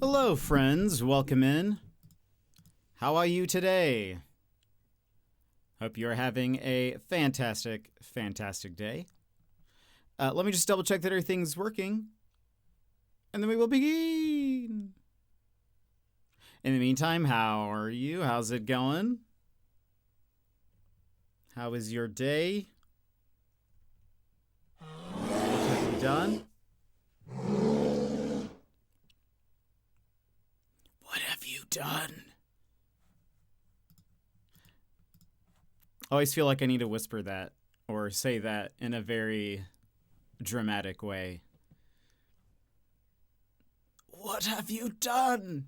Hello, friends. Welcome in. How are you today? Hope you're having a fantastic, fantastic day. Let me just double check that everything's working, and then we will begin. In the meantime, how are you? How's it going? How is your day? What have you done? What have you done? I always feel like I need to whisper that or say that in a very dramatic way. What have you done?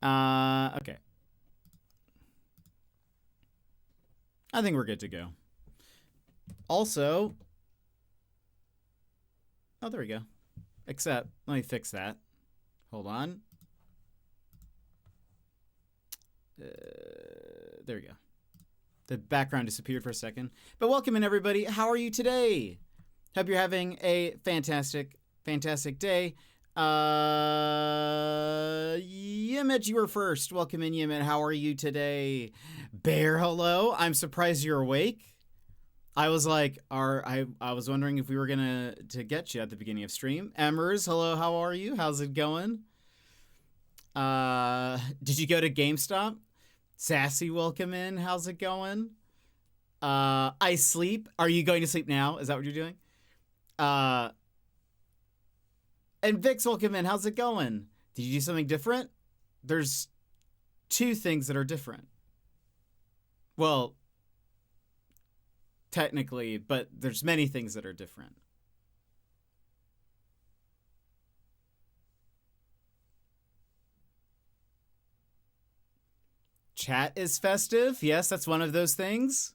Okay. I think we're good to go. Also, oh, there we go. Except, let me fix that. Hold on. There we go. The background disappeared for a second. But welcome in, everybody. How are you today? Hope you're having a fantastic, fantastic day. Yimit, you were first. Welcome in, Yimit. How are you today? Bear, hello. I'm surprised you're awake. I was like, I was wondering if we were gonna get you at the beginning of stream. Emmers, hello. How are you? How's it going? Did you go to GameStop? Sassy, welcome in. How's it going? I sleep. Are you going to sleep now? Is that what you're doing? And Vix, welcome in. How's it going? Did you do something different? There's two things that are different. Well, technically, but there's many things that are different. Chat is festive. Yes, that's one of those things.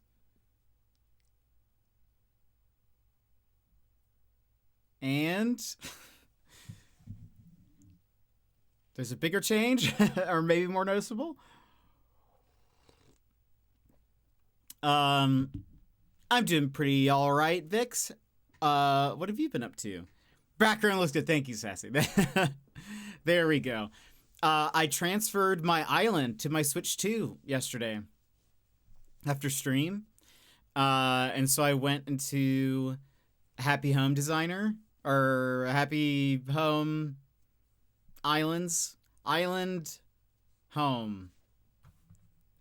And there's a bigger change, or maybe more noticeable. I'm doing pretty all right, Vix. What have you been up to? Background looks good. Thank you, Sassy. There we go. I transferred my island to my Switch 2 yesterday after stream. And so I went into Happy Home Designer, or Happy Home Islands. Island Home.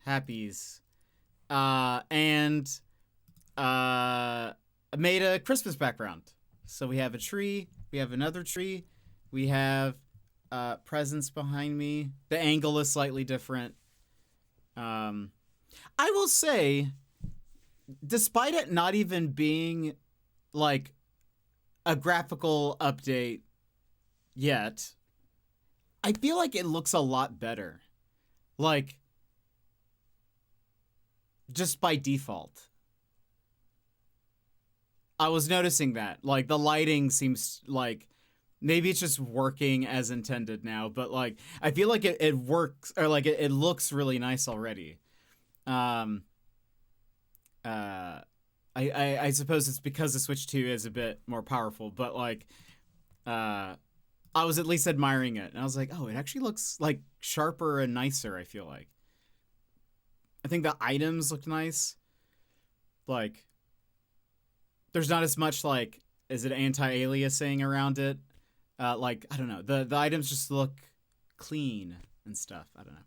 Happies. And made a Christmas background. So we have a tree. We have another tree. We have presents behind me. The angle is slightly different. I will say, despite it not even being like a graphical update yet, I feel like it looks a lot better. Like, just by default. I was noticing that. Like, the lighting seems like maybe it's just working as intended now, but like I feel like it works, or like it looks really nice already. I suppose it's because the Switch 2 is a bit more powerful, but like I was at least admiring it, and I was like, oh, it actually looks like sharper and nicer. I feel like I think the items look nice. Like there's not as much like, is it anti-aliasing around it? Like, I don't know. The items just look clean and stuff. I don't know.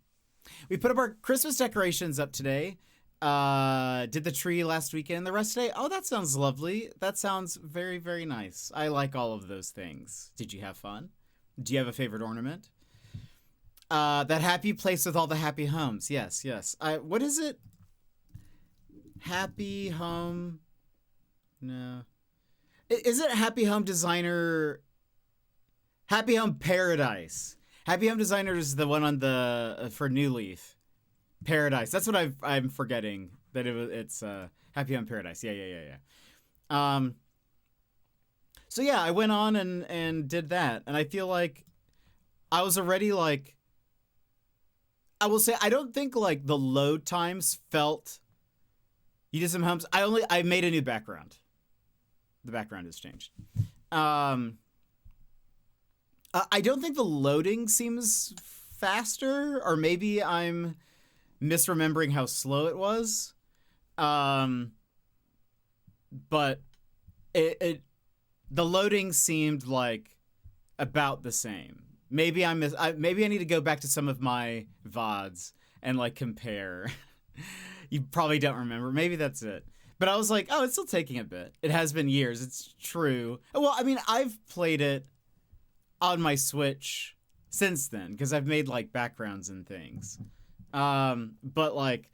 We put up our Christmas decorations up today. Did the tree last weekend. The rest today. Oh, that sounds lovely. That sounds very, very nice. I like all of those things. Did you have fun? Do you have a favorite ornament? That happy place with all the happy homes. Yes, yes. What is it? Happy Home. No. Is it Happy Home Designer? Happy Home Paradise. Happy Home Designer is the one on the for New Leaf. Paradise. That's what I'm forgetting. That it's Happy Home Paradise. Yeah. So yeah, I went on and did that, and I feel like I was already like. I will say I don't think like the load times felt. You did some homes. I made a new background. The background has changed. I don't think the loading seems faster, or maybe I'm misremembering how slow it was. But it the loading seemed like about the same. Maybe maybe I need to go back to some of my VODs and like compare. You probably don't remember. Maybe that's it. But I was like, oh, it's still taking a bit. It has been years. It's true. Well, I mean, I've played it on my Switch since then because I've made like backgrounds and things. But like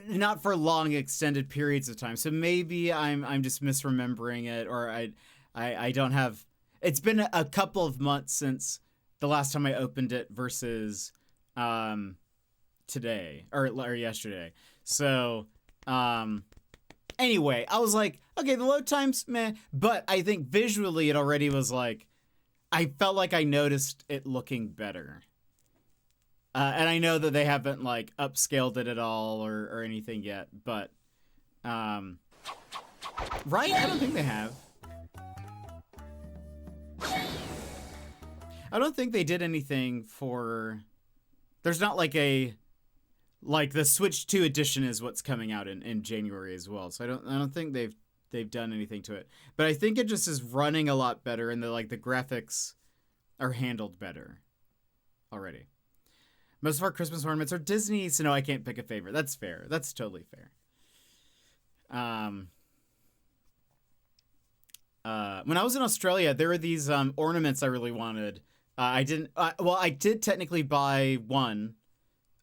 not for long extended periods of time. So maybe I'm just misremembering it, or I don't have. It's been a couple of months since the last time I opened it versus today or yesterday. So anyway, I was like, okay, the load times, meh. But I think visually it already was like, I felt like I noticed it looking better. And I know that they haven't like upscaled it at all or anything yet, but right? I don't think they have. I don't think they did anything for. There's not like the Switch 2 edition is what's coming out in January as well. So I don't think they've done anything to it. But I think it just is running a lot better, and the graphics are handled better already. Most of our Christmas ornaments are Disney, so no, I can't pick a favorite. That's fair. That's totally fair. When I was in Australia, there were these ornaments I really wanted. I did technically buy one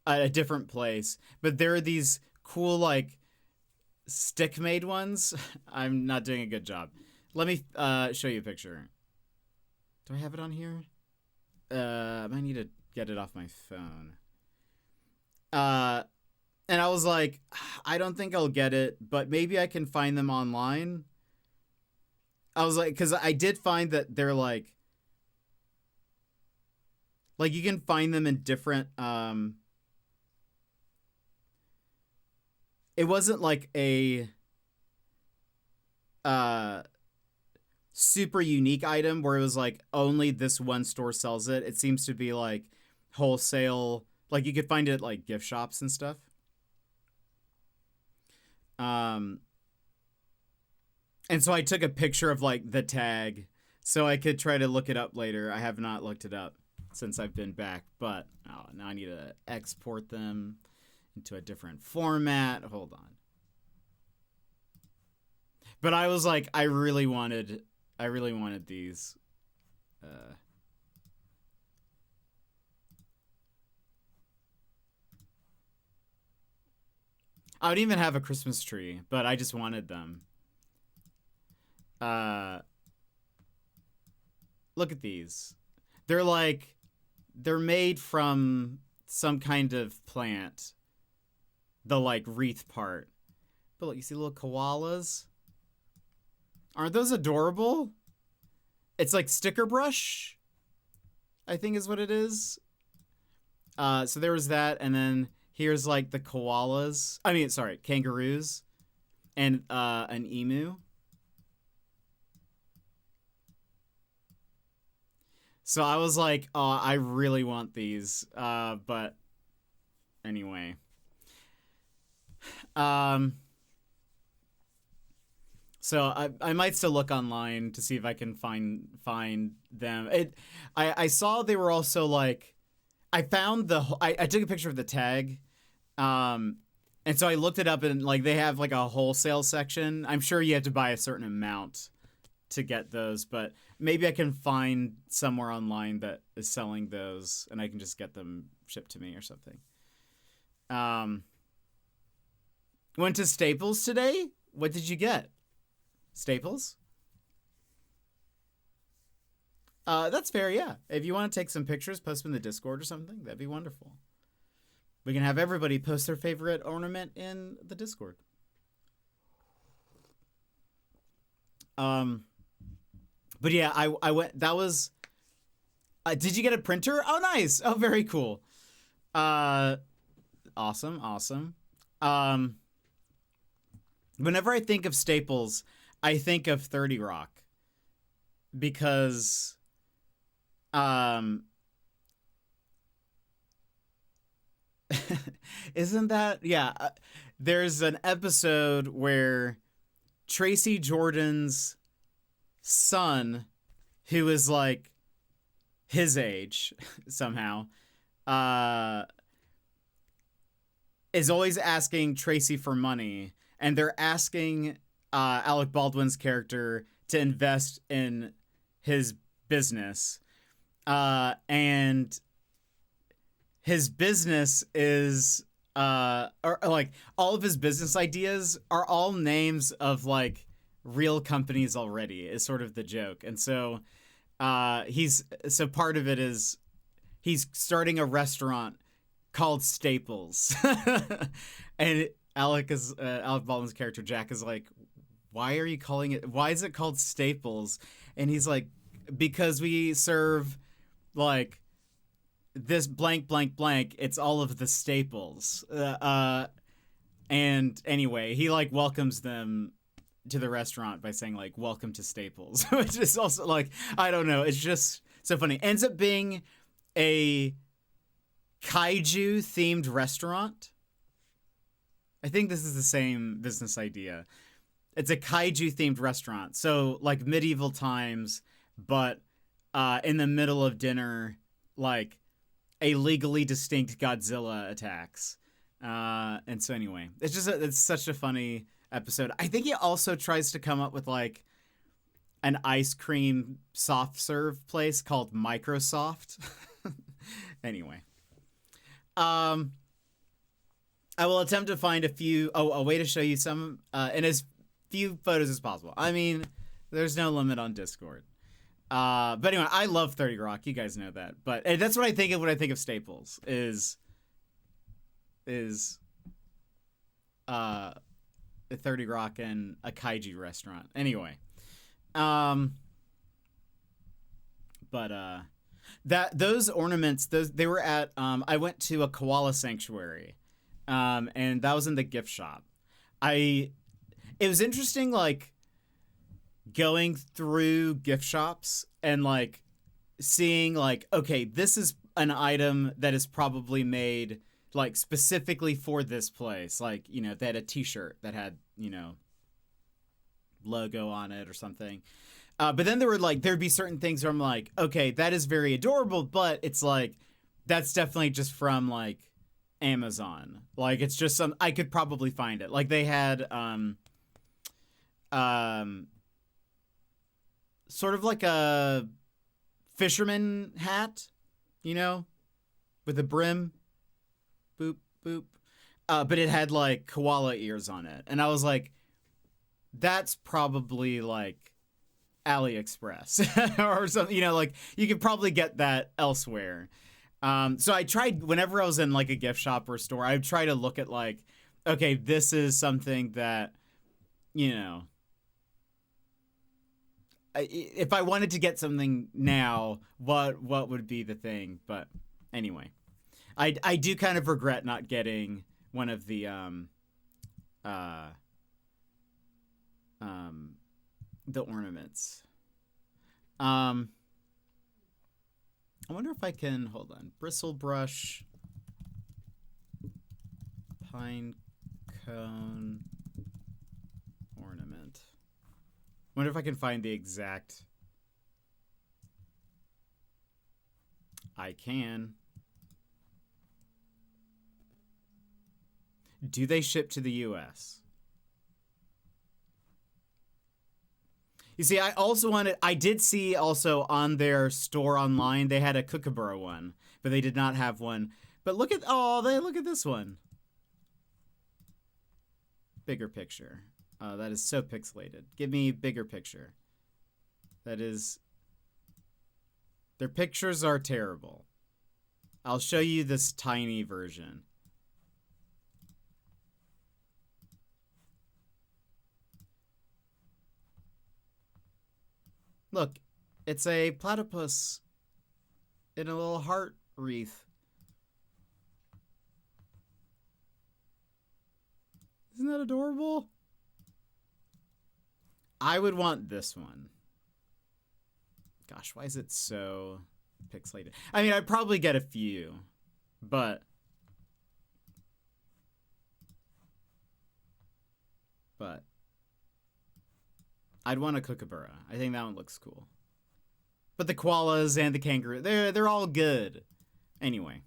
at a different place, but there are these cool like stick-made ones. I'm not doing a good job. Let me show you a picture. Do I have it on here? I might need to get it off my phone. And I was like, I don't think I'll get it, but maybe I can find them online. I was like, because I did find that they're like you can find them in different, it wasn't like a super unique item where it was like only this one store sells it. It seems to be like wholesale, like you could find it at like gift shops and stuff. And so I took a picture of like the tag so I could try to look it up later. I have not looked it up since I've been back, but now I need to export them into a different format. Hold on. But I was like, I really wanted these. I would even have a Christmas tree, but I just wanted them. Look at these. They're made from some kind of plant. The like wreath part. But look, you see little koalas? Aren't those adorable? It's like sticker brush, I think is what it is. So there was that, and then here's like the koalas. I mean, sorry, kangaroos, and an emu. So I was like, oh, I really want these. But anyway. So I might still look online to see if I can find them. I saw they were also like, I found I took a picture of the tag, and so I looked it up, and like they have like a wholesale section. I'm sure you have to buy a certain amount to get those, but maybe I can find somewhere online that is selling those, and I can just get them shipped to me or something. Went to Staples today. What did you get? Staples? That's fair, yeah. If you want to take some pictures, post them in the Discord or something, that'd be wonderful. We can have everybody post their favorite ornament in the Discord. But yeah, I went, that was, did you get a printer? Oh, nice. Oh, very cool. Awesome. Whenever I think of Staples, I think of 30 Rock, because Um, isn't that yeah? There's an episode where Tracy Jordan's son, who is like his age somehow, uh, is always asking Tracy for money, and they're asking Alec Baldwin's character to invest in his business, and his business is or like all of his business ideas are all names of like real companies already is sort of the joke. And so he's so part of it is he's starting a restaurant called Staples. And Alec Baldwin's character Jack is like, why are you calling it, why is it called Staples? And he's like, because we serve like this blank blank blank, it's all of the staples. And anyway, he like welcomes them to the restaurant by saying like, welcome to Staples. Which is also like, I don't know, it's just so funny. Ends up being a kaiju themed restaurant. I think this is the same business idea. It's a kaiju themed restaurant, so like medieval times, but in the middle of dinner, like a legally distinct Godzilla attacks. And so anyway, it's such a funny episode. I think he also tries to come up with like an ice cream soft serve place called Microsoft. Anyway, I will attempt to find a way to show you some in as few photos as possible. I mean, there's no limit on Discord. But anyway, I love 30 Rock. You guys know that. But that's what I think of when I think of Staples is 30 Rock and a kaiju restaurant. Anyway, those ornaments, they were at I went to a koala sanctuary, and that was in the gift shop. It was interesting, like going through gift shops and like seeing like, okay, this is an item that is probably made like specifically for this place. Like, you know, they had a t-shirt that had, you know, logo on it or something. But then there'd be certain things where I'm like, okay, that is very adorable, but it's like, that's definitely just from like Amazon. Like, it's just I could probably find it. Like they had, sort of like a fisherman hat, you know, with a brim, boop, boop. But it had like koala ears on it. And I was like, that's probably like AliExpress or something, you know, like you could probably get that elsewhere. So I tried, whenever I was in like a gift shop or store, I would try to look at like, okay, this is something that, you know, if I wanted to get something now, what would be the thing? But anyway, I do kind of regret not getting one of the ornaments. I wonder if I can, hold on, bristle brush, pine cone ornament. Wonder if I can find the exact. I can. Do they ship to the US? You see, I did see also on their store online, they had a Kookaburra one, but they did not have one. But look at this one. Bigger picture. That is so pixelated. Give me bigger picture. That is... Their pictures are terrible. I'll show you this tiny version. Look, it's a platypus in a little heart wreath. Isn't that adorable? I would want this one. Gosh, why is it so... pixelated. I mean, I'd probably get a few, but I'd want a kookaburra. I think that one looks cool. But the koalas and the kangaroo, they're all good. Anyway.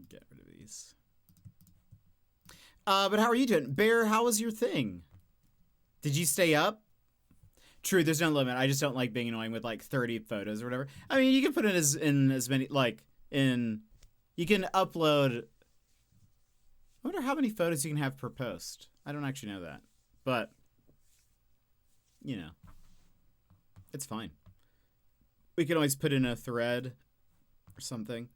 Get rid of these. But how are you doing? Bear, how was your thing? Did you stay up? True, there's no limit. I just don't like being annoying with like 30 photos or whatever. I mean, you can put it in as many, like, you can upload. I wonder how many photos you can have per post. I don't actually know that. But, you know, it's fine. We can always put in a thread or something.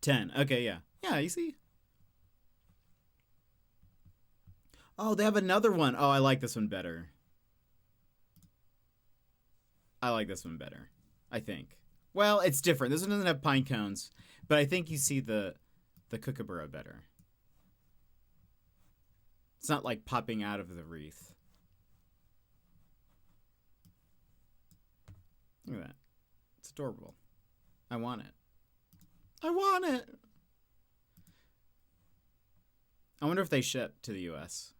10. Okay, yeah. Yeah, you see? Oh, they have another one. Oh, I like this one better. I like this one better, I think. Well, it's different. This one doesn't have pine cones, but I think you see the kookaburra better. It's not like popping out of the wreath. Look at that. It's adorable. I want it. I want it. I wonder if they ship to the US.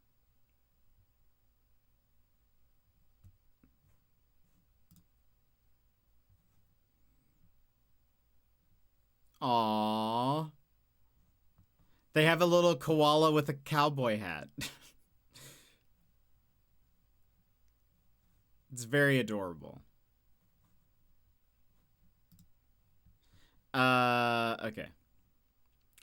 Aww. They have a little koala with a cowboy hat. It's very adorable. Okay.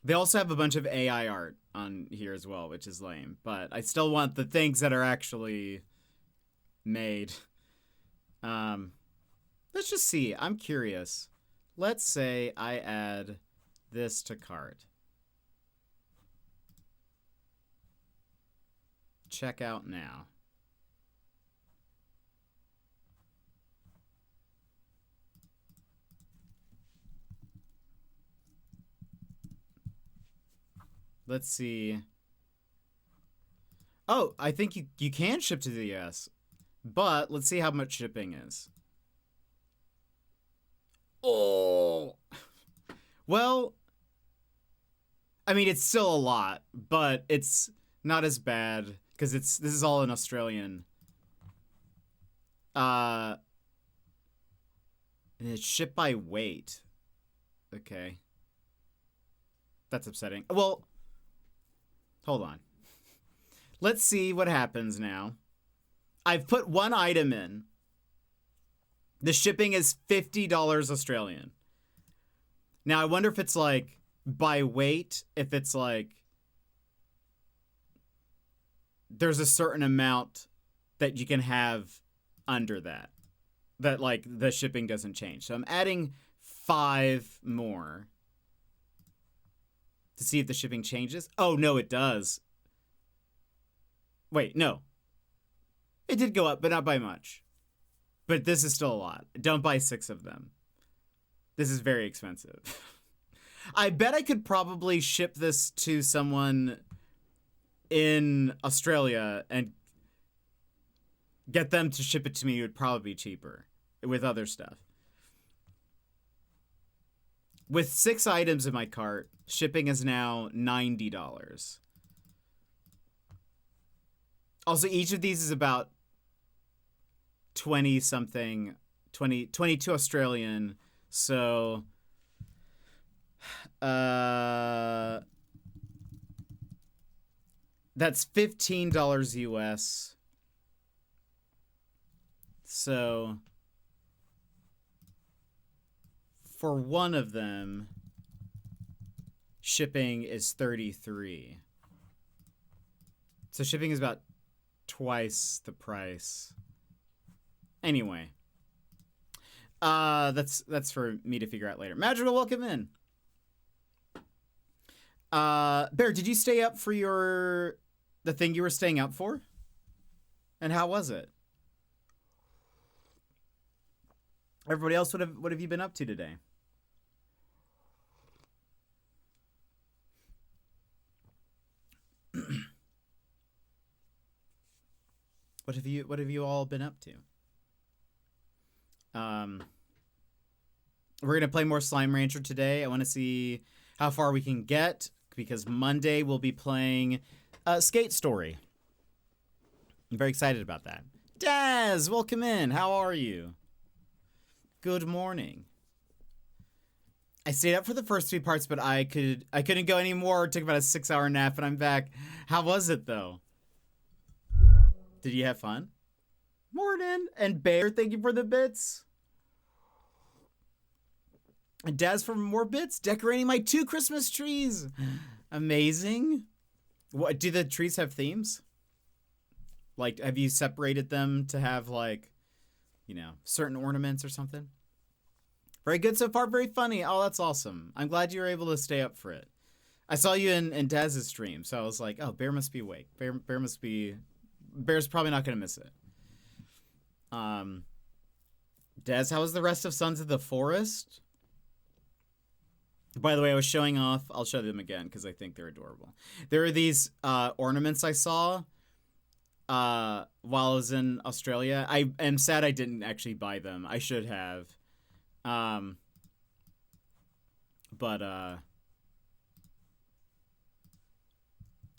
They also have a bunch of AI art on here as well, which is lame. But I still want the things that are actually made. Let's just see. I'm curious. Let's say I add this to cart. Check out now. Let's see. Oh, I think you can ship to the US. But let's see how much shipping is. Oh. Well, I mean, it's still a lot, but it's not as bad because this is all in Australian. And it's shipped by weight. Okay. That's upsetting. Well, hold on. Let's see what happens now. I've put one item in. The shipping is $50 Australian. Now, I wonder if it's like by weight, if it's like there's a certain amount that you can have under that like the shipping doesn't change. So I'm adding 5 more to see if the shipping changes. Oh, no, it does. Wait, no. It did go up, but not by much. But this is still a lot. Don't buy 6 of them. This is very expensive. I bet I could probably ship this to someone in Australia and get them to ship it to me. It would probably be cheaper with other stuff. With 6 items in my cart, shipping is now $90. Also, each of these is about 22 Australian. So, that's $15 US. So, for one of them, shipping is $33. So shipping is about twice the price. Anyway, that's for me to figure out later. Madrigal, welcome in. Bear, did you stay up for the thing you were staying up for? And how was it? Everybody else, what have you been up to today? What have you all been up to? We're gonna play more Slime Rancher today. I want to see how far we can get because Monday we'll be playing Skate Story. I'm very excited about that. Daz, welcome in. How are you? Good morning. I stayed up for the first 3 parts, but I couldn't go anymore. It took about a 6-hour nap, and I'm back. How was it though? Did you have fun? Morning. And Bear, thank you for the bits. And Daz for more bits. Decorating my 2 Christmas trees. Amazing. What do the trees have themes? Like, have you separated them to have like, you know, certain ornaments or something? Very good so far. Very funny. Oh, that's awesome. I'm glad you were able to stay up for it. I saw you in Daz's stream, so I was like, oh, Bear must be awake. Bear's probably not going to miss it. Daz, how was the rest of Sons of the Forest? By the way, I was showing off. I'll show them again because I think they're adorable. There are these ornaments I saw while I was in Australia. I am sad I didn't actually buy them. I should have. But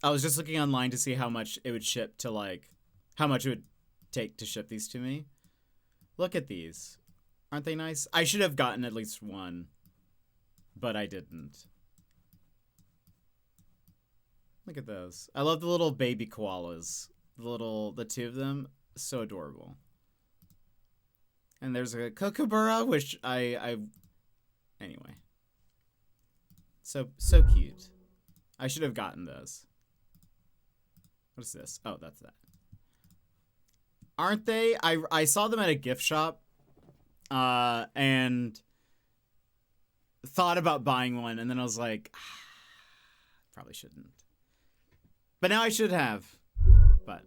I was just looking online to see how much it would ship to, like, how much it would take to ship these to me. Look at these. Aren't they nice? I should have gotten at least one, but I didn't. Look at those. I love the little baby koalas. The 2 of them. So adorable. And there's a kookaburra, which anyway. So cute. I should have gotten those. What is this? Oh, that's that. Aren't they? I saw them at a gift shop, and thought about buying one, and then I was like, probably shouldn't. But now I should have. But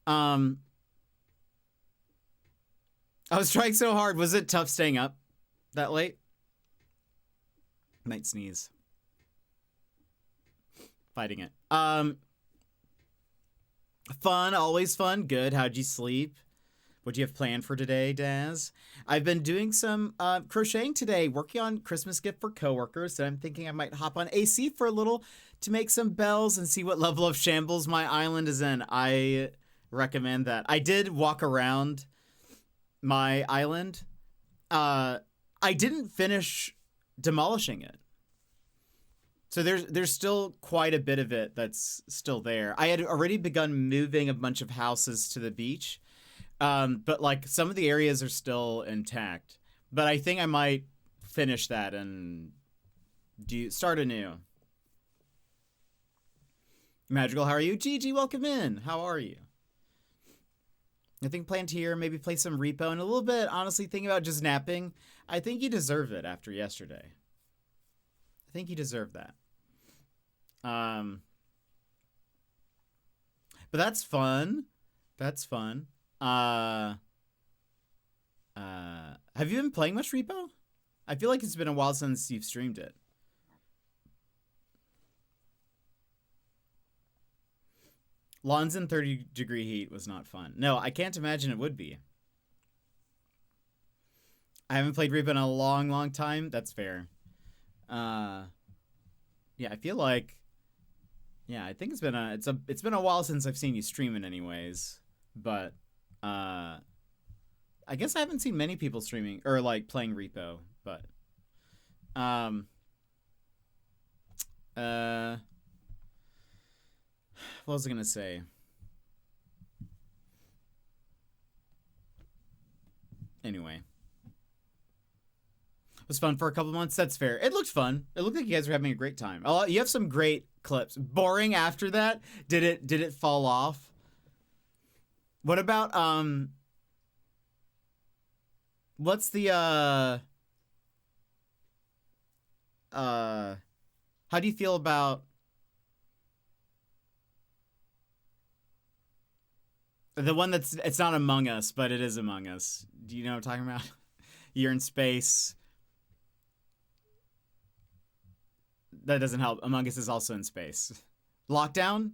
I was trying so hard. Was it tough staying up that late? Might sneeze. Fighting it. Fun, always fun. Good. How'd you sleep? What do you have planned for today, Daz? I've been doing some crocheting today, working on Christmas gift for coworkers, and I'm thinking I might hop on AC for a little to make some bells and see what level of shambles my island is in. I recommend that. I did walk around my island. I didn't finish demolishing it. So there's still quite a bit of it that's still there. I had already begun moving a bunch of houses to the beach. But like some of the areas are still intact. But I think I might finish that and start anew. Magical, how are you? Gigi, welcome in. How are you? I think planned here, maybe play some repo and a little bit, honestly, thinking about just napping. I think you deserve it after yesterday. I think you deserve that. But that's fun. That's fun. Have you been playing much repo? I feel like it's been a while since you've streamed it. Lawns in 30-degree heat was not fun. No, I can't imagine it would be. I haven't played repo in a long, long time. That's fair. Yeah, I feel like, yeah, I think it's been a while since I've seen you streaming anyways, but I guess I haven't seen many people streaming or like playing repo, but what was I gonna say? Anyway. It was fun for a couple months. That's fair. It looked fun. It looked like you guys were having a great time. Oh, you have some great clips. Boring after that? Did it fall off? What about what's the how do you feel about the one it's not Among Us, but it is Among Us. Do you know what I'm talking about? You're in space. That doesn't help. Among Us is also in space. Lockdown?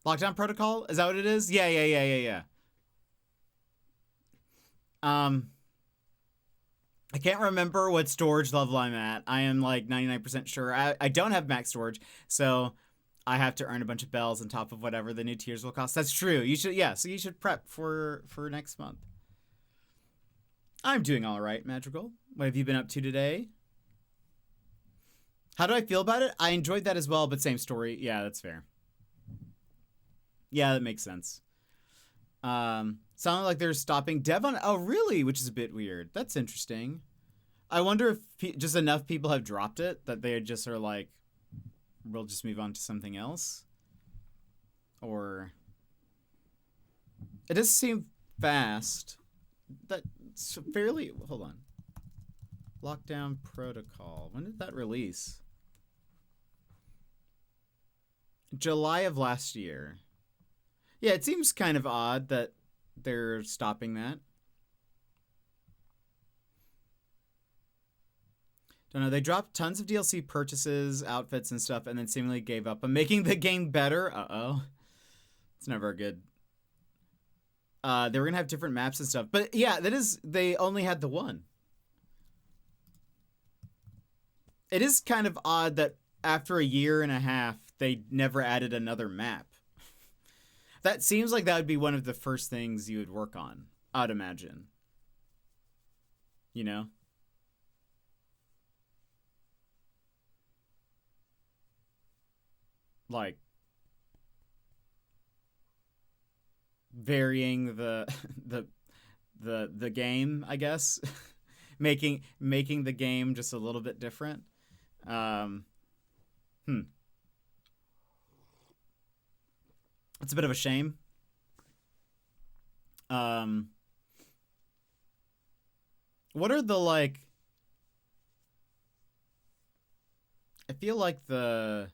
Lockdown Protocol? Is that what it is? Yeah. I can't remember what storage level I'm at. I am like 99% sure. I don't have max storage, so I have to earn a bunch of bells on top of whatever the new tiers will cost. That's true. You should, yeah. So you should prep for next month. I'm doing all right, Madrigal. What have you been up to today? How do I feel about it? I enjoyed that as well, but same story. Yeah, that's fair. Yeah, that makes sense. Sounded like they're stopping dev on. Oh, really? Which is a bit weird. That's interesting. I wonder if just enough people have dropped it that they just are like, we'll just move on to something else. Or it does seem fast. That's fairly. Hold on. Lockdown Protocol. When did that release? July of last year. Yeah, it seems kind of odd that they're stopping that. Don't know. They dropped tons of DLC purchases, outfits, and stuff, and then seemingly gave up on making the game better. Uh-oh. It's never good. They were going to have different maps and stuff. But yeah, that is... They only had the one. It is kind of odd that after a year and a half, they never added another map. That seems like that would be one of the first things you would work on, I'd imagine. You know? Like varying the game, I guess. making the game just a little bit different. It's a bit of a shame. What are the, like... I feel like the...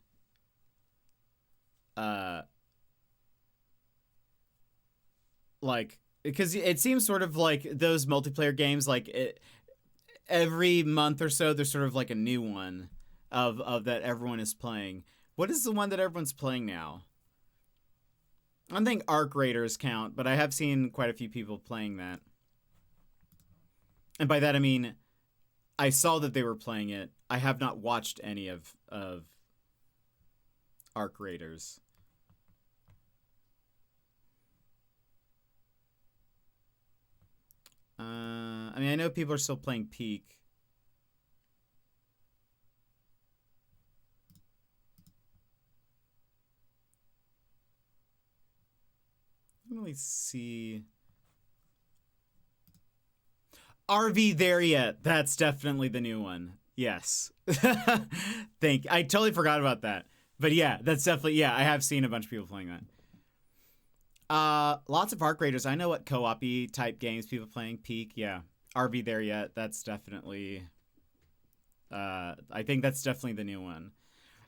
like, because it seems sort of like those multiplayer games, like, every month or so, there's sort of like a new one of that everyone is playing. What is the one that everyone's playing now? I don't think Arc Raiders count, but I have seen quite a few people playing that. And by that I mean, I saw that they were playing it. I have not watched any of Arc Raiders. I mean, I know people are still playing Peak. I don't really see... RV There Yet. That's definitely the new one. Yes. I totally forgot about that. But yeah, that's definitely... Yeah, I have seen a bunch of people playing that. Lots of Arc Raiders. I know what co-op-y type games people playing. Peak, yeah. RV There Yet. That's definitely... I think that's definitely the new one.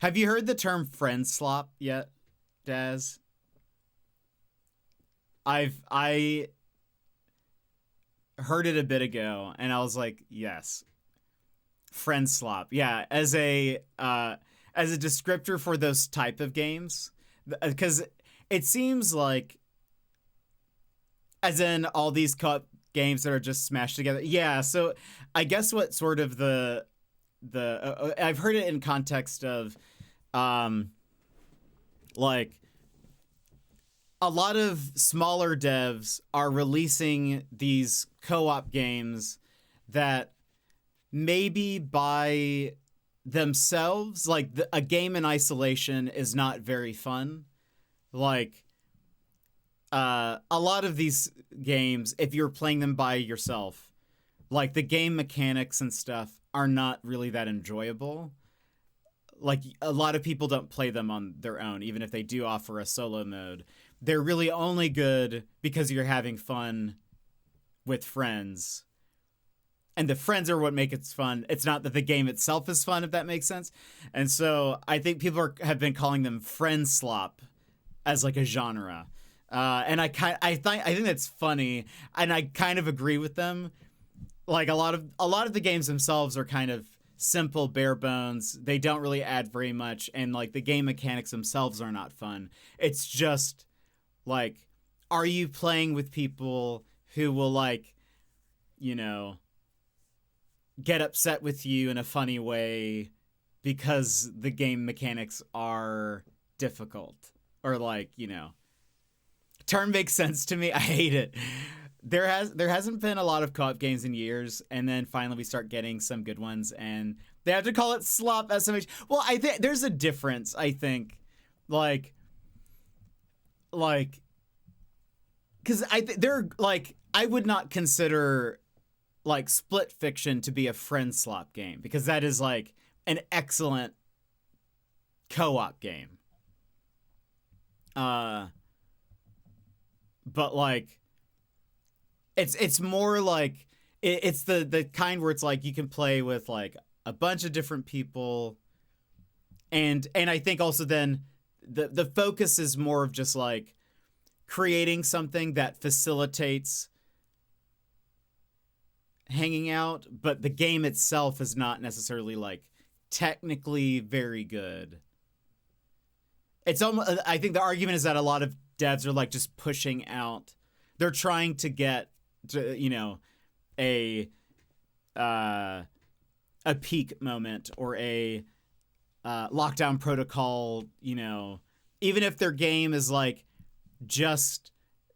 Have you heard the term friend slop yet, Daz? I heard it a bit ago, and I was like, yes. Friend slop. Yeah, as a descriptor for those type of games. Because it seems like, as in all these co-op games that are just smashed together. Yeah, so I guess what sort of the I've heard it in context of like a lot of smaller devs are releasing these co-op games that maybe by themselves, like a game in isolation is not very fun. Like a lot of these games, if you're playing them by yourself, like the game mechanics and stuff are not really that enjoyable. Like a lot of people don't play them on their own, even if they do offer a solo mode. They're really only good because you're having fun with friends. And the friends are what make it fun. It's not that the game itself is fun, if that makes sense. And so I think people have been calling them friend slop as like a genre. And I think that's funny, and I kind of agree with them. Like a lot of the games themselves are kind of simple, bare bones. They don't really add very much, and like the game mechanics themselves are not fun. It's just like, are you playing with people who will like, you know, get upset with you in a funny way because the game mechanics are difficult, or like, you know, turn makes sense to me. I hate it. There hasn't been a lot of co-op games in years, and then finally we start getting some good ones, and they have to call it slop SMH. Well, I think there's a difference. I think, like, because they're like, I would not consider like Split Fiction to be a friend slop game, because that is like an excellent co-op game. But like, it's more like it's the kind where it's like you can play with like a bunch of different people, and I think also then the focus is more of just like creating something that facilitates hanging out, but the game itself is not necessarily like technically very good. It's almost, I think the argument is that a lot of devs are like just pushing out. They're trying to get to, you know, a peak moment or a lockdown protocol, you know, even if their game is like just,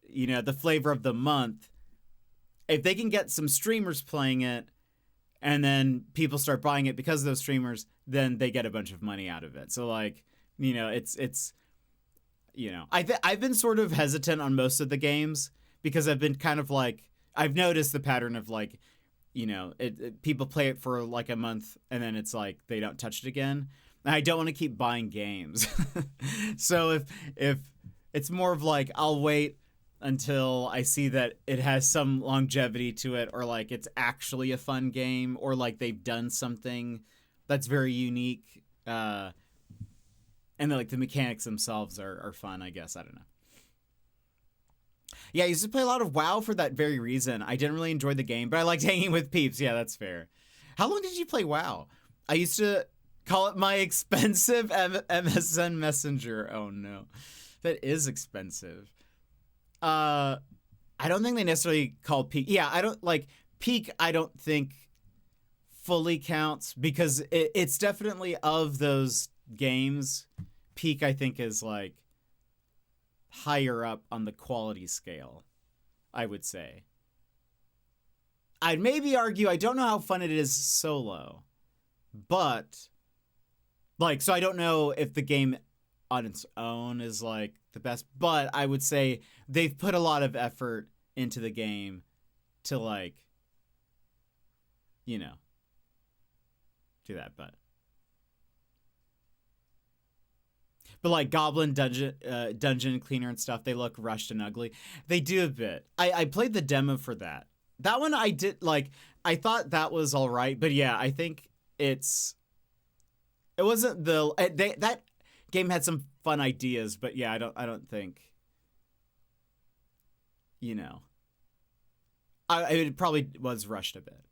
you know, the flavor of the month, if they can get some streamers playing it and then people start buying it because of those streamers, then they get a bunch of money out of it. So like, you know, it's you know, I've been sort of hesitant on most of the games because I've been kind of like, I've noticed the pattern of like, you know, people play it for like a month and then it's like they don't touch it again. And I don't want to keep buying games. So if it's more of like, I'll wait until I see that it has some longevity to it, or like it's actually a fun game, or like they've done something that's very unique, and like the mechanics themselves are fun, I guess. I don't know. Yeah, I used to play a lot of WoW for that very reason. I didn't really enjoy the game, but I liked hanging with peeps. Yeah, that's fair. How long did you play WoW? I used to call it my expensive MSN Messenger. Oh no, that is expensive. I don't think they necessarily call peak. Yeah, I don't like peak. I don't think fully counts, because it's definitely, of those games, peak I think is like higher up on the quality scale, I would say. I'd maybe argue I don't know how fun it is solo, but like, so I don't know if the game on its own is like the best, but I would say they've put a lot of effort into the game to like, you know, do that. But like Goblin Dungeon Cleaner and stuff, they look rushed and ugly. They do a bit. I played the demo for that. That one I did like. I thought that was all right, but yeah, I think it wasn't that game had some fun ideas, but yeah, I don't think, you know, it probably was rushed a bit.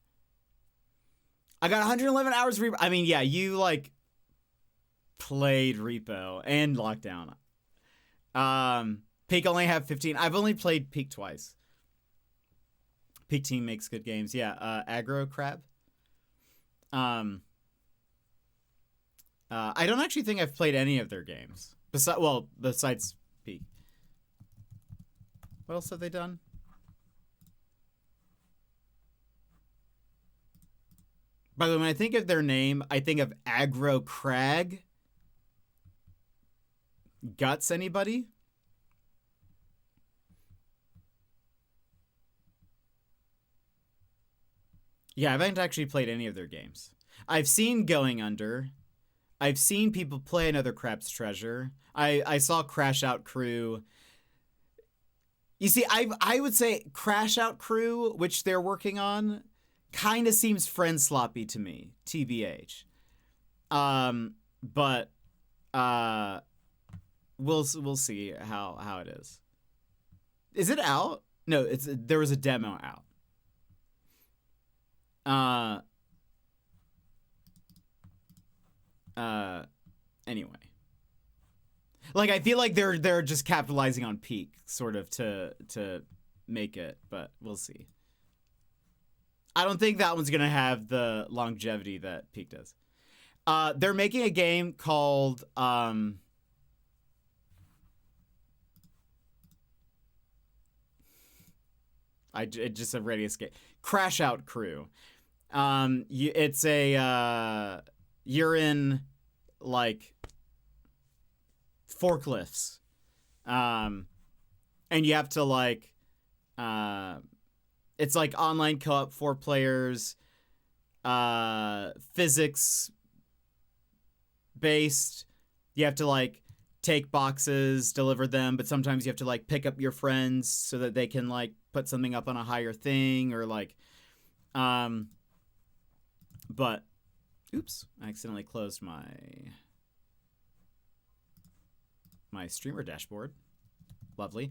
I got 111 hours. I mean, yeah, you like played Repo and Lockdown. Peak only have 15. I've only played Peak twice. Peak Team makes good games. Yeah, Aggro Crab. I don't actually think I've played any of their games. Besides Peak. What else have they done? By the way, when I think of their name, I think of Aggro Crag. Guts, anybody? Yeah, I haven't actually played any of their games. I've seen Going Under. I've seen people play Another Crab's Treasure. I saw Crash Out Crew. You see, I would say Crash Out Crew, which they're working on, kind of seems friend sloppy to me, TBH. But we'll see how it is. Is it out? No, there was a demo out. Anyway. Like, I feel like they're just capitalizing on Peak, sort of, to make it, but we'll see. I don't think that one's gonna have the longevity that Peak does. They're making a game called it just already escaped. Crash Out Crew. It's a you're in like forklifts, and you have to like it's like online co-op, 4 players, physics based. You have to like take boxes, deliver them, but sometimes you have to like pick up your friends so that they can like put something up on a higher thing, or like but oops, I accidentally closed my streamer dashboard. Lovely.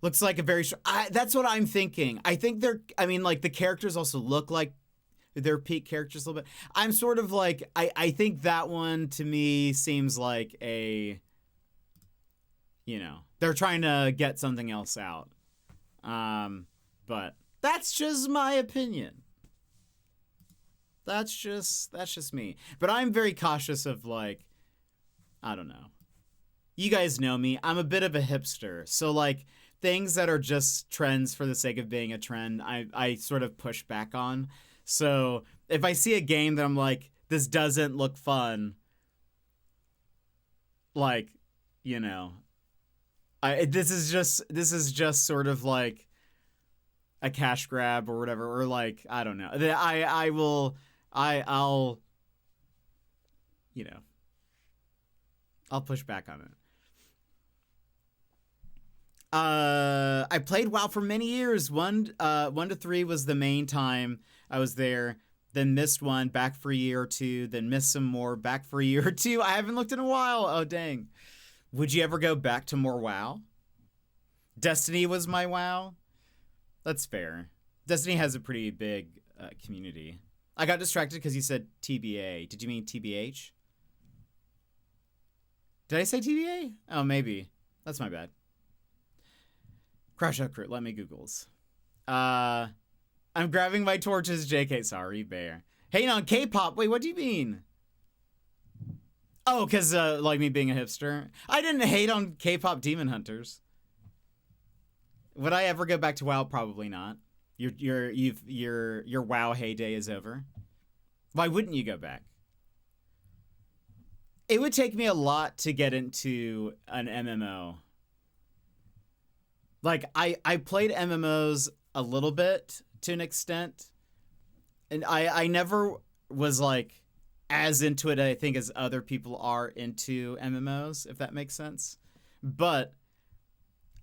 Looks like a very that's what I'm thinking. I think like the characters also look like their Peak characters a little bit. I'm sort of like, I think that one to me seems like a, you know, they're trying to get something else out. But that's just my opinion. That's just me. But I'm very cautious of like, I don't know. You guys know me. I'm a bit of a hipster. So like things that are just trends for the sake of being a trend, I sort of push back on. So if I see a game that I'm like, this doesn't look fun, like, you know, this is just sort of like a cash grab or whatever, or like, I don't know. I'll, you know, I'll push back on it. I played WoW for many years. 1 to 3 was the main time I was there. Then missed one, back for a year or two. Then missed some more, back for a year or two. I haven't looked in a while. Oh, dang. Would you ever go back to more WoW? Destiny was my WoW. That's fair. Destiny has a pretty big community. I got distracted because you said TBA. Did you mean TBH? Did I say TBA? Oh, maybe. That's my bad. Crash Out Crew. Let me Googles. I'm grabbing my torches, JK. Sorry, bear. Hating on K-pop. Wait, what do you mean? Oh, because like me being a hipster. I didn't hate on K-pop Demon Hunters. Would I ever go back to WoW? Probably not. Your WoW heyday is over. Why wouldn't you go back? It would take me a lot to get into an MMO. Like, I played MMOs a little bit to an extent, and I never was like as into it, I think, as other people are into MMOs, if that makes sense. But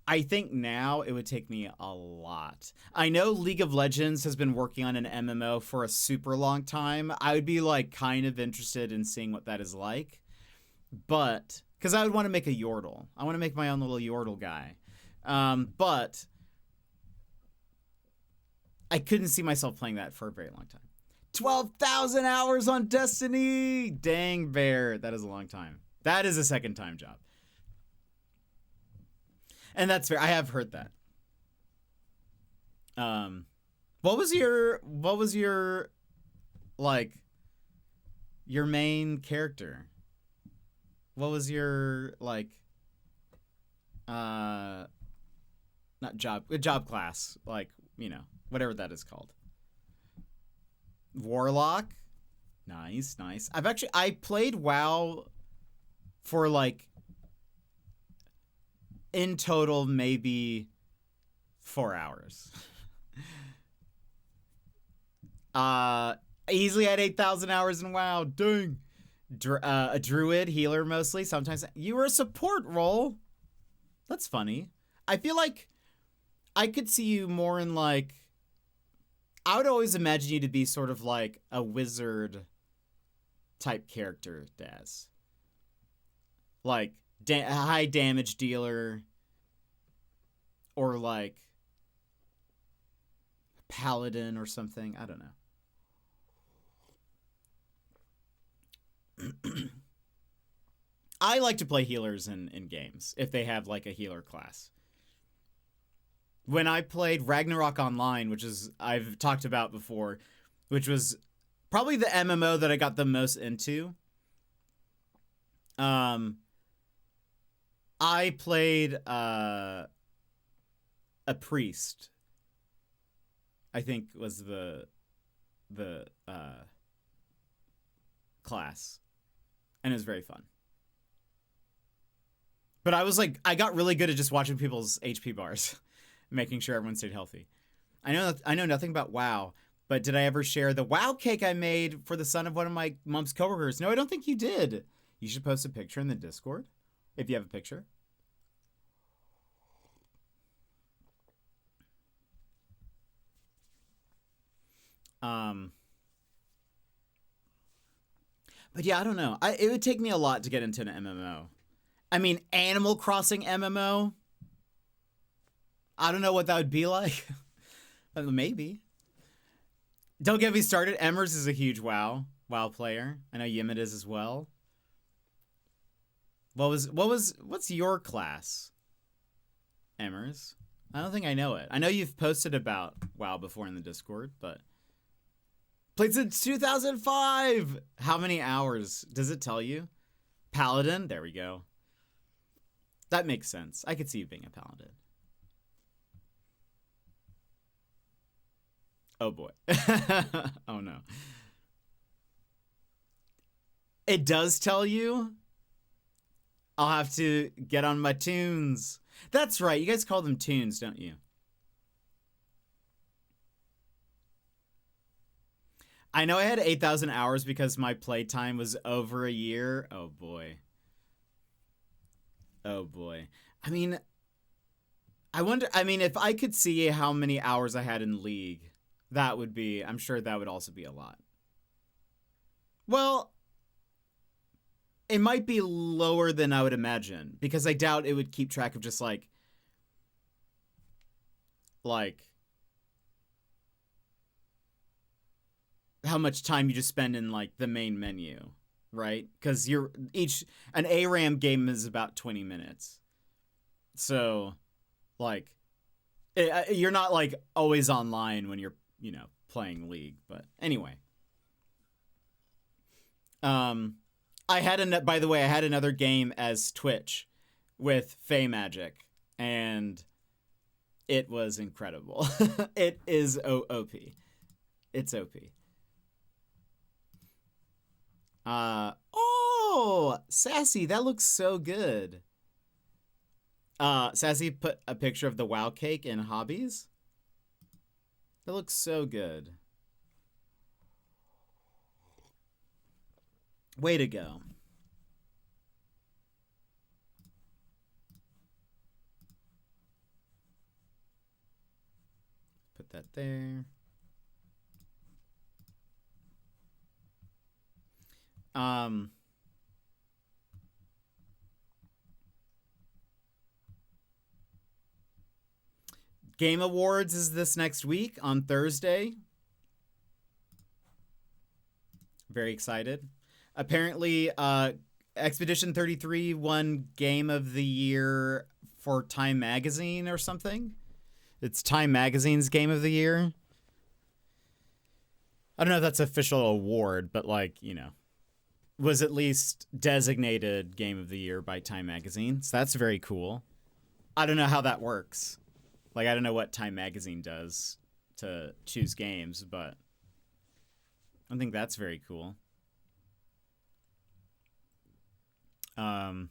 I think now it would take me a lot. I know League of Legends has been working on an MMO for a super long time. I would be like kind of interested in seeing what that is like, but because I would want to make a Yordle. I want to make my own little Yordle guy. But I couldn't see myself playing that for a very long time. 12,000 hours on Destiny! Dang, bear. That is a long time. That is a second time job. And that's fair. I have heard that. What was your like your main character? What was your like not job class, like, you know, whatever that is called. Warlock? Nice. I played WoW for like in total maybe 4 hours. Easily had 8,000 hours in WoW. Dang. A druid, healer mostly. Sometimes you were a support role. That's funny. I feel like I could see you more in like, I would always imagine you to be sort of like a wizard type character, Daz. Like high damage dealer, or like paladin or something. I don't know. I like to play healers in games if they have like a healer class. When I played Ragnarok Online, which is I've talked about before, which was probably the MMO that I got the most into. I played a priest. I think was the class, and it was very fun. But I was like, I got really good at just watching people's HP bars, making sure everyone stayed healthy. I know nothing about WoW, but did I ever share the WoW cake I made for the son of one of my mom's coworkers? No, I don't think you did. You should post a picture in the Discord if you have a picture. But yeah, I don't know. It would take me a lot to get into an MMO. I mean, Animal Crossing MMO. I don't know what that would be like. Maybe. Don't get me started. Emmers is a huge WoW player. I know Yimit is as well. What's your class? Emmers? I don't think I know it. I know you've posted about WoW before in the Discord, but played since 2005. How many hours does it tell you? Paladin. There we go. That makes sense. I could see you being a paladin. Oh boy. Oh no. It does tell you? I'll have to get on my tunes. That's right. You guys call them tunes, don't you? I know I had 8,000 hours because my playtime was over a year. Oh boy. Oh boy. I mean, if I could see how many hours I had in League, I'm sure that would also be a lot. Well, it might be lower than I would imagine, because I doubt it would keep track of just like how much time you just spend in like the main menu, right? Because an ARAM game is about 20 minutes. So like you're not like always online when you're, playing League, but anyway. I had another game as Twitch with Fey Magic, and it was incredible. It is OP. It's OP. Oh, Sassy, that looks so good. Sassy put a picture of the WoW cake in hobbies. That looks so good. Way to go. Put that there. Game Awards is this next week on Thursday. Very excited. Apparently, Expedition 33 won Game of the Year for Time Magazine or something. It's Time Magazine's Game of the Year. I don't know if that's an official award, but was at least designated Game of the Year by Time Magazine. So that's very cool. I don't know how that works. I don't know what Time Magazine does to choose games, but I think that's very cool. Yeah.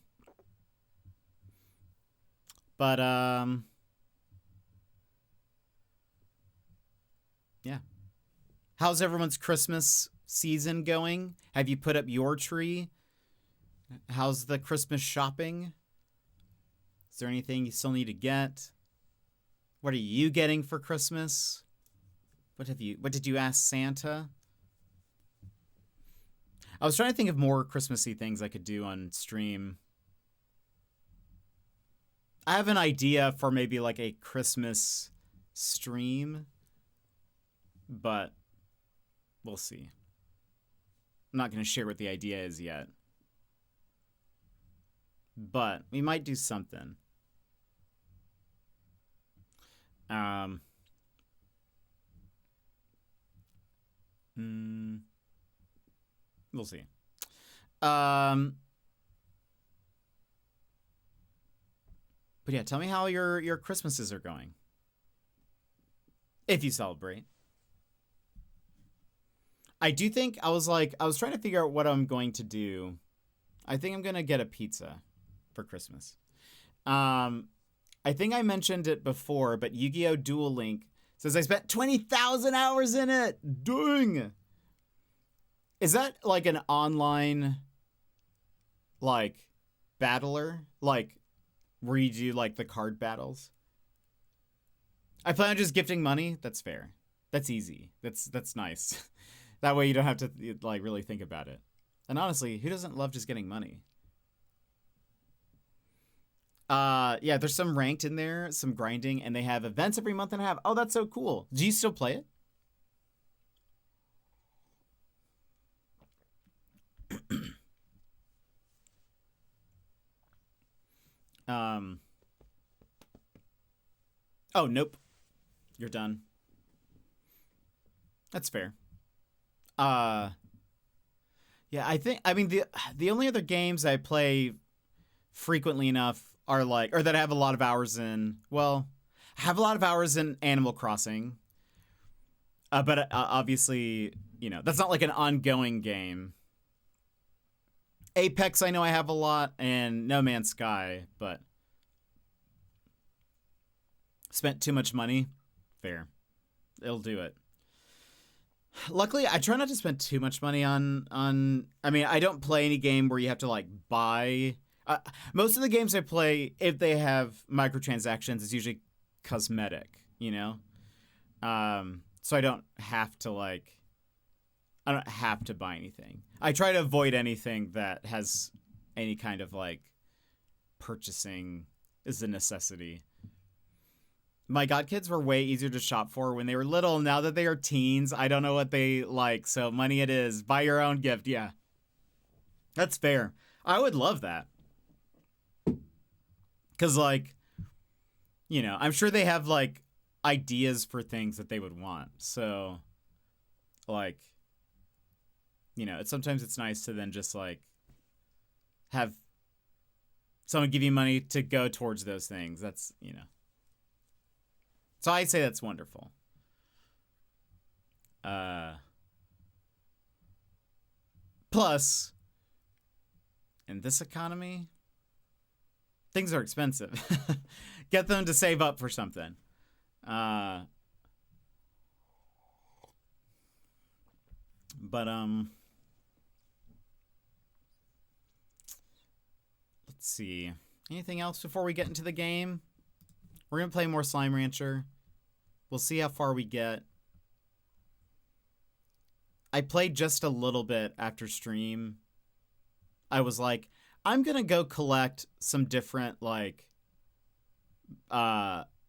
How's everyone's Christmas season going? Have you put up your tree? How's the Christmas shopping? Is there anything you still need to get? What are you getting for Christmas? What did you ask Santa? I was trying to think of more Christmassy things I could do on stream. I have an idea for maybe like a Christmas stream, but we'll see. I'm not going to share what the idea is yet. But we might do something. We'll see. But yeah, tell me how your Christmases are going. If you celebrate. I do think I was trying to figure out what I'm going to do. I think I'm going to get a pizza for Christmas. I think I mentioned it before, but Yu-Gi-Oh! Duel Link says I spent 20,000 hours in it. Dang. Is that like an online, like, battler? Like, where you do, like, the card battles? I plan on just gifting money. That's fair. That's easy. That's nice. That way you don't have to, like, really think about it. And honestly, who doesn't love just getting money? Yeah, there's some ranked in there, some grinding, and they have events every month and a half. Oh, that's so cool. Do you still play it? Oh, nope. You're done. That's fair. Yeah, I mean, the only other games I play frequently enough are like, or that I have a lot of hours in, well, I have a lot of hours in Animal Crossing. But obviously, you know, that's not like an ongoing game. Apex, I know I have a lot, and No Man's Sky, but spent too much money. Fair. It'll do it. Luckily, I try not to spend too much money on I mean, I don't play any game where you have to, like, buy. Most of the games I play, if they have microtransactions, it's usually cosmetic, you know? So I don't have to, like, I don't have to buy anything. I try to avoid anything that has any kind of, like, purchasing is a necessity. My godkids were way easier to shop for when they were little. Now that they are teens, I don't know what they like. So money it is. Buy your own gift. Yeah. That's fair. I would love that. Because, like, you know, I'm sure they have, like, ideas for things that they would want. So, like, you know, sometimes it's nice to then just, like, have someone give you money to go towards those things. That's, you know. So I'd say that's wonderful. Plus, in this economy, things are expensive. Get them to save up for something. But let's see. Anything else before we get into the game? We're going to play more Slime Rancher. We'll see how far we get. I played just a little bit after stream. I was like, I'm going to go collect some different, like,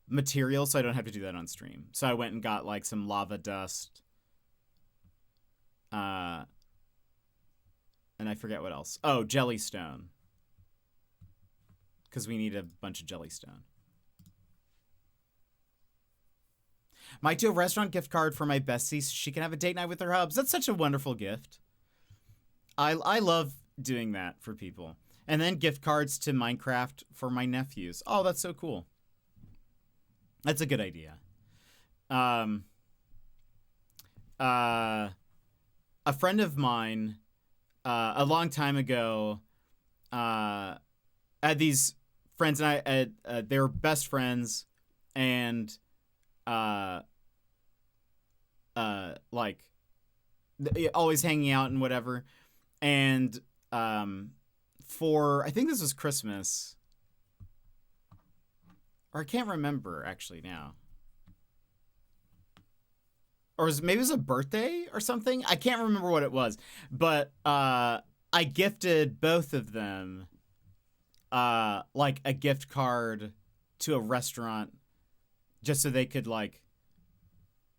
materials so I don't have to do that on stream. So I went and got, like, some lava dust. And I forget what else. Oh, jellystone. Because we need a bunch of jellystone. Might do a restaurant gift card for my bestie so she can have a date night with her hubs. That's such a wonderful gift. I love doing that for people. And then gift cards to Minecraft for my nephews. Oh, that's so cool. That's a good idea. A friend of mine, a long time ago, had these friends, and they were best friends, and like always hanging out and whatever. And for, I think this was Christmas, or I can't remember actually now, or maybe it was a birthday or something. I can't remember what it was, but I gifted both of them like a gift card to a restaurant just so they could, like,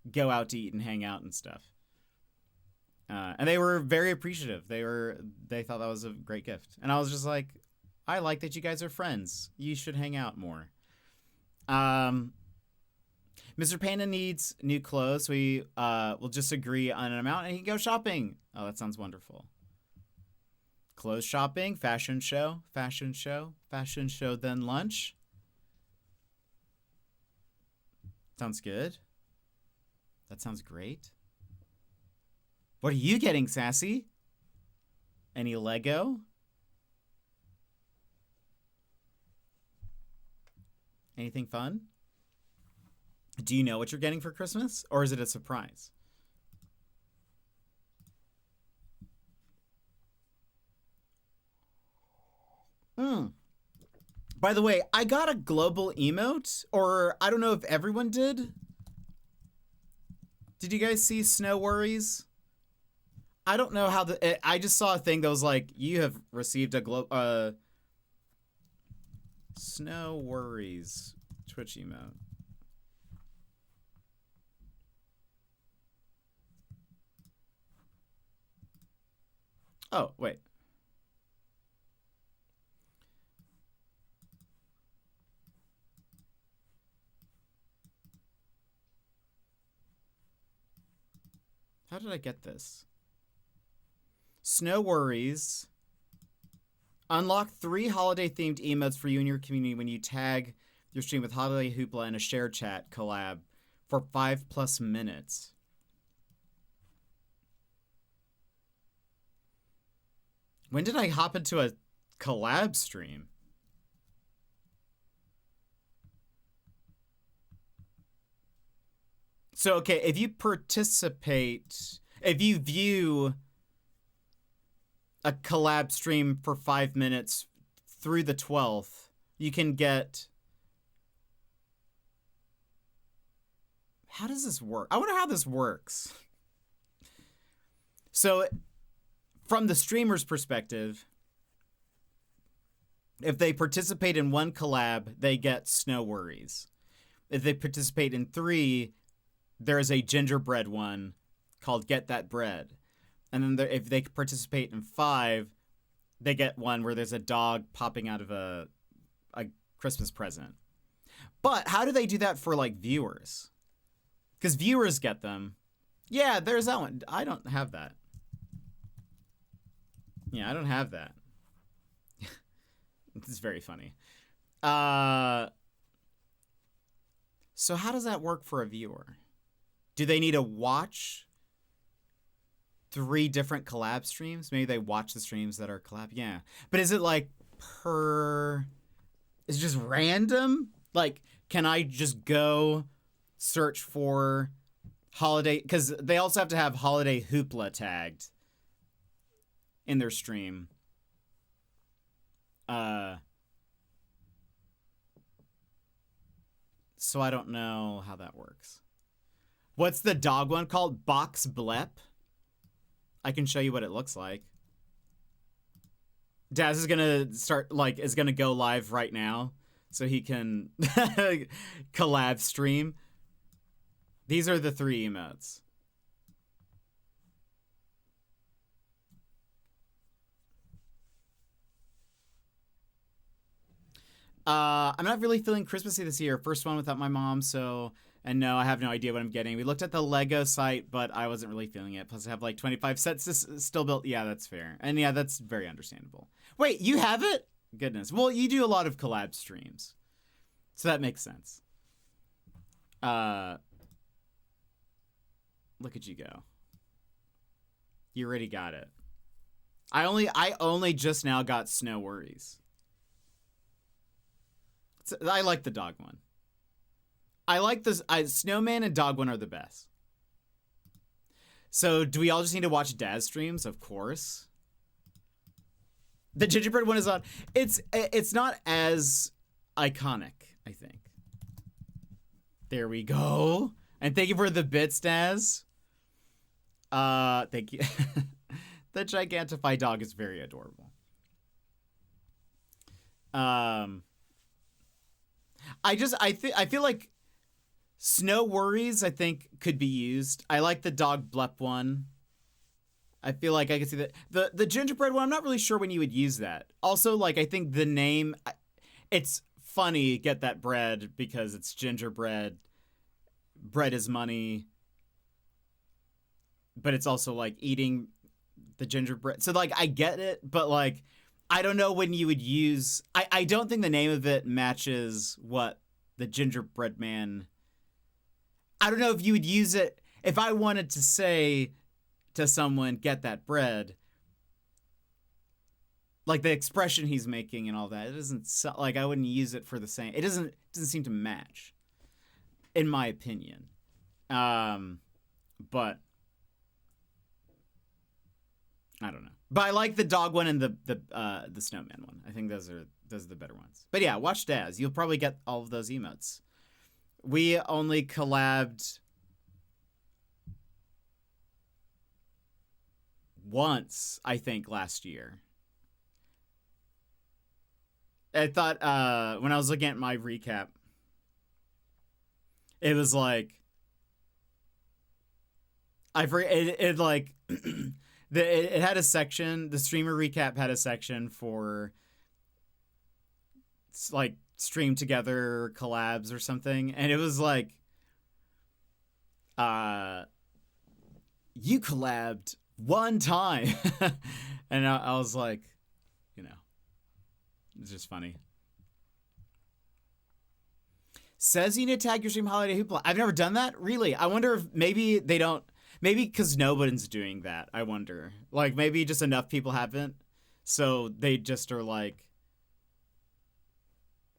go out to eat and hang out and stuff. And they were very appreciative. They thought that was a great gift. And I was just like, I like that you guys are friends. You should hang out more. Mr. Panda needs new clothes. We will just agree on an amount and he can go shopping. Oh, that sounds wonderful. Clothes shopping, fashion show, then lunch. Sounds good. That sounds great. What are you getting, Sassy? Any Lego? Anything fun? Do you know what you're getting for Christmas? Or is it a surprise? By the way, I got a global emote, or I don't know if everyone did. Did you guys see Snow Worries? I don't know how I just saw a thing that was like, you have received a Snow Worries Twitch emote. Oh, wait. How did I get this? Snow Worries. Unlock 3 holiday-themed emotes for you and your community when you tag your stream with Holiday Hoopla in a shared chat collab for 5+ minutes. When did I hop into a collab stream? So, okay, if you participate, if you view a collab stream for 5 minutes through the 12th, you can get... How does this work? I wonder how this works. So, from the streamer's perspective, if they participate in 1 collab, they get Snow Worries. If they participate in 3, there is a gingerbread one called Get That Bread. And then if they participate in 5, they get one where there's a dog popping out of a Christmas present. But how do they do that for, like, viewers? Because viewers get them. Yeah, there's that one. I don't have that. Yeah, I don't have that. This is very funny. So how does that work for a viewer? Do they need to watch 3 different collab streams? Maybe they watch the streams that are collab. Yeah. But is it like is it just random? Like, can I just go search for holiday? Because they also have to have Holiday Hoopla tagged in their stream. So I don't know how that works. What's the dog one called? Box Blep? I can show you what it looks like. Daz is gonna is gonna go live right now so he can collab stream. These are the 3 emotes. I'm not really feeling Christmassy this year. First one without my mom, so... And no, I have no idea what I'm getting. We looked at the Lego site, but I wasn't really feeling it. Plus, I have like 25 sets still built. Yeah, that's fair. And yeah, that's very understandable. Wait, you have it? Goodness. Well, you do a lot of collab streams. So that makes sense. Look at you go. You already got it. I only just now got Snow Worries. I like the dog one. I like this. Snowman and dog one are the best. So do we all just need to watch Daz streams? Of course. The gingerbread one is on. It's not as iconic, I think. There we go. And thank you for the bits, Daz. Thank you. The Gigantify dog is very adorable. I feel like Snow Worries, I think, could be used. I like the dog Blep one. I feel like I could see that. The gingerbread one, I'm not really sure when you would use that. Also, like, I think the name, it's funny, get that bread, because it's gingerbread. Bread is money. But it's also, like, eating the gingerbread. So, like, I get it, but, like, I don't know when you would use... I don't think the name of it matches what the gingerbread man... I don't know if you would use it... If I wanted to say to someone, get that bread, like the expression he's making and all that, it doesn't... Like, I wouldn't use it for the same... It doesn't seem to match, in my opinion. But... I don't know. But I like the dog one and the snowman one. I think those are the better ones. But yeah, watch Daz. You'll probably get all of those emotes. We only collabed once, I think, last year. I thought when I was looking at my recap, it was like it like it had a section. The streamer recap had a section for like stream together collabs or something, and it was like you collabed one time. And I was like, you know, it's just funny. Says you need to tag your stream holiday hoopla. I've never done that. Really? I wonder if maybe they don't. Maybe because nobody's doing that. I wonder. Like, maybe just enough people haven't. So they just are like,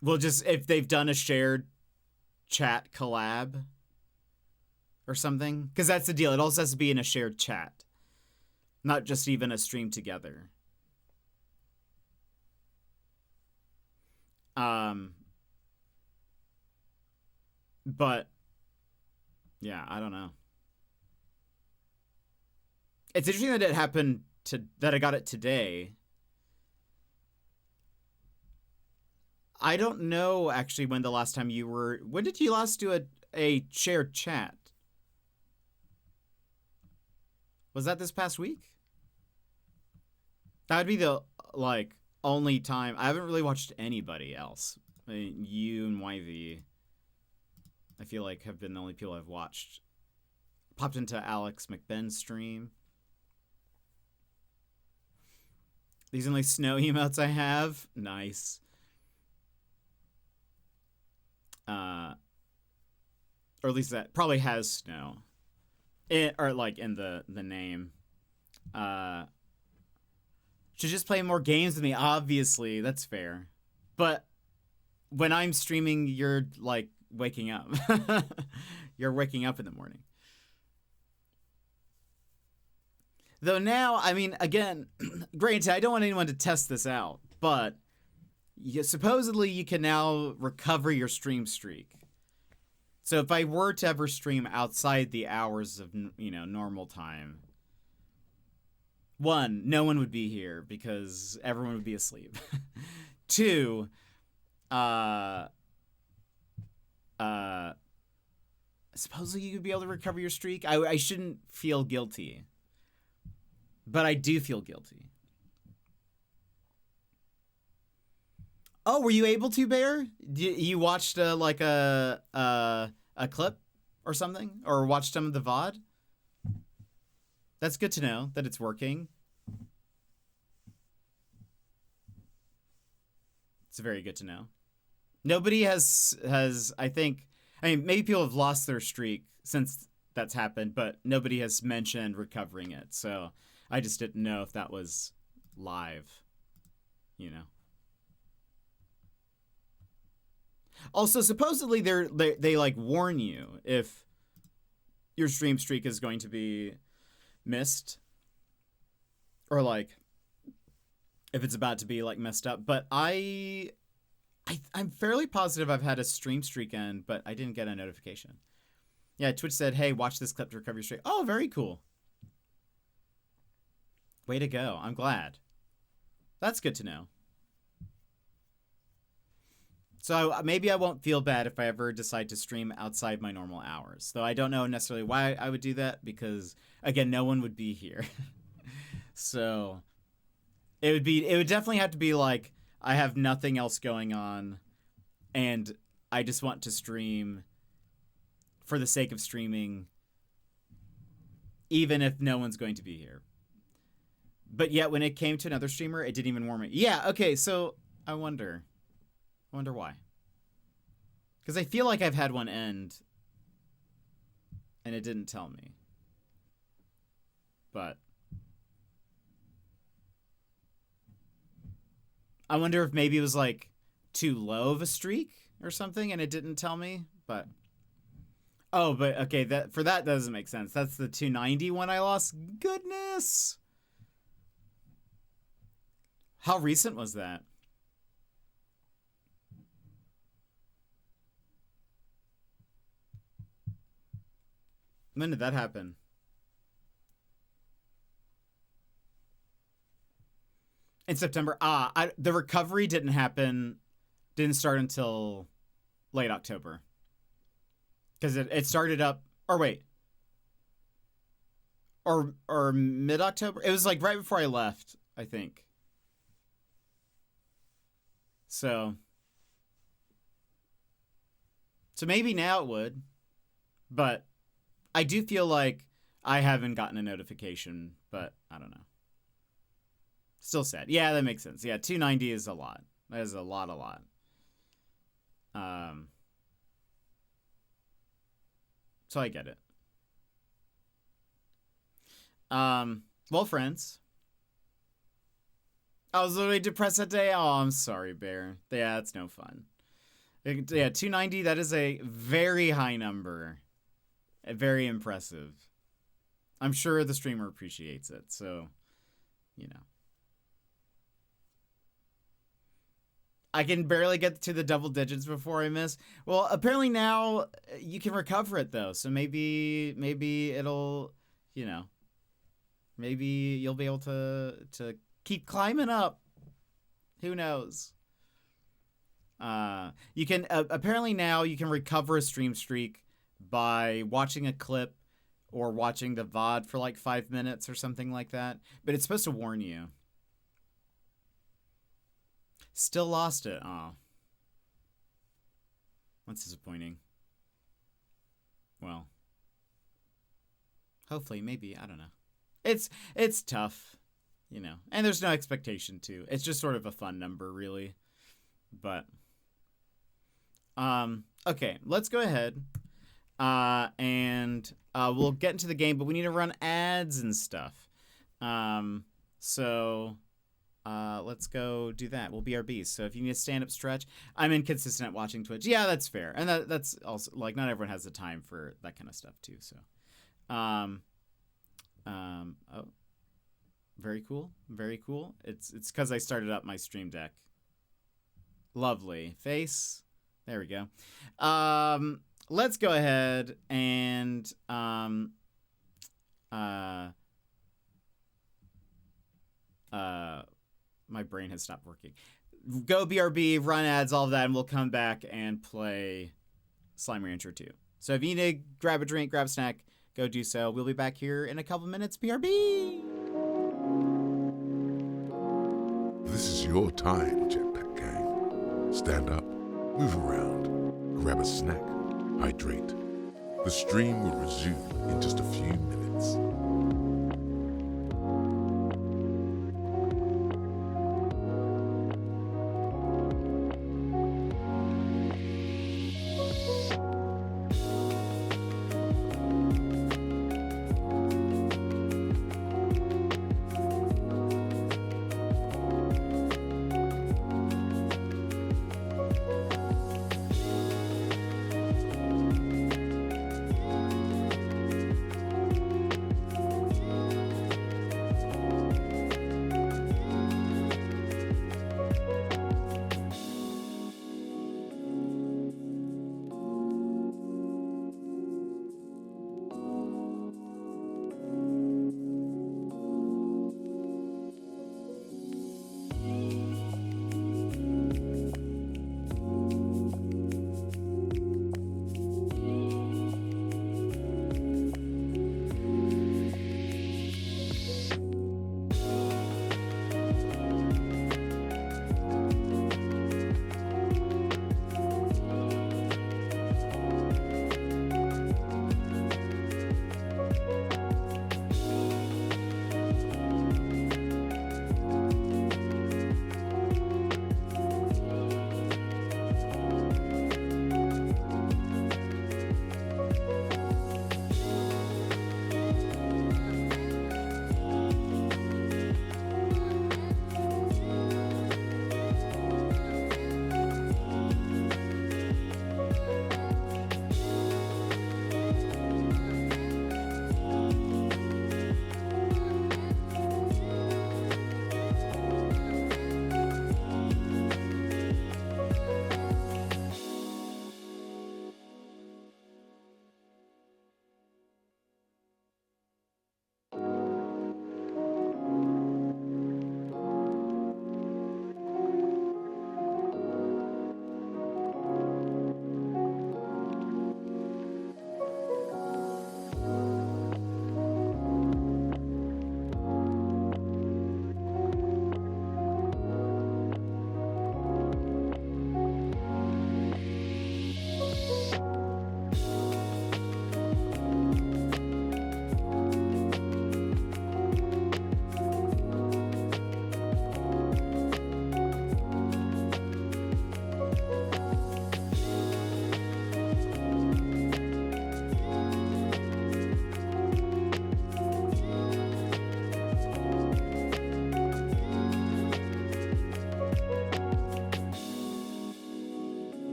well, just if they've done a shared chat collab or something. Because that's the deal. It also has to be in a shared chat. Not just even a stream together. But, yeah, I don't know. It's interesting that it happened that I got it today. I don't know actually when the last time you were... When did you last do a shared chat? Was that this past week? That would be the, like, only time... I haven't really watched anybody else. I mean, you and YV, I feel like, have been the only people I've watched. Popped into Alex McBen's stream. These only snow emotes I have. Nice. Or at least that probably has snow. Or like in the name. Should just play more games with me, obviously. That's fair. But when I'm streaming, you're like waking up. You're waking up in the morning. Though now, I mean, again, granted, I don't want anyone to test this out, but supposedly you can now recover your stream streak. So if I were to ever stream outside the hours of, you know, normal time, one, no one would be here because everyone would be asleep. Two, supposedly you could be able to recover your streak. I shouldn't feel guilty. But I do feel guilty. Oh, were you able to, Bear? You watched like a clip or something, or watched some of the VOD? That's good to know that it's working. It's very good to know. Nobody has I think. I mean, maybe people have lost their streak since that's happened, but nobody has mentioned recovering it. So I just didn't know if that was live, you know. Also, supposedly they like warn you if your stream streak is going to be missed, or like if it's about to be like messed up. But I'm fairly positive I've had a stream streak end, but I didn't get a notification. Yeah, Twitch said, "Hey, watch this clip to recover your streak." Oh, very cool. Way to go. I'm glad. That's good to know. So maybe I won't feel bad if I ever decide to stream outside my normal hours. Though I don't know necessarily why I would do that, because, again, no one would be here. So it would definitely have to be like I have nothing else going on and I just want to stream for the sake of streaming, even if no one's going to be here. But yet when it came to another streamer, it didn't even warm me. Yeah, okay, so I wonder why. Because I feel like I've had one end and it didn't tell me. But I wonder if maybe it was like too low of a streak or something and it didn't tell me. But oh, but okay, that doesn't make sense. That's the 290 one I lost. Goodness. How recent was that? When did that happen? In September. The recovery didn't start until late October. Because it started up, or wait. Or mid-October? It was like right before I left, I think. So maybe now it would. But I do feel like I haven't gotten a notification, but I don't know. Still sad. Yeah, that makes sense. Yeah, 290 is a lot. That is a lot. So I get it. Well, friends. I was literally depressed that day. Oh, I'm sorry, Bear. Yeah, it's no fun. Yeah, 290, that is a very high number. Very impressive. I'm sure the streamer appreciates it, so, you know. I can barely get to the double digits before I miss. Well, apparently now you can recover it, though, so maybe it'll, you know, maybe you'll be able to keep climbing up. Who knows? You can, apparently now you can recover a stream streak by watching a clip or watching the VOD for like 5 minutes or something like that. But it's supposed to warn you. Still lost it. Aw. That's disappointing. Well. Hopefully, maybe. I don't know. It's tough, you know. And there's no expectation to. It's just sort of a fun number, really. But okay, let's go ahead. And we'll get into the game, but we need to run ads and stuff. So let's go do that. We'll BRB. So if you need a stand-up stretch, I'm inconsistent at watching Twitch. Yeah, that's fair. And that's also, like, not everyone has the time for that kind of stuff, too. So, oh, very cool. Very cool. It's because I started up my Stream Deck. Lovely. Face. There we go. Let's go ahead and my brain has stopped working. Go BRB, run ads, all of that, and we'll come back and play Slime Rancher 2. So if you need to grab a drink, grab a snack, go do so. We'll be back here in a couple minutes. BRB! This is your time, Jetpack Gang. Stand up, move around, grab a snack, hydrate. The stream will resume in just a few minutes.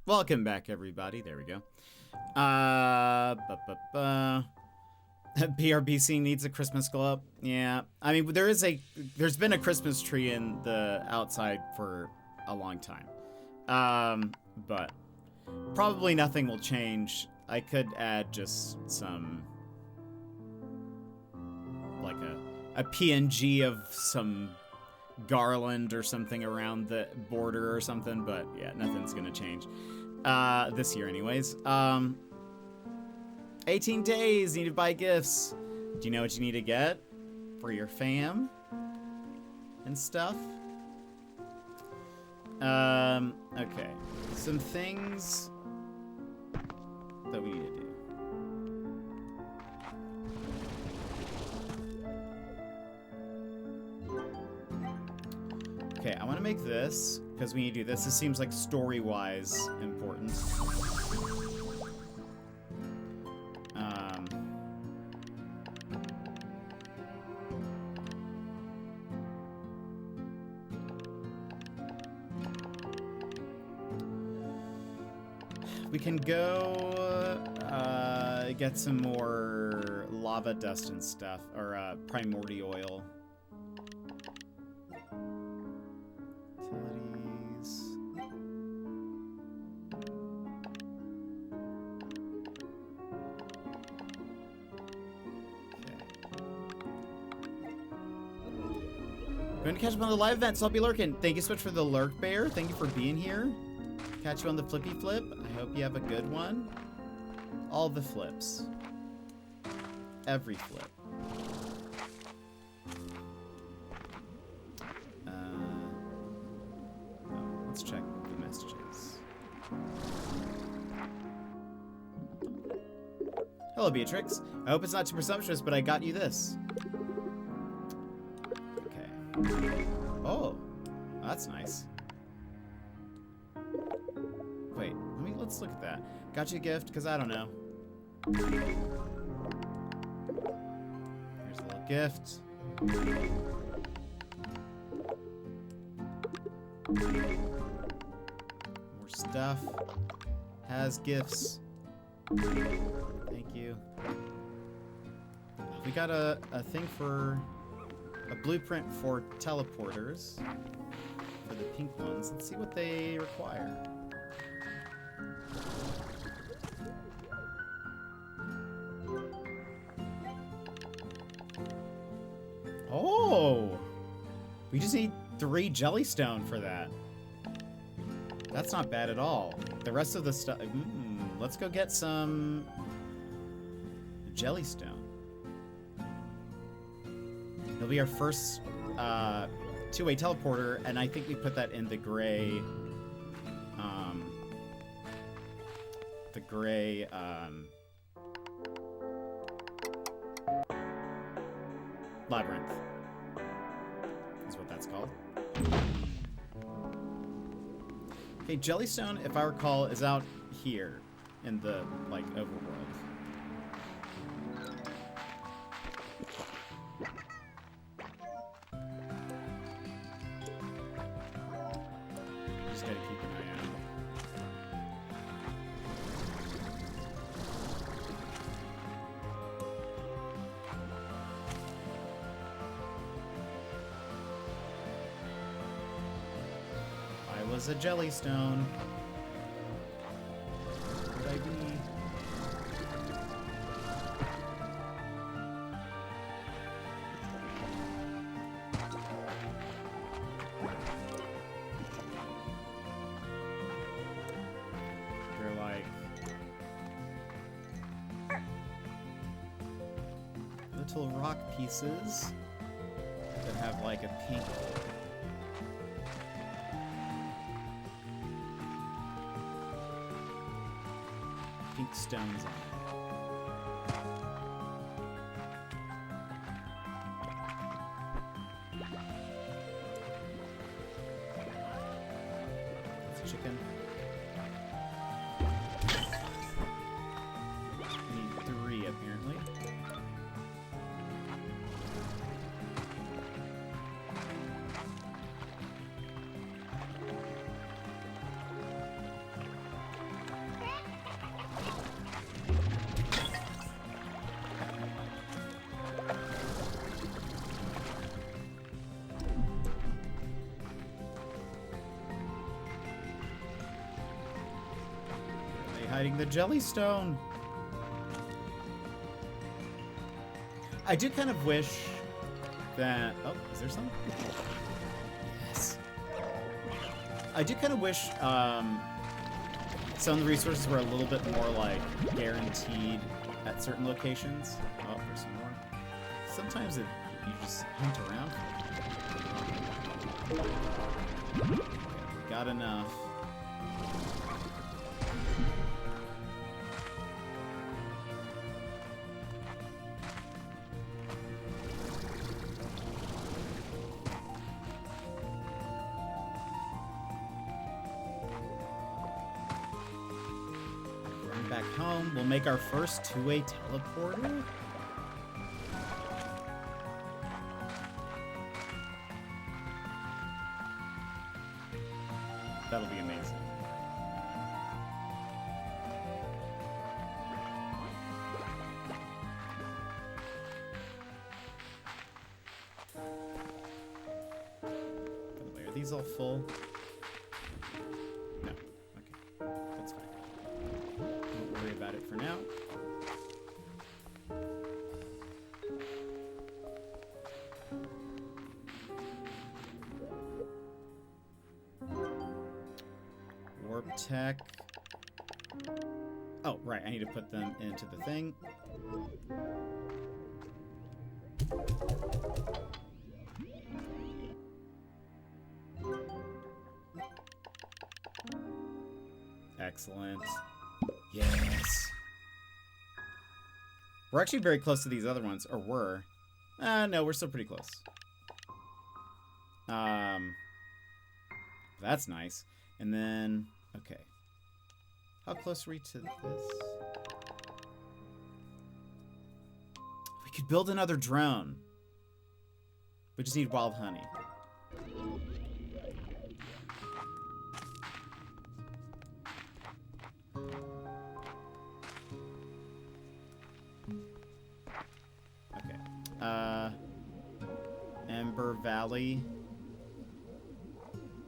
Welcome back, everybody. There we go. BRBC needs a Christmas glow up. Yeah, I mean, there's been a Christmas tree in the outside for a long time. But probably nothing will change. I could add just some, like a PNG of some garland or something around the border or something, but yeah, nothing's gonna change. This year anyways. 18 days, need to buy gifts. Do you know what you need to get for your fam and stuff? Okay. Some things that we need to do. Okay, I want to make this, because we need to do this. This seems like story-wise important. We can go get some more lava dust and stuff, or primordial oil. Utilities. Okay. Going to catch up on the live events. I'll be lurking. Thank you so much for the lurk, Bear. Thank you for being here. Catch you on the flippy flip. I hope you have a good one. All the flips. Every flip. Let's check the messages. Hello, Beatrix. I hope it's not too presumptuous, but I got you this. Okay. Oh, that's nice. Wait, let's look at that. Got you a gift, because I don't know. Here's a little gift. More stuff. Has gifts. Thank you. We got a thing for a blueprint for teleporters. For the pink ones. Let's see what they require. Oh! We just need 3 jellystone for that. That's not bad at all. The rest of the stuff... let's go get some... jellystone. It'll be our first two-way teleporter, and I think we put that in the gray... the gray... labyrinth is what that's called. Okay, jellystone, if I recall, is out here in the like overworld. Just gotta keep an eye out. Was a jellystone. Where would I be? They're like little rock pieces that have like a pink stones on it. It's chicken. Need 3 apparently. hiding the Jellystone. I do kind of wish that... Oh, is there some? Yes. I do kind of wish some of the resources were a little bit more, like, guaranteed at certain locations. Oh, there's some more. Sometimes you just hunt around for it. Got enough. Back home, we'll make our first two-way teleporter. That'll be amazing. By the way, are these all full? No. Okay. That's fine. Don't worry about it for now. Warp tech. Oh, right. I need to put them into the thing. Excellent. Yes. We're actually very close to these other ones, or were. No, we're still pretty close. That's nice. And then, okay. How close are we to this? We could build another drone. We just need wild honey. Ember Valley.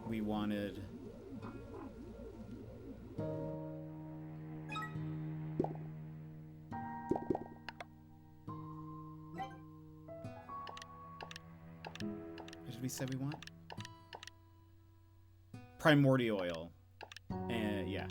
We wanted... What did we say we want? Primordial oil. And yeah.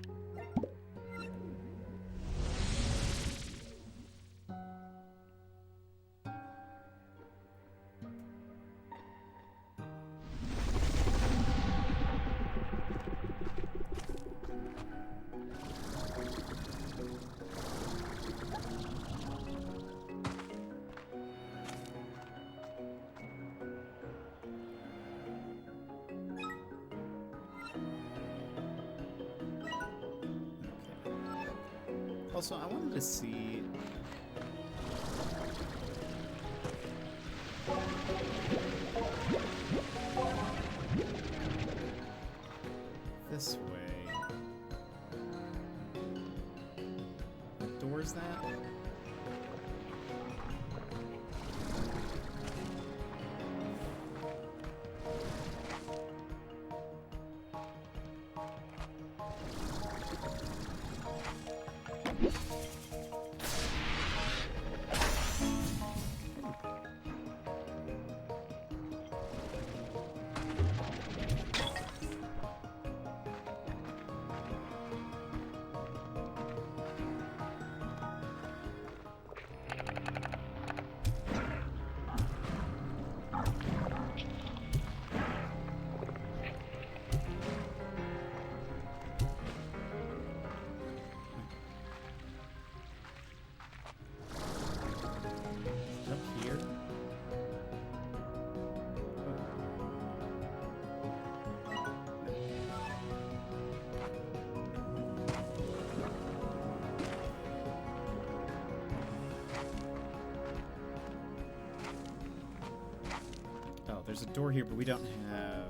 Also, I wanted to see... this way. What door is that? There's a door here, but we don't have...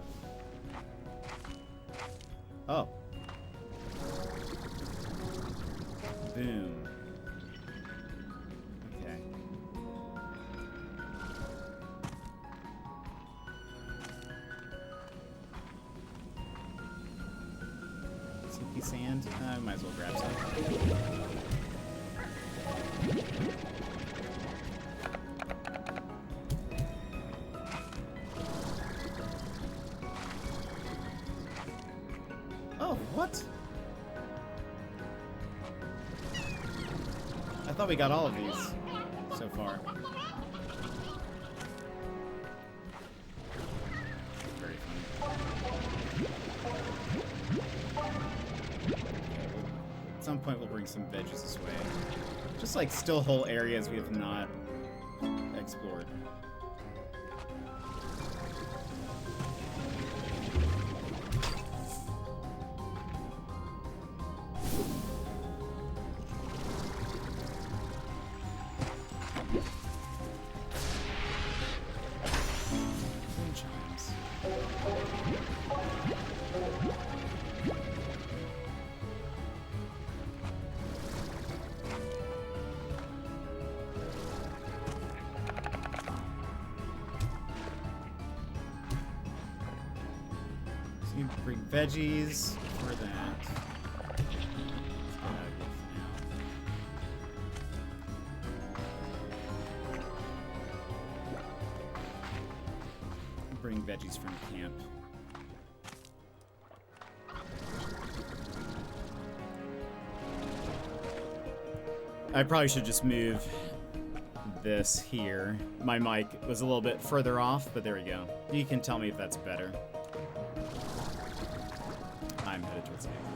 Oh. Boom. Okay. So TP sand. I might as well grab some. Oh, what? I thought we got all of these so far. Very funny. At some point we'll bring some veggies this way. Just like still whole areas we have not explored. Bring veggies for that. Let's get out of here for now. Bring veggies from camp. I probably should just move this here. My mic was a little bit further off, but there we go. You can tell me if that's better. I'm headed towards the exit.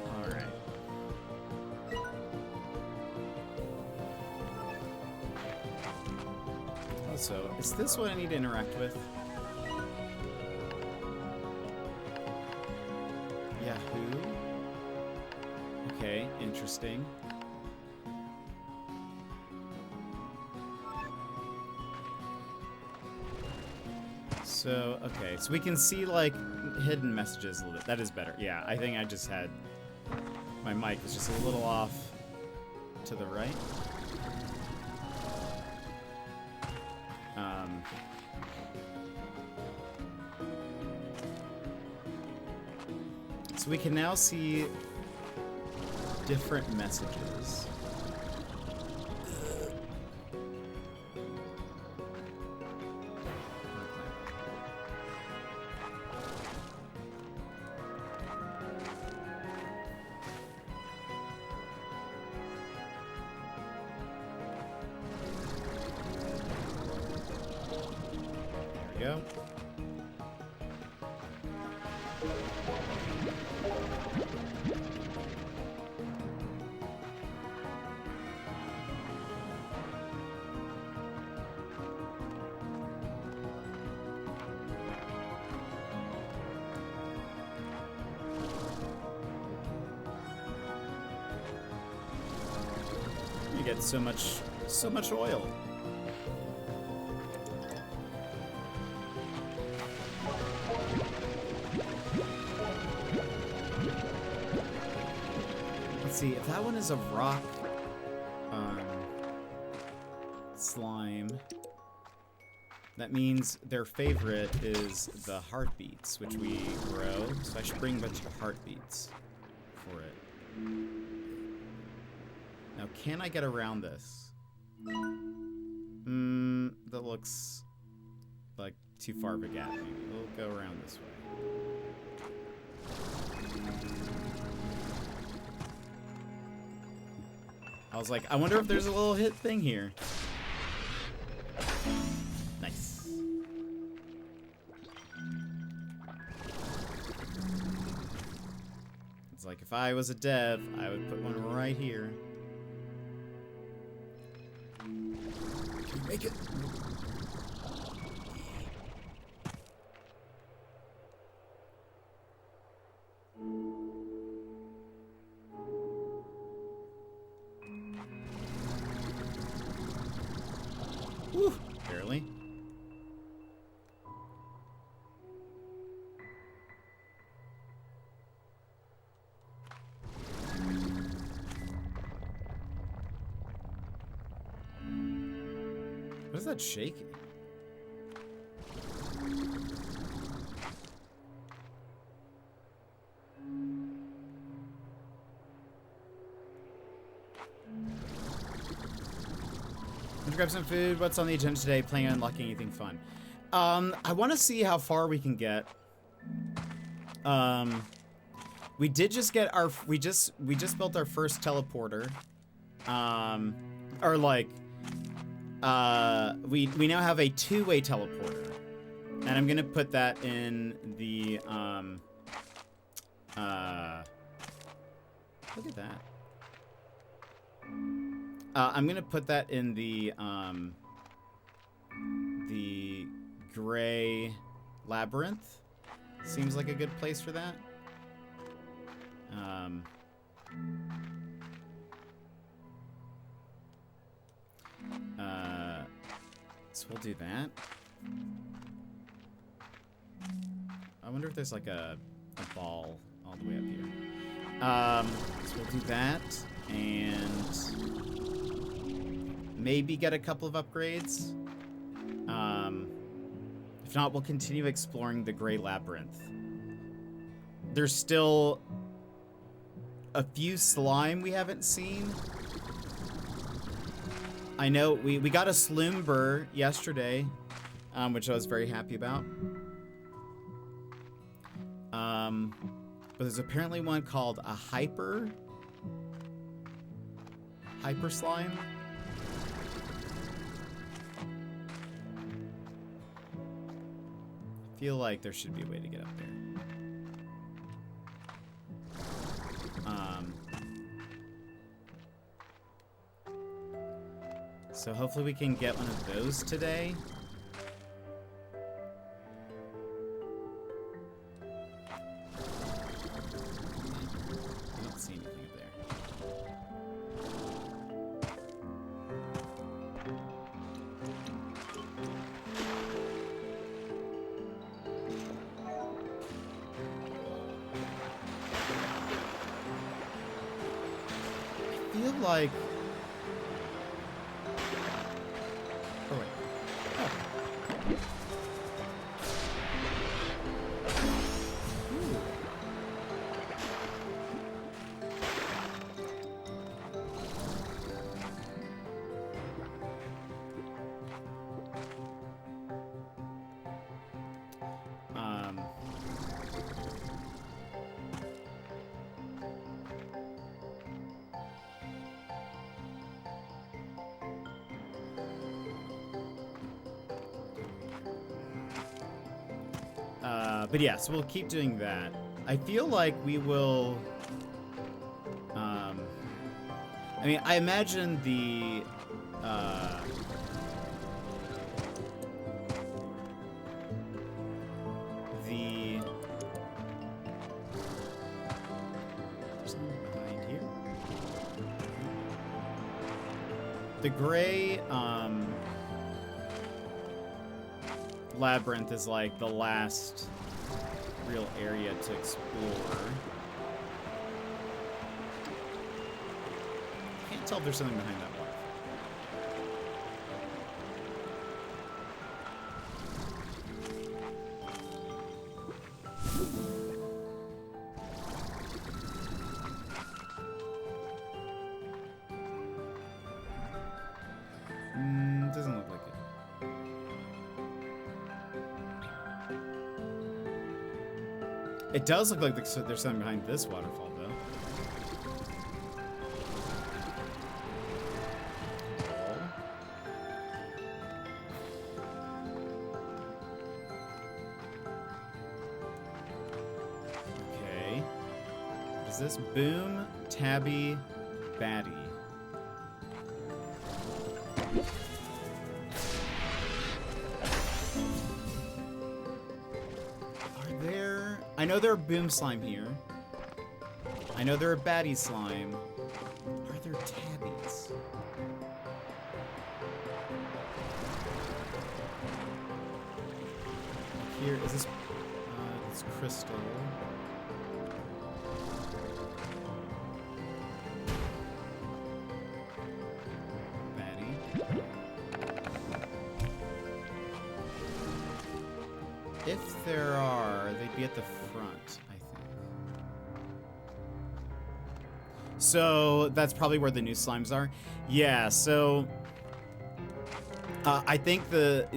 All right. Also, is this what I need to interact with? Yahoo. Okay, interesting. So, okay, so we can see, like, hidden messages a little bit. That is better. Yeah, I think I just had... My mic was just a little off to the right. So we can now see different messages. There we go. You get so much oil. Let's see, if that one is a rock slime, that means their favorite is the heartbeats, which we grow. So I should bring a bunch of heartbeats for it. Now, can I get around this? That looks like too far of a gap, maybe. We'll go around this way. I was like, I wonder if there's a little hit thing here. Nice. It's like if I was a dev, I would put one right here. Can we make it? Whew, barely. is that shaking? Let's grab some food. What's on the agenda today? Planning on unlocking anything fun? I want to see how far we can get. We did just get our we just built our first teleporter. Or like we now have a two-way teleporter. And I'm going to put that in the look at that. I'm gonna put that in the gray labyrinth. Seems like a good place for that. So we'll do that. I wonder if there's like a ball all the way up here. So we'll do that and maybe get a couple of upgrades. If not, we'll continue exploring the Gray Labyrinth. There's still a few slime we haven't seen. I know we got a Sloomber yesterday, which I was very happy about. But there's apparently one called a Hyper Slime. I feel like there should be a way to get up there. So hopefully we can get one of those today. I don't see anything up there. I feel like... Oh, wait. Oh. Ooh. But yeah, so we'll keep doing that. I feel like we will... I mean, I imagine the... There's something behind here. The gray, labyrinth is like the last real area to explore. Can't tell if there's something behind that waterfall. Doesn't look like it. It does look like there's something behind this waterfall, though. Okay. Is this Boom, Tabby, Batty? I know there are Boom Slime here. I know there are Batty Slime. Are there Tabbies? Here, is this... it's Crystal. Batty. if there are, they'd be at the front, I think. So that's probably where the new slimes are. Yeah, so I think the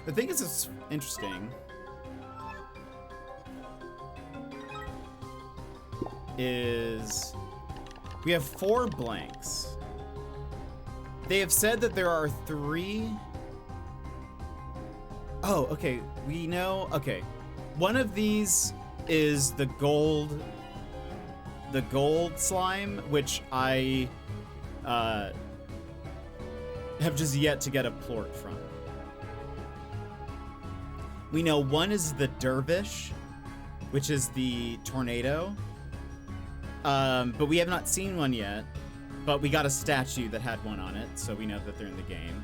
thing is, it's interesting is we have 4 blanks. They have said that there are 3. Oh, okay. We know. Okay, one of these is the gold slime, which I have just yet to get a plort from. We know one is the dervish, which is the tornado. But we have not seen one yet. But we got a statue that had one on it, so we know that they're in the game.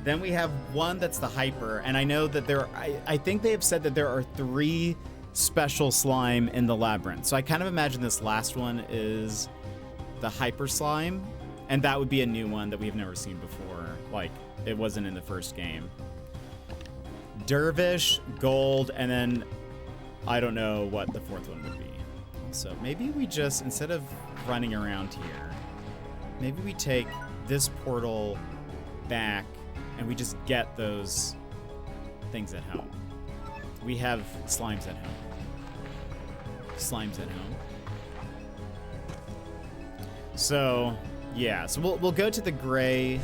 Then we have one that's the hyper, and I know that I think they have said that there are 3 special slime in the labyrinth. So I kind of imagine this last one is the hyper slime, and that would be a new one that we've never seen before. Like, it wasn't in the first game. Dervish, gold, and then I don't know what the 4th one would be. So maybe we just, instead of running around here, maybe we take this portal back and we just get those things at home. We have slimes at home. Slimes at home. So, yeah. So we'll go to the gray.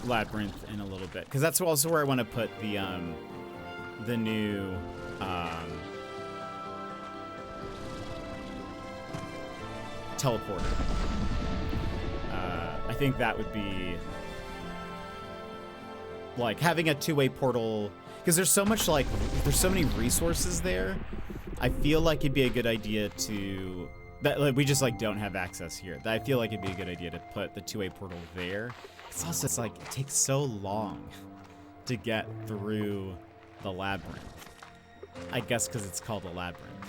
Labyrinth in a little bit, because that's also where I want to put the new teleporter. I think that would be like having a 2-way portal, because there's so much, like, there's so many resources there. I feel like it'd be a good idea to that we just like don't have access here. I feel like it'd be a good idea to put the 2-way portal there. It's also, it's like, it takes so long to get through the labyrinth. I guess because it's called a labyrinth.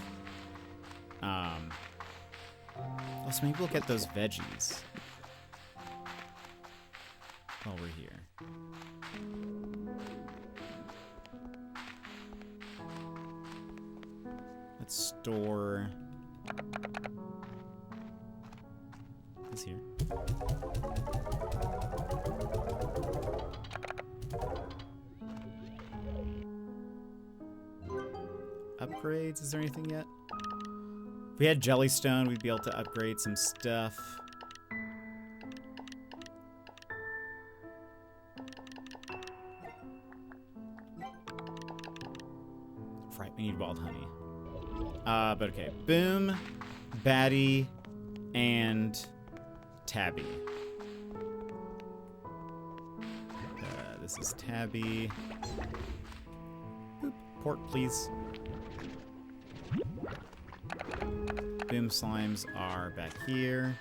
Also, maybe we'll get those veggies while we're here. Let's store this here. Upgrades, is there anything yet? If we had Jellystone, we'd be able to upgrade some stuff. Right, we need wild honey. But okay, Boom, Batty, and Tabby. This is Tabby. Boop. Port, please. Boom slimes are back here.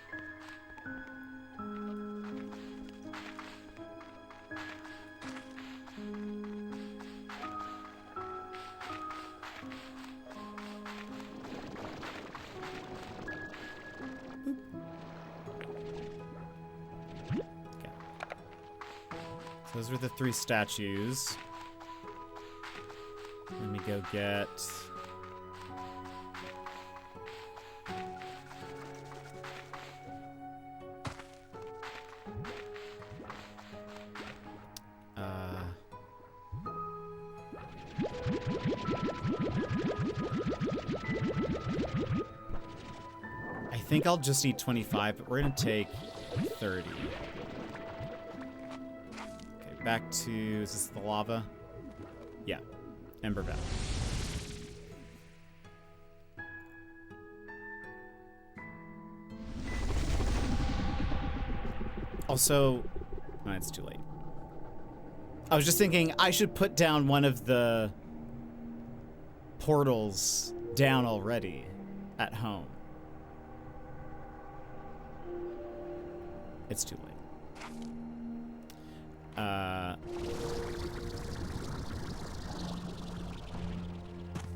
So those are the 3 statues. Let me go get... I think I'll just need 25, but we're gonna take 30. Okay, back to, is this the lava? Yeah, Ember Valley. Also, no, it's too late. I was just thinking I should put down one of the portals down already at home. It's too late.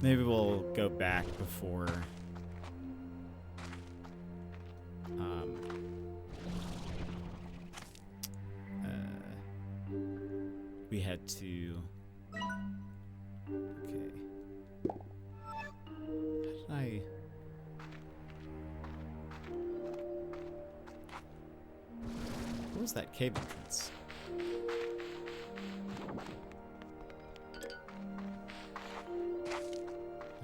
Maybe we'll go back before we head to... Okay. How did I... What was that cave entrance? Is it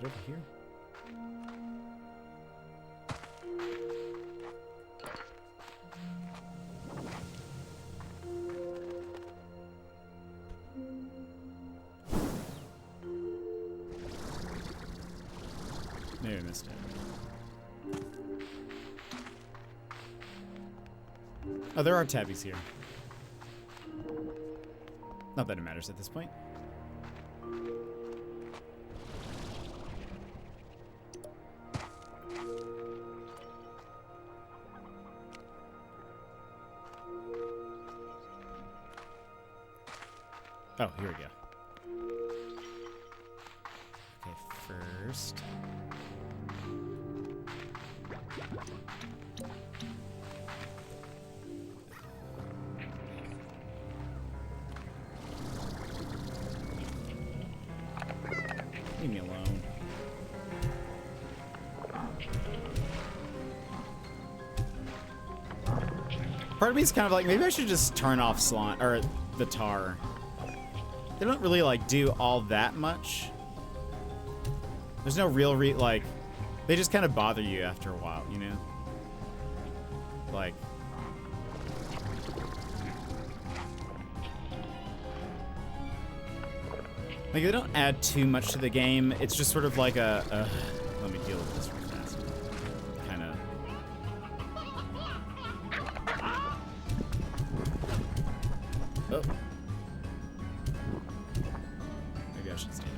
over here? Maybe I missed it. Oh, there are tabbies here. Not that it matters at this point. Oh, here we go. Okay, first. Leave me alone. Part of me is kind of like, maybe I should just turn off slime or the tar. They don't really like do all that much. There's no real like, they just kind of bother you after a while, you know? Like, they don't add too much to the game. It's just sort of like a let me deal with this real fast. Kind of. Oh. Maybe I should stay in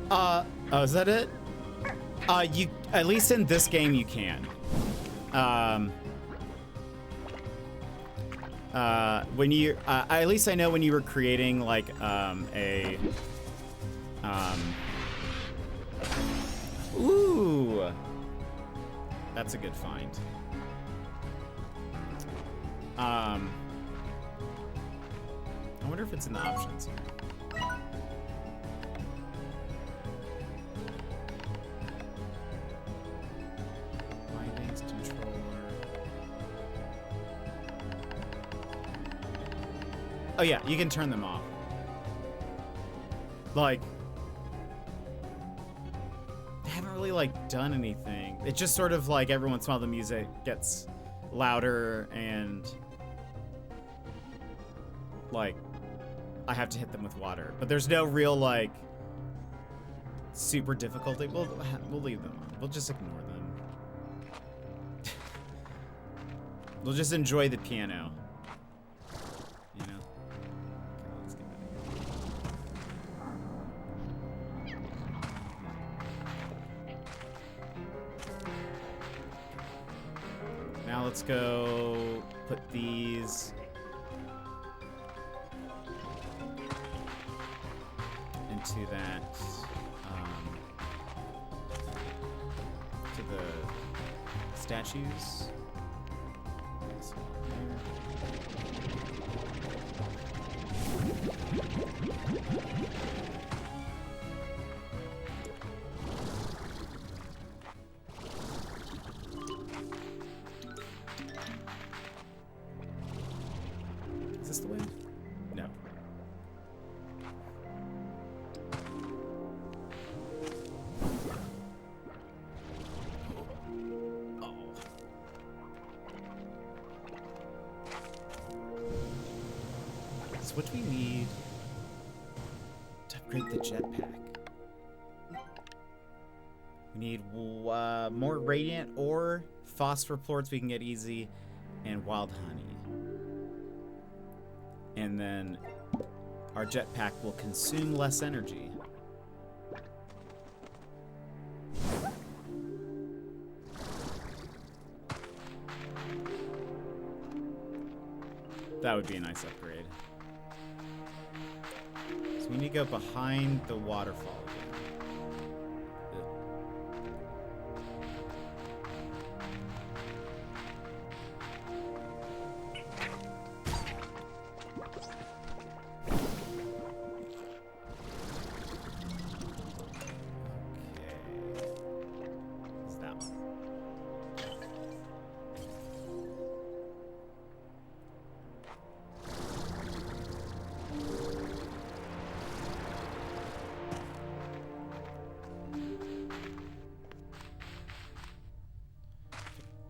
there. Oh, is that it? You, at least in this game, you can. When you, at least I know when you were creating like ooh, that's a good find. I wonder if it's in the options here. Oh yeah, you can turn them off. Like, they haven't really like done anything. It's just sort of like every once in a while the music gets louder and like I have to hit them with water. But there's no real like super difficulty. We'll leave them on. We'll just ignore them. We'll just enjoy the piano. You know? Now let's go put these into that, to the statues. Is this the way? No. Oh. So what do we need to upgrade the jetpack? We need more radiant ore, phosphor plorts we can get easy, and wild honey. And then our jetpack will consume less energy. That would be a nice upgrade. So we need to go behind the waterfall again.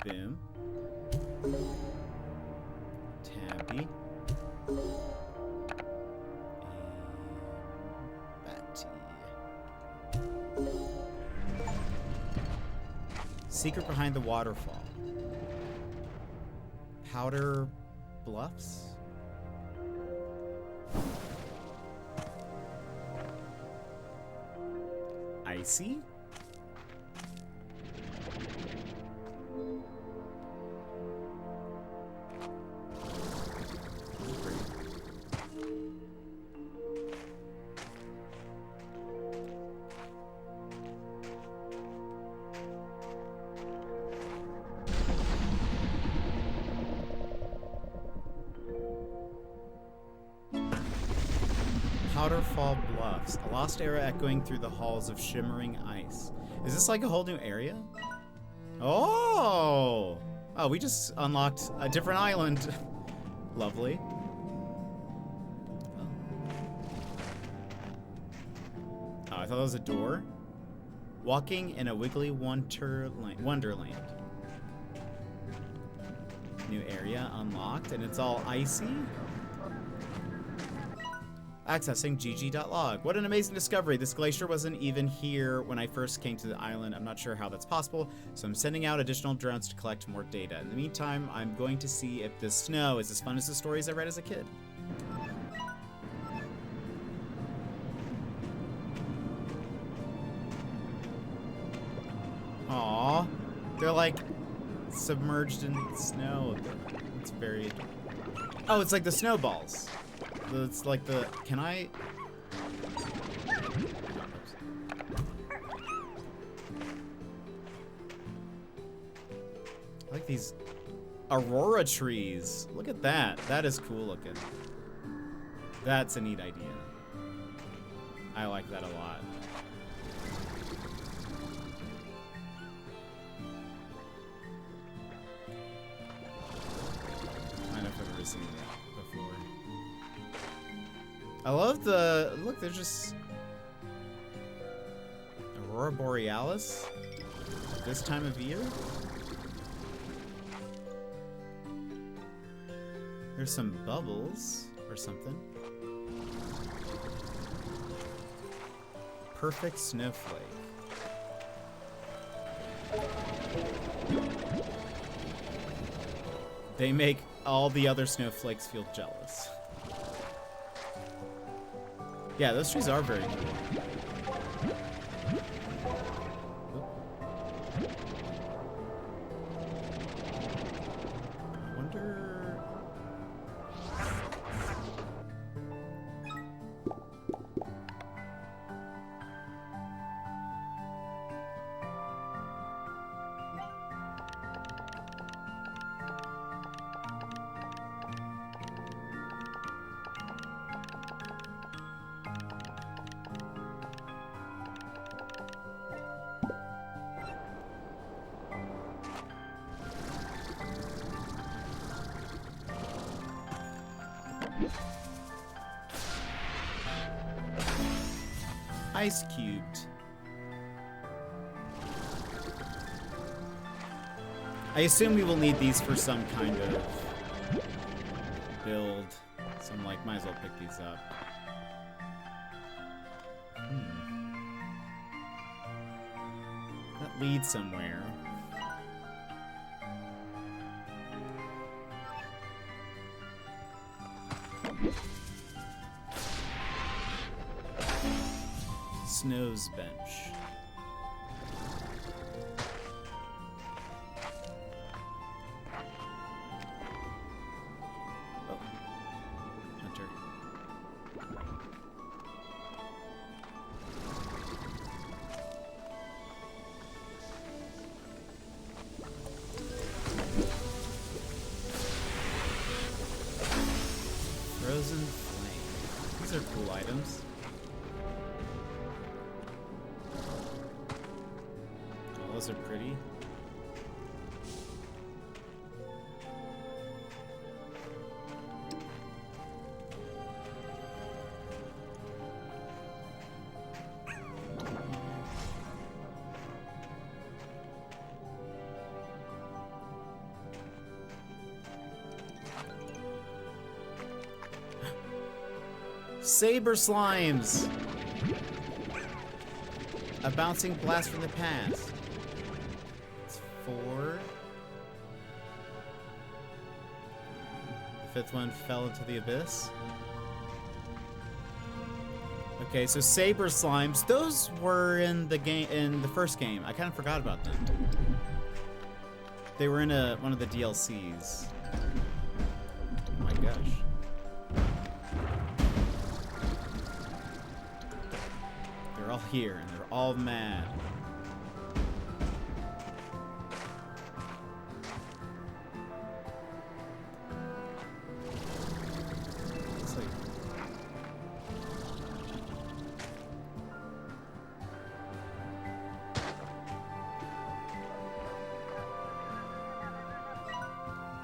Boom. Tabby. And Batty. Secret behind the waterfall. Powder Bluffs? Icy? Powderfall Bluffs, a lost era echoing through the halls of shimmering ice. Is this like a whole new area? Oh! Oh, we just unlocked a different island. Lovely. Oh, I thought that was a door. Walking in a wiggly wonderland. New area unlocked, and it's all icy. Accessing gg.log. What an amazing discovery. This glacier wasn't even here when I first came to the island. I'm not sure how that's possible, so I'm sending out additional drones to collect more data. In the meantime, I'm going to see if the snow is as fun as the stories I read as a kid. Aww. They're like submerged in snow. It's very adorable. Oh, it's like the snowballs. It's like the, can I? I like these aurora trees. Look at that. That is cool looking. That's a neat idea. I like that a lot. I don't know if I've ever seen that before. I love the, look, there's just Aurora Borealis this time of year. There's some bubbles or something. Perfect snowflake. They make all the other snowflakes feel jealous. Yeah, those trees are very cool. I wonder... Ice cubed. I assume we will need these for some kind of build. So I'm like, might as well pick these up. That leads somewhere. Snow's bench. Oh. Enter. Frozen flame. These are cool items. Those are pretty. Saber slimes! A bouncing blast from the past. It's 4. The 5th one fell into the abyss. Okay, so Saber slimes, those were in the game, in the first game. I kind of forgot about them. They were in one of the DLCs. Oh my gosh. They're all here and they're all mad. It's like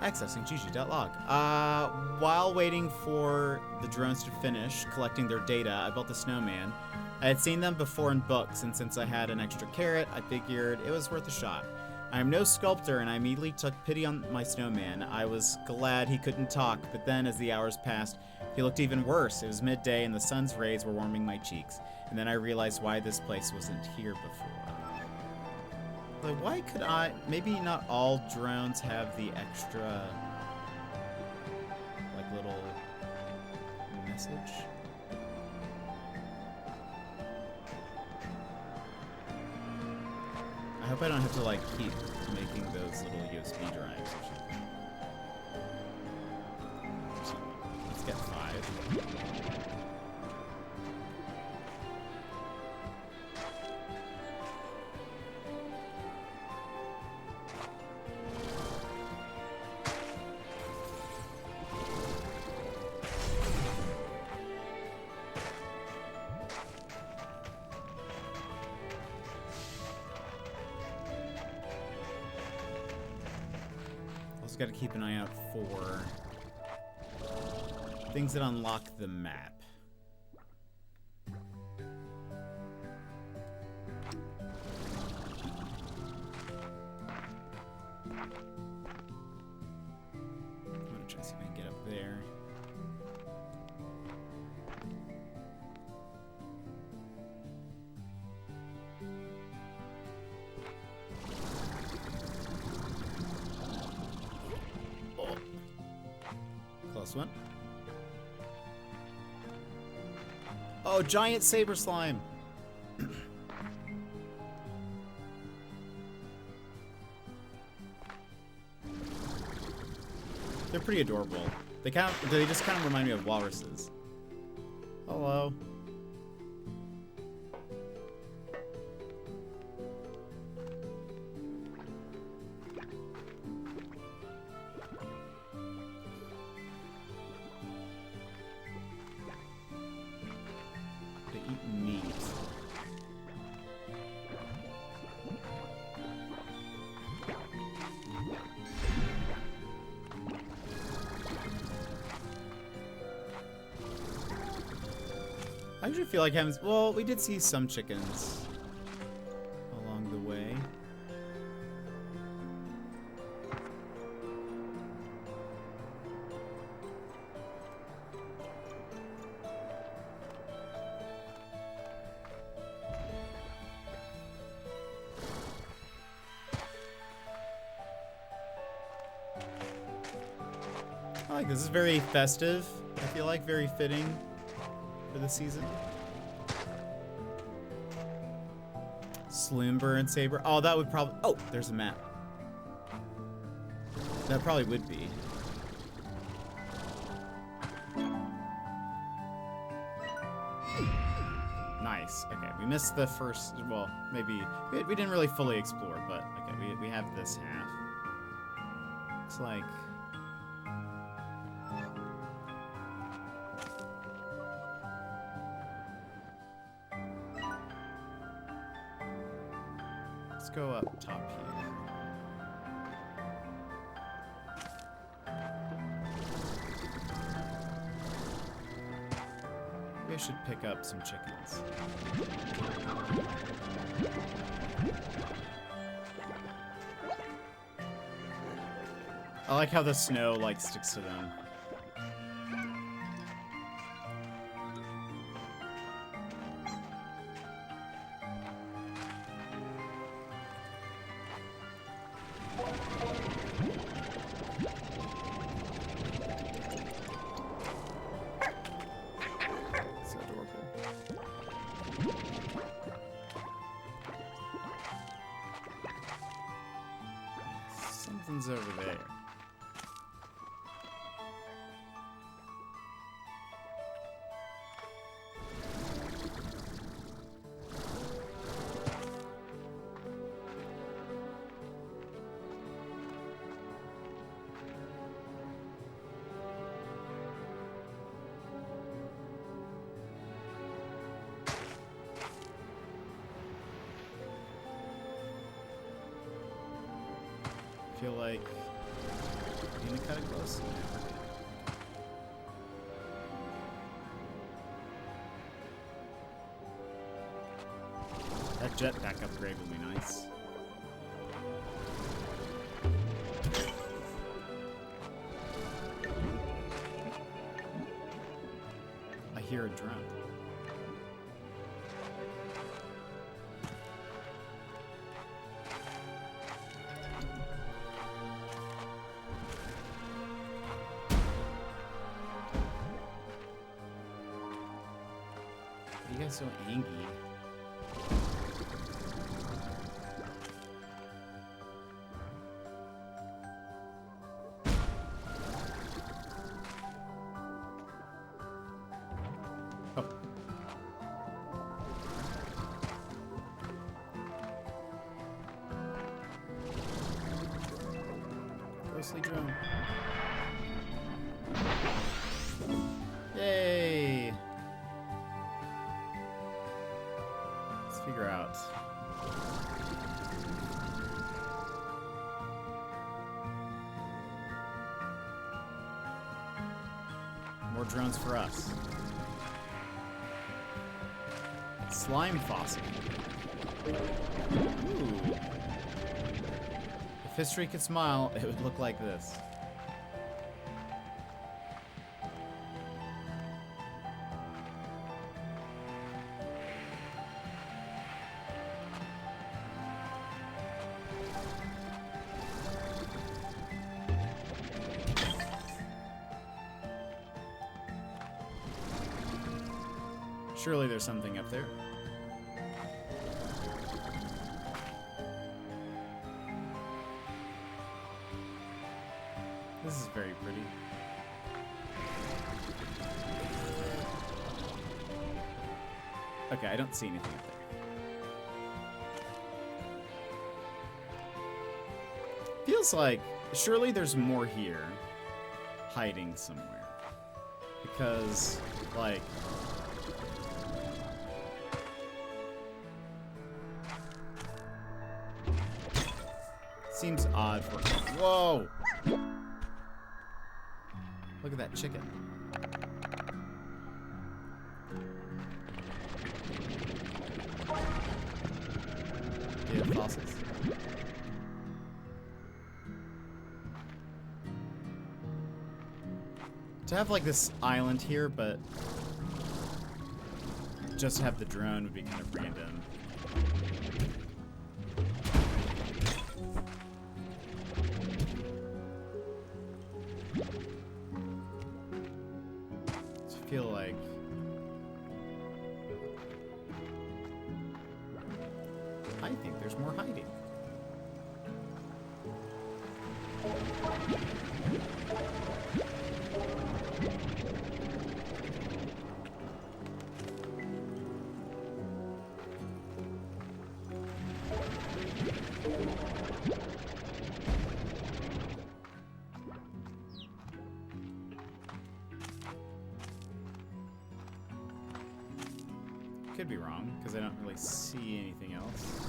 accessing gg.log. While waiting for the drones to finish collecting their data, I built a snowman. I had seen them before in books, and since I had an extra carrot, I figured it was worth a shot. I am no sculptor, and I immediately took pity on my snowman. I was glad he couldn't talk, but then as the hours passed, he looked even worse. It was midday, and the sun's rays were warming my cheeks. And then I realized why this place wasn't here before. Like, why could I... Maybe not all drones have the extra... like, little... message? I hope I don't have to, like, keep making those little USB drives or something. So, let's get 5. Got to keep an eye out for things that unlock the map. I'm gonna try to see if I can get up there. One. Oh, giant saber slime. They're pretty adorable. They just kind of remind me of walruses. Hello. I usually feel like having... Well, we did see some chickens along the way. I like this. This is very festive. I feel like very fitting for the season. Slimber and Saber. Oh, that would probably... Oh, there's a map. That probably would be. Nice. Okay, we missed the first... Well, maybe... We didn't really fully explore, but... Okay, we have this half. Looks like... Let's go up top here. Maybe I should pick up some chickens. I like how the snow, like, sticks to them. So adorable. Something's over there. Feel like getting kind of close. That jetpack upgrade will be nice. I hear a drone. You guys so angry. Oh. Ghostly drone. Yay! Let's figure out. More drones for us. Slime fossil. Ooh. If history could smile, it would look like this. Surely there's something up there. This is very pretty. Okay, I don't see anything up there. Feels like surely there's more here, hiding somewhere. Because, like, seems odd for. Whoa! Look at that chicken. Yeah, fossils. To have like this island here, but just have the drone would be kind of random. I feel like I think there's more hiding. Could be wrong, because I don't really see anything else.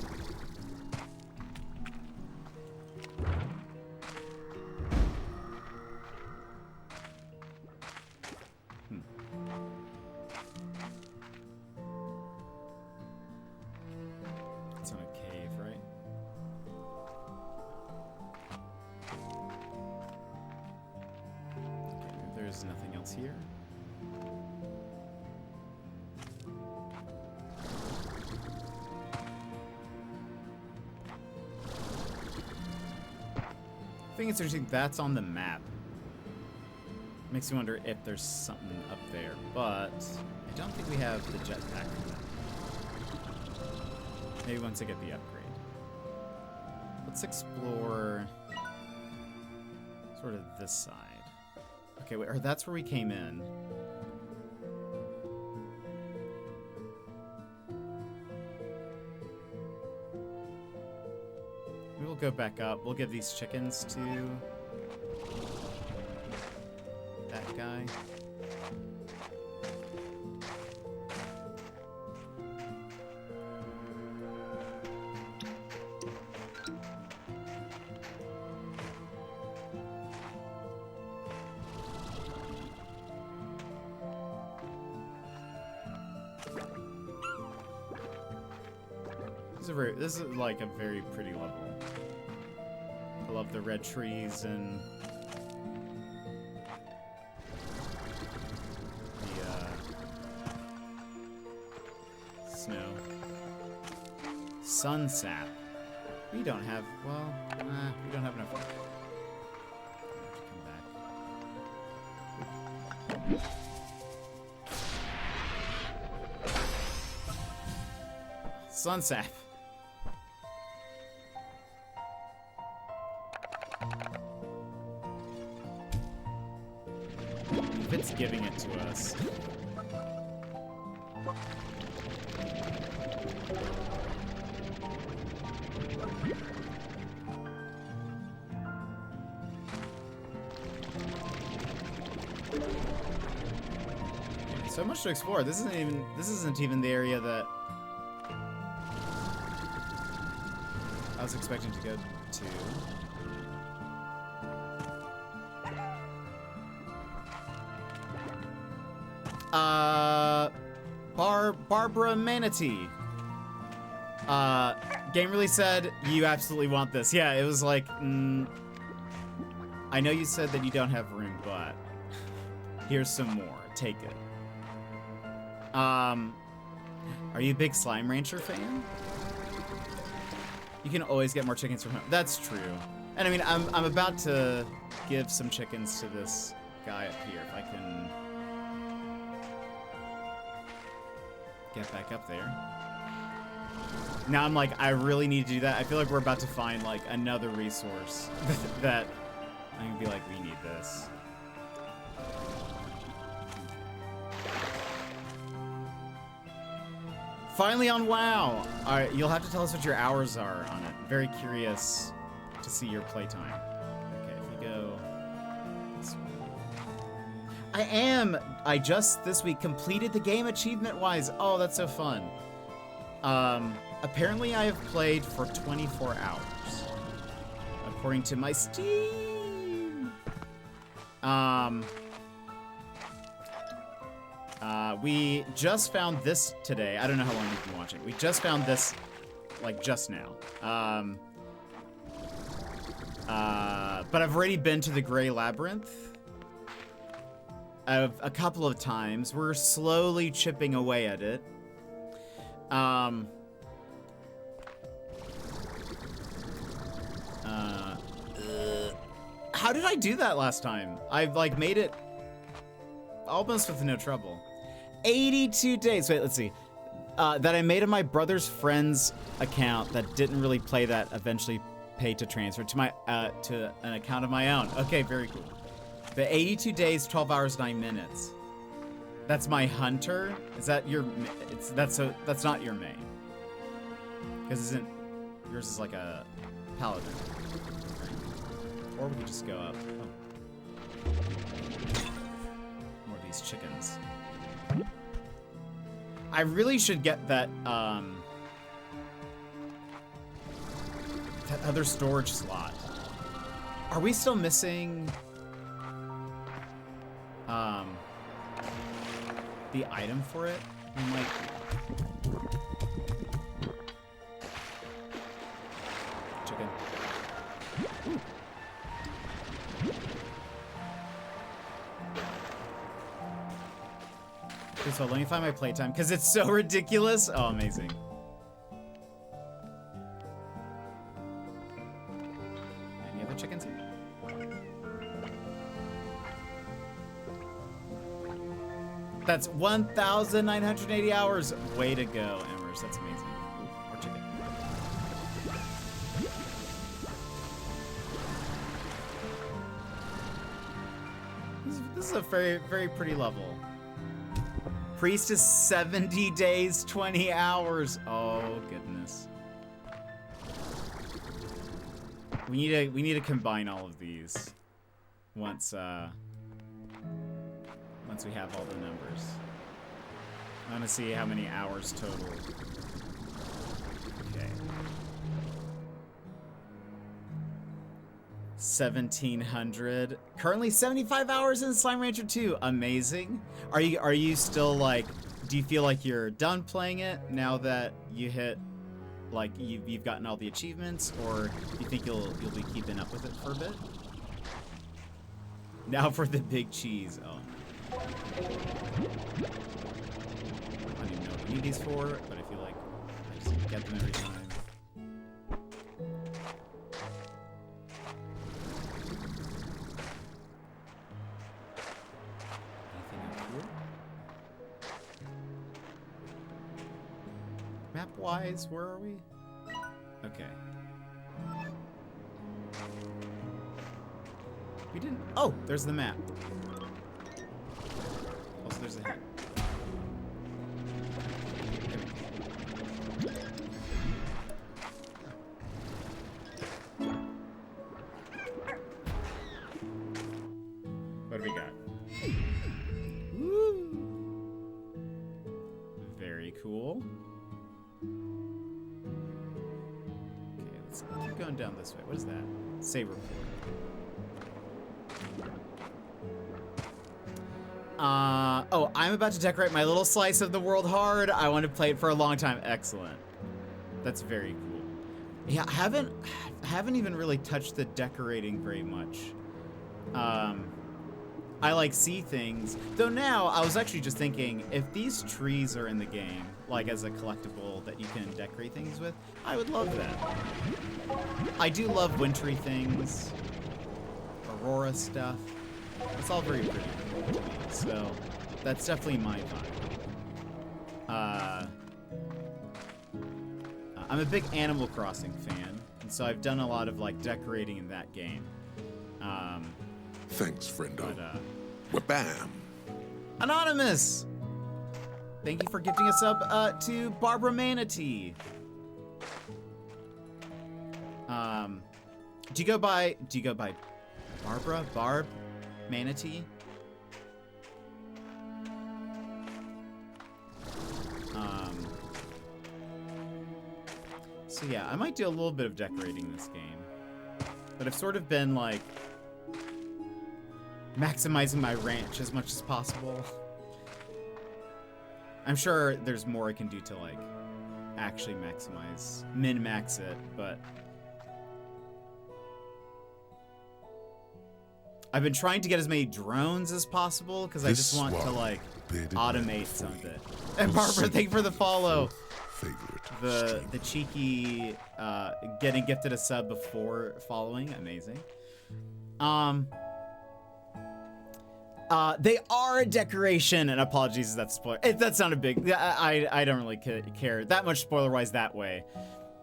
It's on a cave, right? Okay, there's nothing else here. think it's interesting that's on the map. Makes me wonder if there's something up there, but I don't think we have the jetpack for that. Maybe once I get the upgrade. Let's explore sort of this side. Okay, wait, or that's where we came in. We will go back up. We'll give these chickens to that guy. This is like a very pretty level. I love the red trees and the snow. Sun sap. We don't have, well, we don't have enough. Come back. Sun sap. It's giving it to us. So much to explore. This isn't even the area that I was expecting to go to. Barbara Manatee. Game really said you absolutely want this. Yeah, it was like, I know you said that you don't have room, but here's some more. Take it. Are you a big Slime Rancher fan? You can always get more chickens from home. That's true. And I mean, I'm about to give some chickens to this guy up here if I can get back up there. Now I'm like, I really need to do that. I feel like we're about to find like another resource that I'm gonna be like, we need this. Finally on WoW. All right, you'll have to tell us what your hours are on it. Very curious to see your playtime. Okay, if you go this way. I just this week completed the game achievement-wise. Oh, that's so fun. Apparently I have played for 24 hours, according to my Steam. We just found this today. I don't know how long you've been watching. We just found this, like, just now. But I've already been to the Gray Labyrinth a couple of times. We're slowly chipping away at it. How did I do that last time? I've, like, made it almost with no trouble. 82 days. Wait, let's see. That I made on my brother's friend's account that didn't really play that eventually paid to transfer to my to an account of my own. Okay, very cool. The 82 days, 12 hours, 9 minutes. That's my hunter. Is that your? That's not your main. Because isn't yours is like a paladin? Or we could just go up. Oh. More of these chickens. I really should get that, that other storage slot. Are we still missing, the item for it? I'm like... Chicken. Ooh. Okay, so let me find my playtime, because it's so ridiculous. Oh, amazing. Any other chickens here? That's 1,980 hours. Way to go, Emers. That's amazing. Ooh, more chicken. This is a very, very pretty level. Priest is 70 days, 20 hours. Oh, goodness. We need to combine all of these once we have all the numbers. I want to see how many hours total. Okay. 1,700. Currently 75 hours in Slime Rancher 2. Amazing. Are you still like? Do you feel like you're done playing it now that you hit, like you've gotten all the achievements, or do you think you'll be keeping up with it for a bit? Now for the big cheese. Oh. I don't even know what I need these for, but I feel like I just get them every time. Anything up here? Map-wise, where are we? Okay. We didn't... Oh, there's the map. Also, there's a hit. What do we got? Woo! Very cool. Okay, let's keep going down this way. What is that? Saber port. Oh, I'm about to decorate my little slice of the world hard. I want to play it for a long time. Excellent. That's very cool. Yeah, I haven't even really touched the decorating very much. I like see things. Though now, I was actually just thinking, if these trees are in the game, like as a collectible that you can decorate things with, I would love that. I do love wintry things. Aurora stuff. It's all very pretty to me, so that's definitely my vibe. I'm a big Animal Crossing fan, and so I've done a lot of like decorating in that game. Thanks, friendo. But, Wabam! Anonymous! Thank you for gifting us up to Barbara Manatee. Do you go by Barbara? Barb? Manatee? So yeah, I might do a little bit of decorating this game. But I've sort of been like maximizing my ranch as much as possible. I'm sure there's more I can do to like actually maximize, min-max it, but I've been trying to get as many drones as possible because I just want to like automate some of it. And Barbara, thank you for the follow. The cheeky getting gifted a sub before following, amazing. They are a decoration, and apologies if that's spoiler. That's not a big. I don't really care that much spoiler wise that way,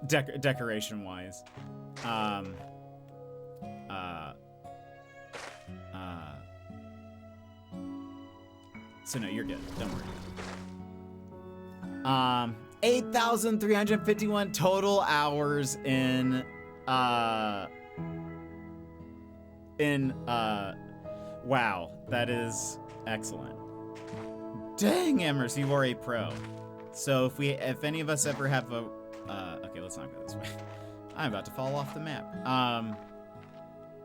decoration wise. So no, you're good. Don't worry. 8,351 total hours in wow, that is excellent. Dang, Emers, you are a pro. So if any of us ever have a okay, let's not go this way. I'm about to fall off the map.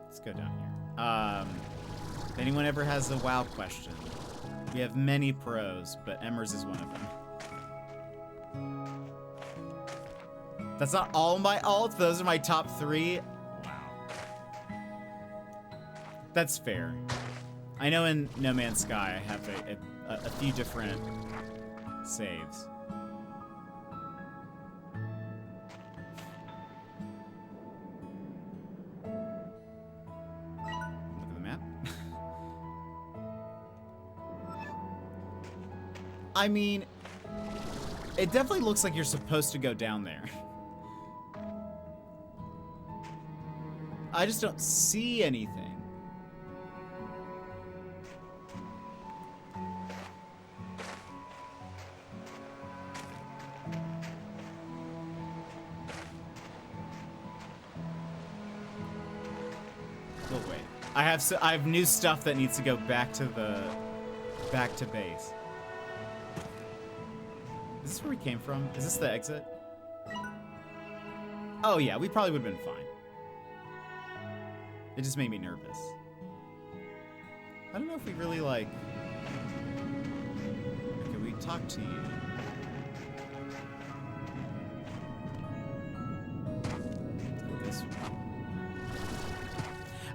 Let's go down here. If anyone ever has a WoW question, we have many pros, but Emers is one of them. That's not all my alts. Those are my top 3. Wow. That's fair. I know in No Man's Sky I have a few different saves. Look at the map. I mean, it definitely looks like you're supposed to go down there. I just don't see anything. We'll wait. I have new stuff that needs to go back to base. Is this where we came from? Is this the exit? Oh yeah, we probably would have been fine. It just made me nervous. I don't know if we really like... Okay, we talk to you. This one.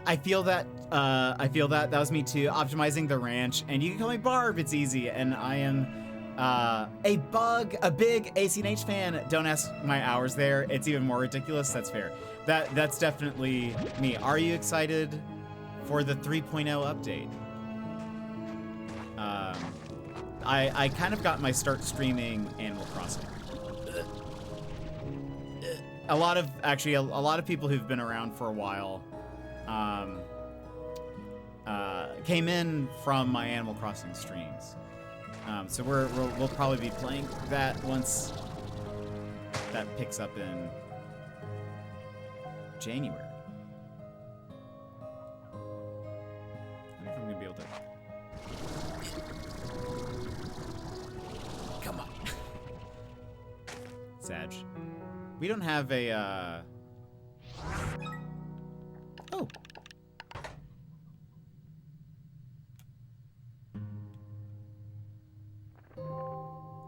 I feel that that was me too, optimizing the ranch, and you can call me Barb, it's easy, and I am a big ACNH fan. Don't ask my hours there, it's even more ridiculous, that's fair. That's definitely me. Are you excited for the 3.0 update? I kind of got my start streaming Animal Crossing. A lot of people who've been around for a while came in from my Animal Crossing streams. So we'll probably be playing that once that picks up in January. I don't know if I'm gonna be able to. Come on. Sag. We don't have a Oh.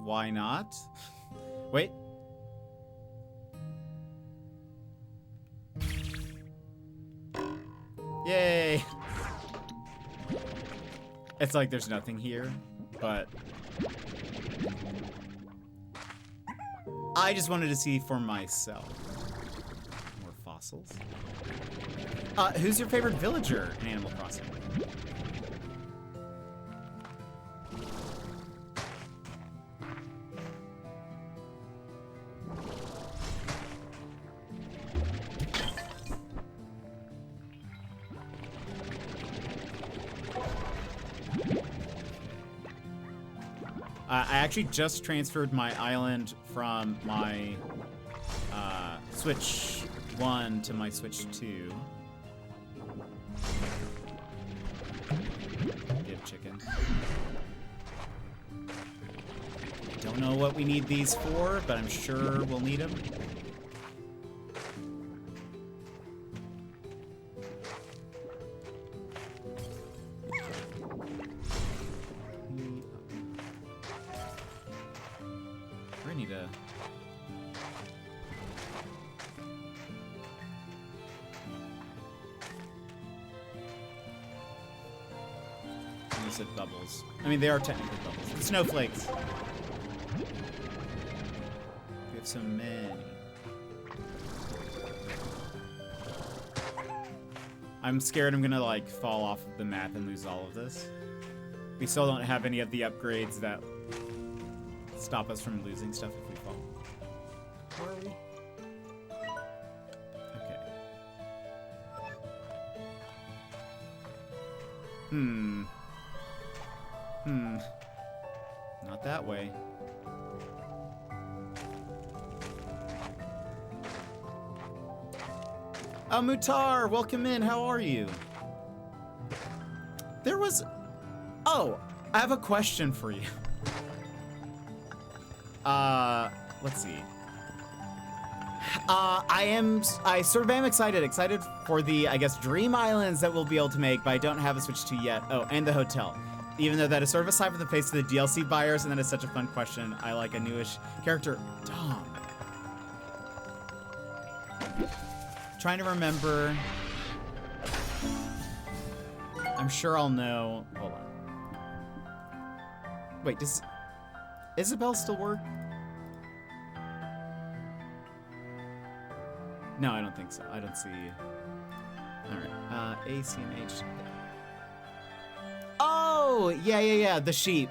Why not? Wait. Yay! It's like there's nothing here, but I just wanted to see for myself. More fossils. Who's your favorite villager in Animal Crossing? I actually just transferred my island from my Switch 1 to my Switch 2. Give chicken. Don't know what we need these for, but I'm sure we'll need them. Bubbles. I mean, they are technically bubbles. The snowflakes. We have so many. I'm scared I'm gonna, like, fall off of the map and lose all of this. We still don't have any of the upgrades that stop us from losing stuff if we fall. Where are we? Okay. Not that way. Mutar, welcome in. How are you? There was... Oh, I have a question for you. Let's see. I sort of am excited for the, I guess, Dream Islands that we'll be able to make, but I don't have a Switch 2 yet. Oh, and the hotel. Even though that is sort of a slap in the face to the DLC buyers, and that is such a fun question. I like a newish character. Dom. Trying to remember. I'm sure I'll know. Hold on. Wait, does Isabelle still work? No, I don't think so. I don't see. All right. ACNH. Oh, yeah. The sheep.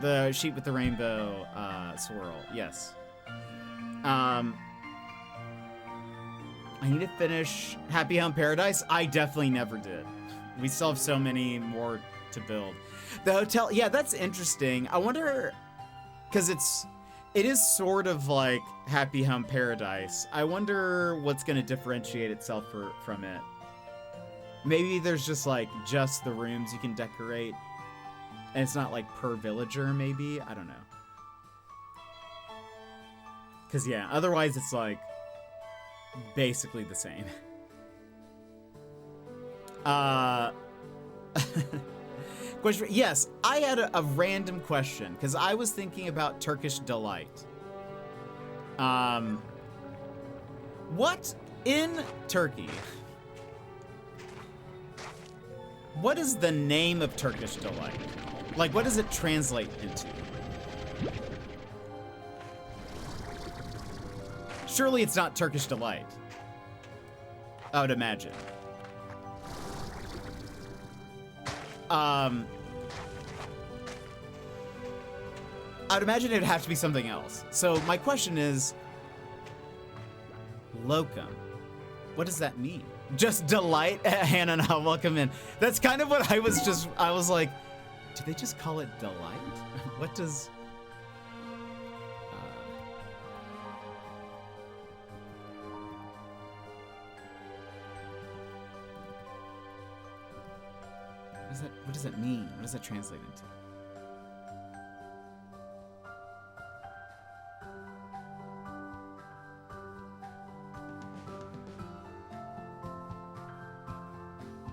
The sheep with the rainbow swirl. Yes. I need to finish Happy Home Paradise. I definitely never did. We still have so many more to build. The hotel, yeah, that's interesting. I wonder, because it is sort of like Happy Home Paradise. I wonder what's going to differentiate itself from it. Maybe there's just the rooms you can decorate, and it's not like per villager. Maybe, I don't know. Because yeah, otherwise it's like basically the same. Question. Yes, I had a random question because I was thinking about Turkish delight. What in Turkey? What is the name of Turkish delight? Like, what does it translate into? Surely it's not Turkish delight. I would imagine. I would imagine it'd have to be something else. So my question is, locum. What does that mean? Just delight? Hannah and I'll welcome in. That's kind of what I was like, did they just call it delight? What does... What does that mean? What does that translate into?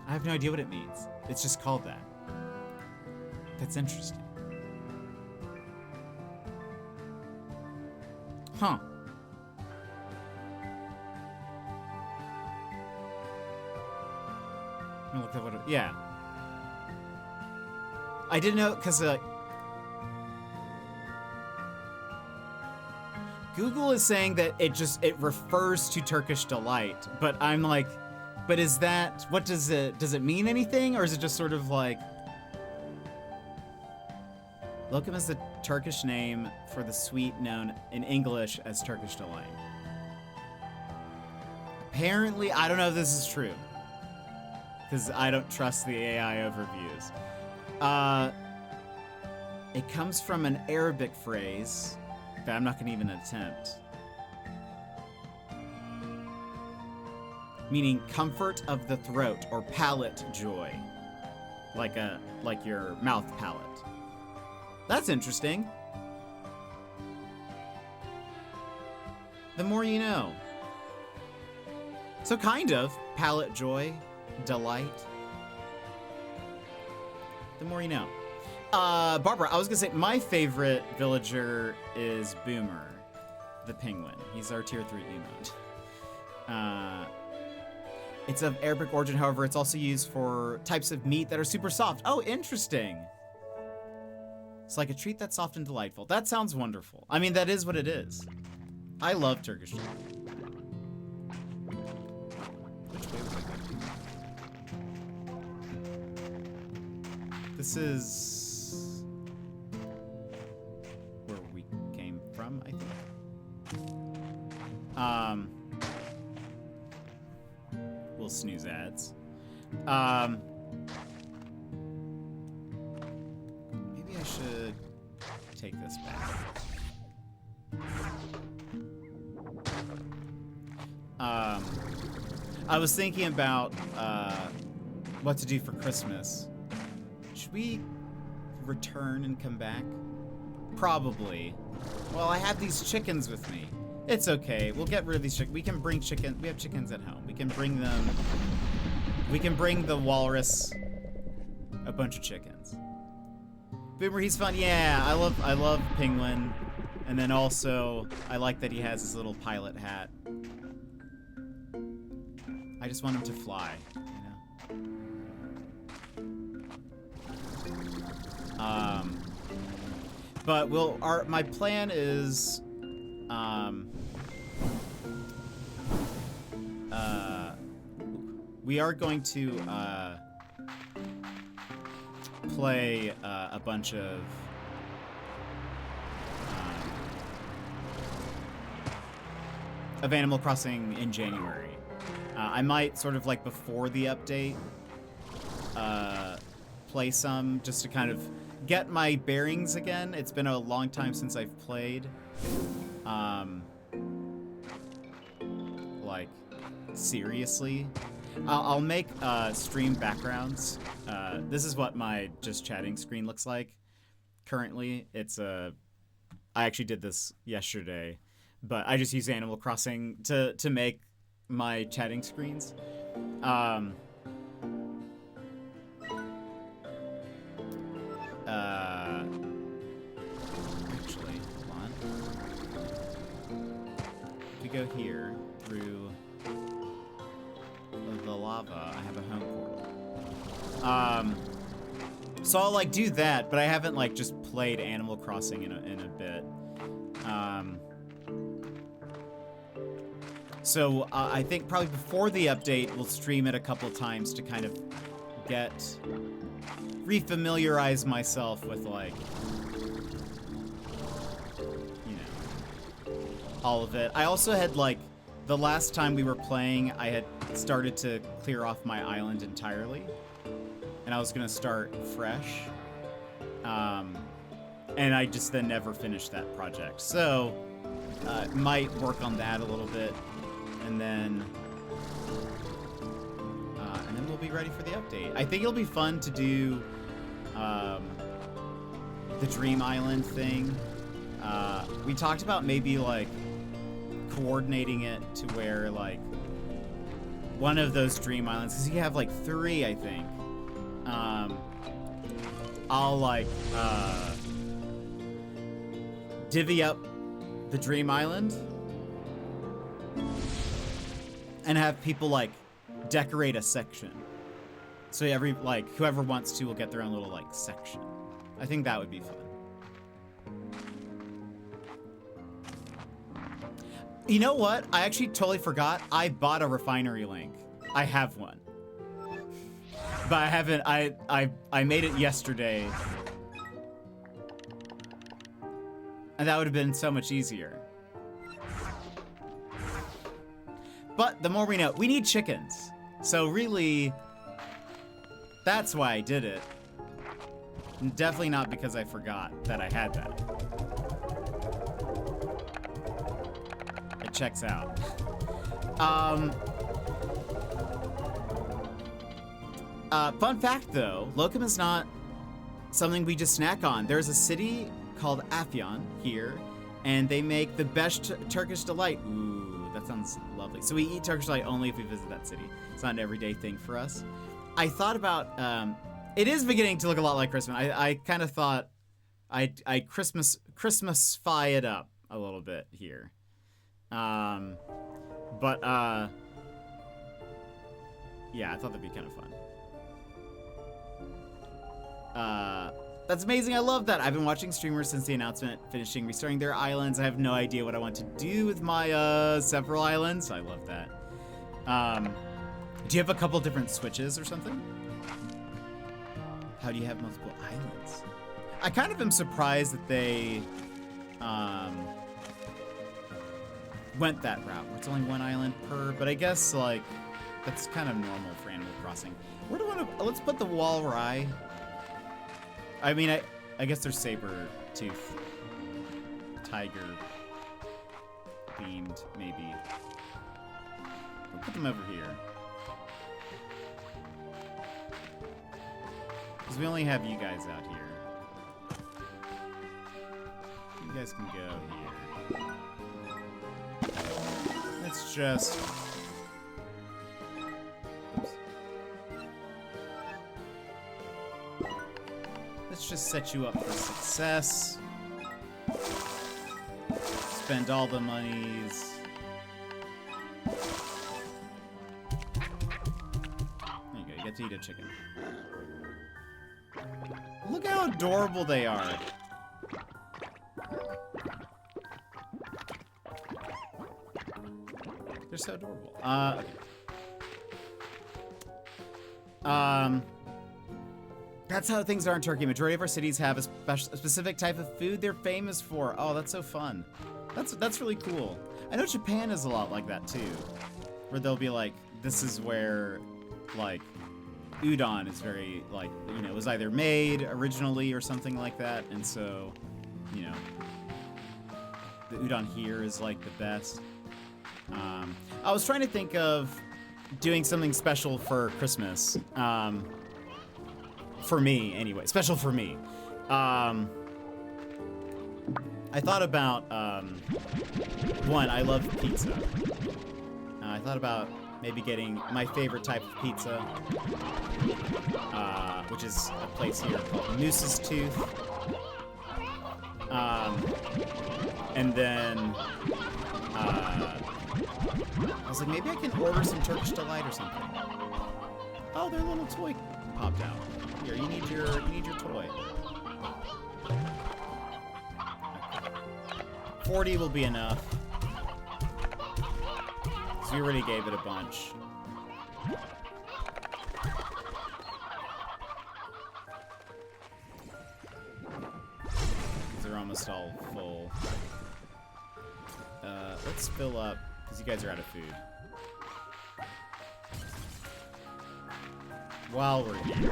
I have no idea what it means. It's just called that. That's interesting. Huh. I'm gonna look at what it, yeah. I didn't know, because Google is saying that it refers to Turkish delight, but I'm like, but is that, what does it mean anything, or is it just sort of like, locum is the Turkish name for the sweet known in English as Turkish delight. Apparently, I don't know if this is true, because I don't trust the AI overviews. It comes from an Arabic phrase that I'm not gonna even attempt. Meaning comfort of the throat or palate joy. Like your mouth palate. That's interesting. The more you know. So kind of palate joy, delight. The more you know. Barbara, I was gonna say my favorite villager is Boomer, the penguin. He's our tier 3 emote. It's of Arabic origin, however, it's also used for types of meat that are super soft. Oh, interesting. It's like a treat that's soft and delightful. That sounds wonderful. I mean, that is what it is. I love Turkish food. Which way was I going? This is where we came from, I think. We'll snooze ads. Maybe I should take this back. I was thinking about what to do for Christmas. Should we return and come back? Probably. Well, I have these chickens with me. It's okay. We'll get rid of these chickens. We can bring chickens. We have chickens at home. We can bring them. We can bring the walrus a bunch of chickens. Boomer, he's fun. Yeah, I love Penguin. And then also, I like that he has his little pilot hat. I just want him to fly, you know? But my plan is, we are going to, play, a bunch of of Animal Crossing in January. I might sort of like before the update play some just to kind of get my bearings again. It's been a long time since I've played. Like seriously. I'll make stream backgrounds. This is what my just chatting screen looks like currently. I actually did this yesterday, but I just use Animal Crossing to make my chatting screens. Actually, hold on. If we go here through the lava, I have a home portal. So I'll like do that, but I haven't like just played Animal Crossing in a bit. So I think probably before the update, we'll stream it a couple times to kind of refamiliarize myself with like, you know, all of it. I also had like, the last time we were playing, I had started to clear off my island entirely. And I was gonna start fresh. And I just then never finished that project. So, might work on that a little bit. And then we'll be ready for the update. I think it'll be fun to do the Dream Island thing. We talked about maybe like coordinating it to where like one of those Dream Islands, because you have like 3, I think. I'll like divvy up the Dream Island and have people like decorate a section. So whoever wants to will get their own little like section. I think that would be fun. You know what? I actually totally forgot. I bought a refinery link. I have one. But I haven't, I made it yesterday. And that would have been so much easier. But the more we know, we need chickens. So really, that's why I did it. Definitely not because I forgot that I had that. It checks out. Fun fact though, Locum is not something we just snack on. There's a city called Afyon here, and they make the best Turkish delight. Ooh, that sounds lovely. So we eat Turkish delight only if we visit that city. It's not an everyday thing for us. I thought about, it is beginning to look a lot like Christmas. I kind of thought I'd Christmasify it up a little bit here. Yeah, I thought that'd be kind of fun. That's amazing. I love that. I've been watching streamers since the announcement, restarting their islands. I have no idea what I want to do with my several islands. I love that. Do you have a couple different switches or something? How do you have multiple islands? I kind of am surprised that they went that route where it's only one island per, but I guess like that's kind of normal for Animal Crossing. Where do I want to, let's put the Walrye. I mean, I guess they're saber-tooth, tiger themed, maybe. We'll put them over here. Because we only have you guys out here. You guys can go here. Let's just... Let's just set you up for success. Spend all the monies. There you go, you get to eat a chicken. Look how adorable they are. They're so adorable. Okay. That's how things are in Turkey. Majority of our cities have a specific type of food they're famous for. Oh, that's so fun. That's really cool. I know Japan is a lot like that too, where they'll be like, this is where, like, udon is very, like, you know, it was either made originally or something like that, and so, you know, the udon here is like the best. I was trying to think of doing something special for Christmas. For me, anyway. Special for me. I thought about, one, I love pizza. I thought about maybe getting my favorite type of pizza, which is a place here called Moose's Tooth. And then, I was like, maybe I can order some Turkish Delight or something. Oh, their little toy popped out. Here, you need your toy. 40 will be enough. So we already gave it a bunch. They're almost all full. Let's fill up, because you guys are out of food. While we're here.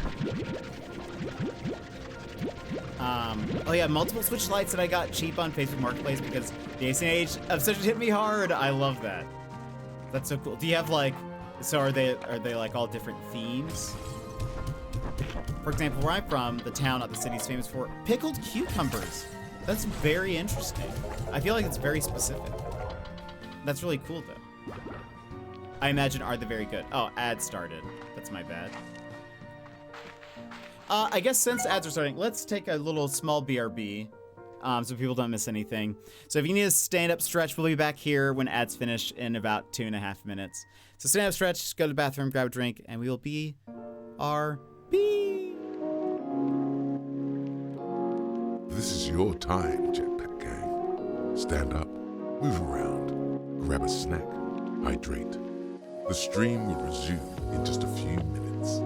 Oh yeah, multiple Switch lights that I got cheap on Facebook Marketplace because the Age of Such hit me hard. I love that. That's so cool. Do you have like, so are they like all different themes? For example, where I'm from, the town, not the city, is famous for pickled cucumbers. That's very interesting. I feel like it's very specific. That's really cool though. I imagine are they very good? Oh, ads started. That's my bad. I guess since ads are starting, let's take a little small BRB, so people don't miss anything. So if you need a stand-up stretch, we'll be back here when ads finish in about 2.5 minutes. So stand-up stretch, go to the bathroom, grab a drink, and we will be RB. This is your time, Jetpack Gang. Stand up, move around, grab a snack, hydrate. The stream will resume in just a few minutes.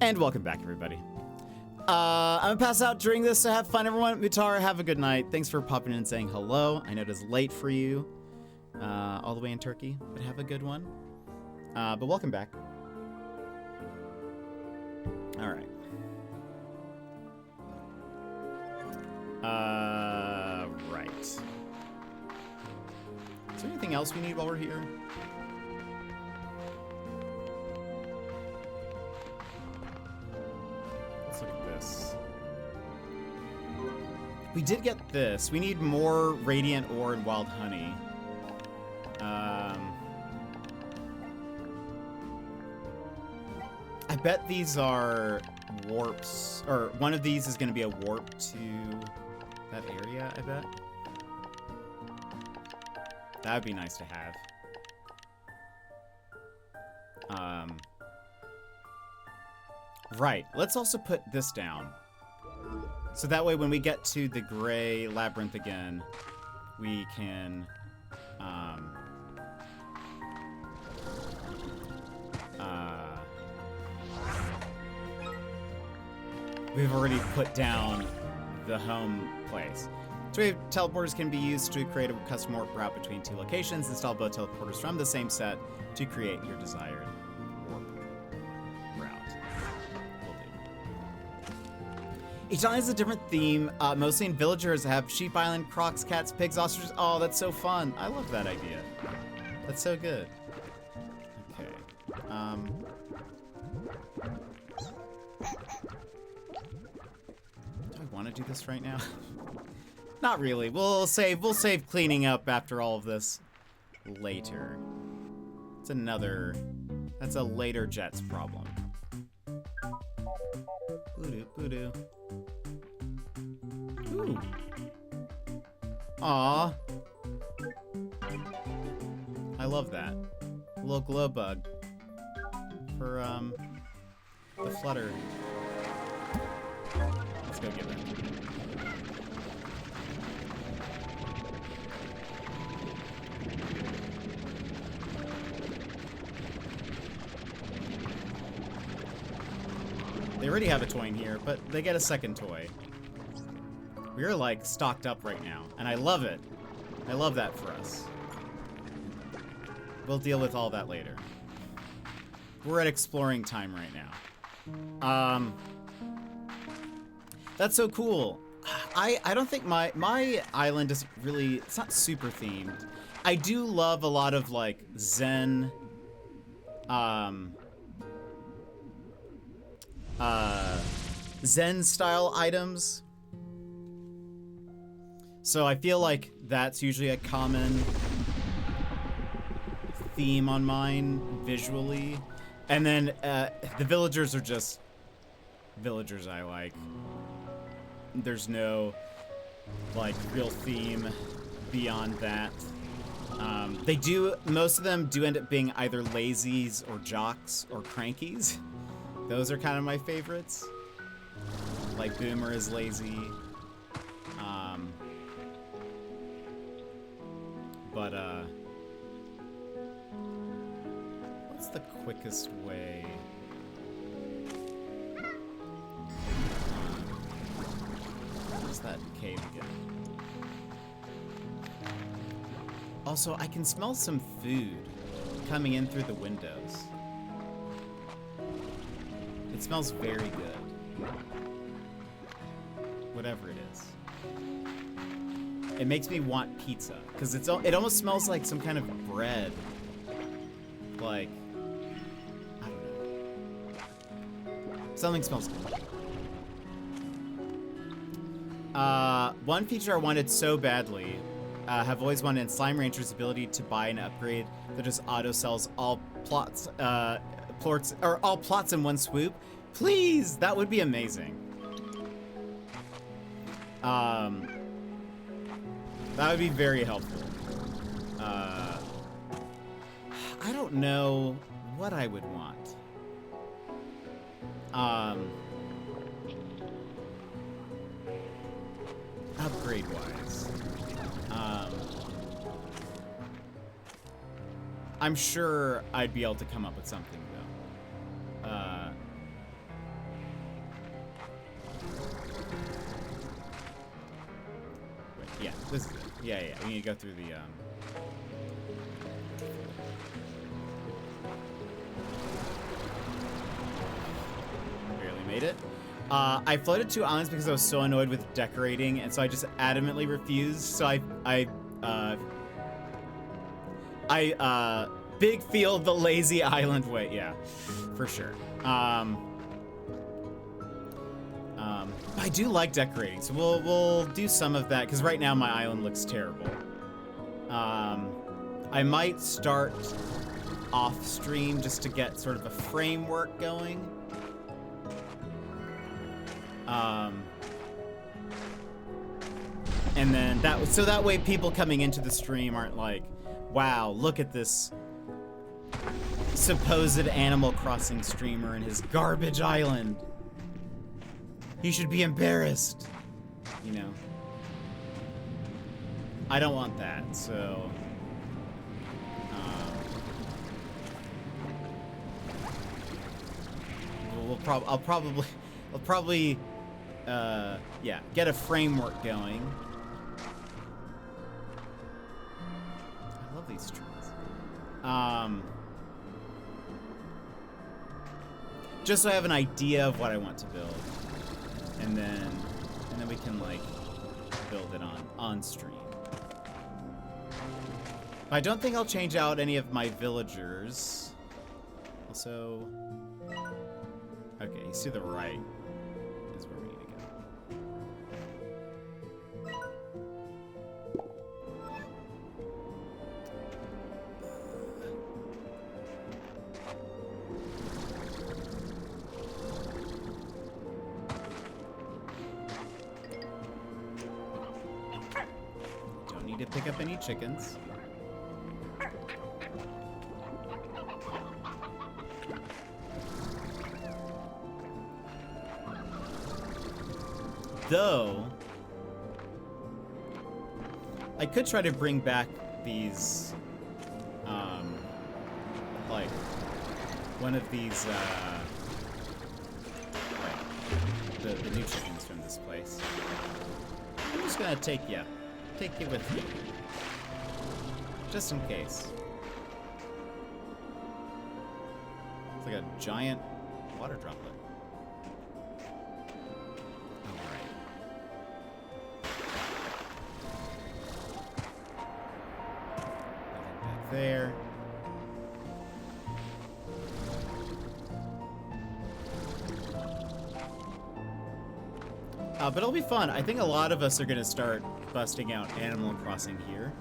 And welcome back, everybody. I'm gonna pass out during this, so have fun, everyone. Mutar, have a good night. Thanks for popping in and saying hello. I know it is late for you, all the way in Turkey, but have a good one. But welcome back. All right. Right. Is there anything else we need while we're here? Let's look at this. We did get this. We need more radiant ore and wild honey. I bet these are warps, or one of these is going to be a warp to that area, I bet. That would be nice to have. Right, let's also put this down. So that way when we get to the gray labyrinth again, we can, we've already put down the home place. So teleporters can be used to create a custom warp route between two locations. Install both teleporters from the same set to create your desired warp route. Will do. Each island has a different theme. Mostly in villagers have sheep island, crocs, cats, pigs, ostriches. Oh, that's so fun. I love that idea. That's so good. Okay. Do I want to do this right now? Not really. We'll save cleaning up after all of this later. It's that's a later Jets problem. Boo-doo, boo-doo. Ooh. Aw. I love that. A little glow bug for the flutter. Let's go get it. They already have a toy in here, but they get a second toy. We're like stocked up right now, and I love it. I love that for us. We'll deal with all that later. We're at exploring time right now. That's so cool. I don't think my island is really, it's not super themed. I do love a lot of like Zen, Zen style items. So I feel like that's usually a common theme on mine visually. And then the villagers are just villagers I like. There's no like real theme beyond that. Most of them do end up being either lazies or jocks or crankies. Those are kind of my favorites. Like Boomer is lazy. What's the quickest way? What's that cave again? Also, I can smell some food coming in through the windows. It smells very good. Whatever it is. It makes me want pizza, because it almost smells like some kind of bread. Like, I don't know. Something smells good. One feature I wanted so badly, have always wanted in Slime Rancher's ability to buy an upgrade that just auto sells all plots in one swoop. Please, that would be amazing. That would be very helpful. I don't know what I would want. Upgrade-wise. I'm sure I'd be able to come up with something, though. Yeah, this is it. Yeah, yeah. We need to go through the barely made it. I floated 2 islands because I was so annoyed with decorating, and so I just adamantly refused. So I big field the lazy island way. Yeah, for sure. I do like decorating, so we'll do some of that because right now my island looks terrible. I might start off stream just to get sort of a framework going. And then that way people coming into the stream aren't like, wow, look at this supposed Animal Crossing streamer and his garbage island. He should be embarrassed, you know. I don't want that, so I'll probably yeah, get a framework going. I love these trees. Just so I have an idea of what I want to build, and then we can like build it on stream. I don't think I'll change out any of my villagers. Also, okay, he's to the right is where we need to go. Don't need to pick up any chickens. Though, I could try to bring back these, like, one of these, like, the new chickens from this place. I'm just gonna take you with me. Just in case. It's like a giant water droplet. There. But it'll be fun. I think a lot of us are going to start busting out Animal Crossing here,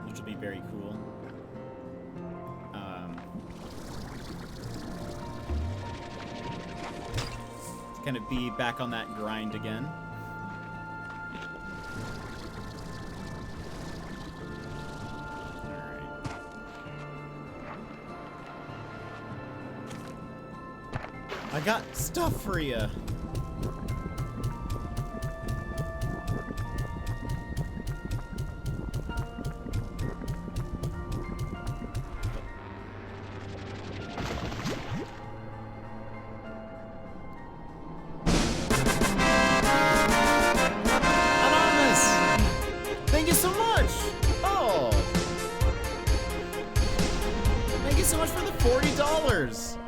which will be very cool. To kind of be back on that grind again. I got stuff for you. Anonymous! Thank you so much! Oh! Thank you so much for the $40!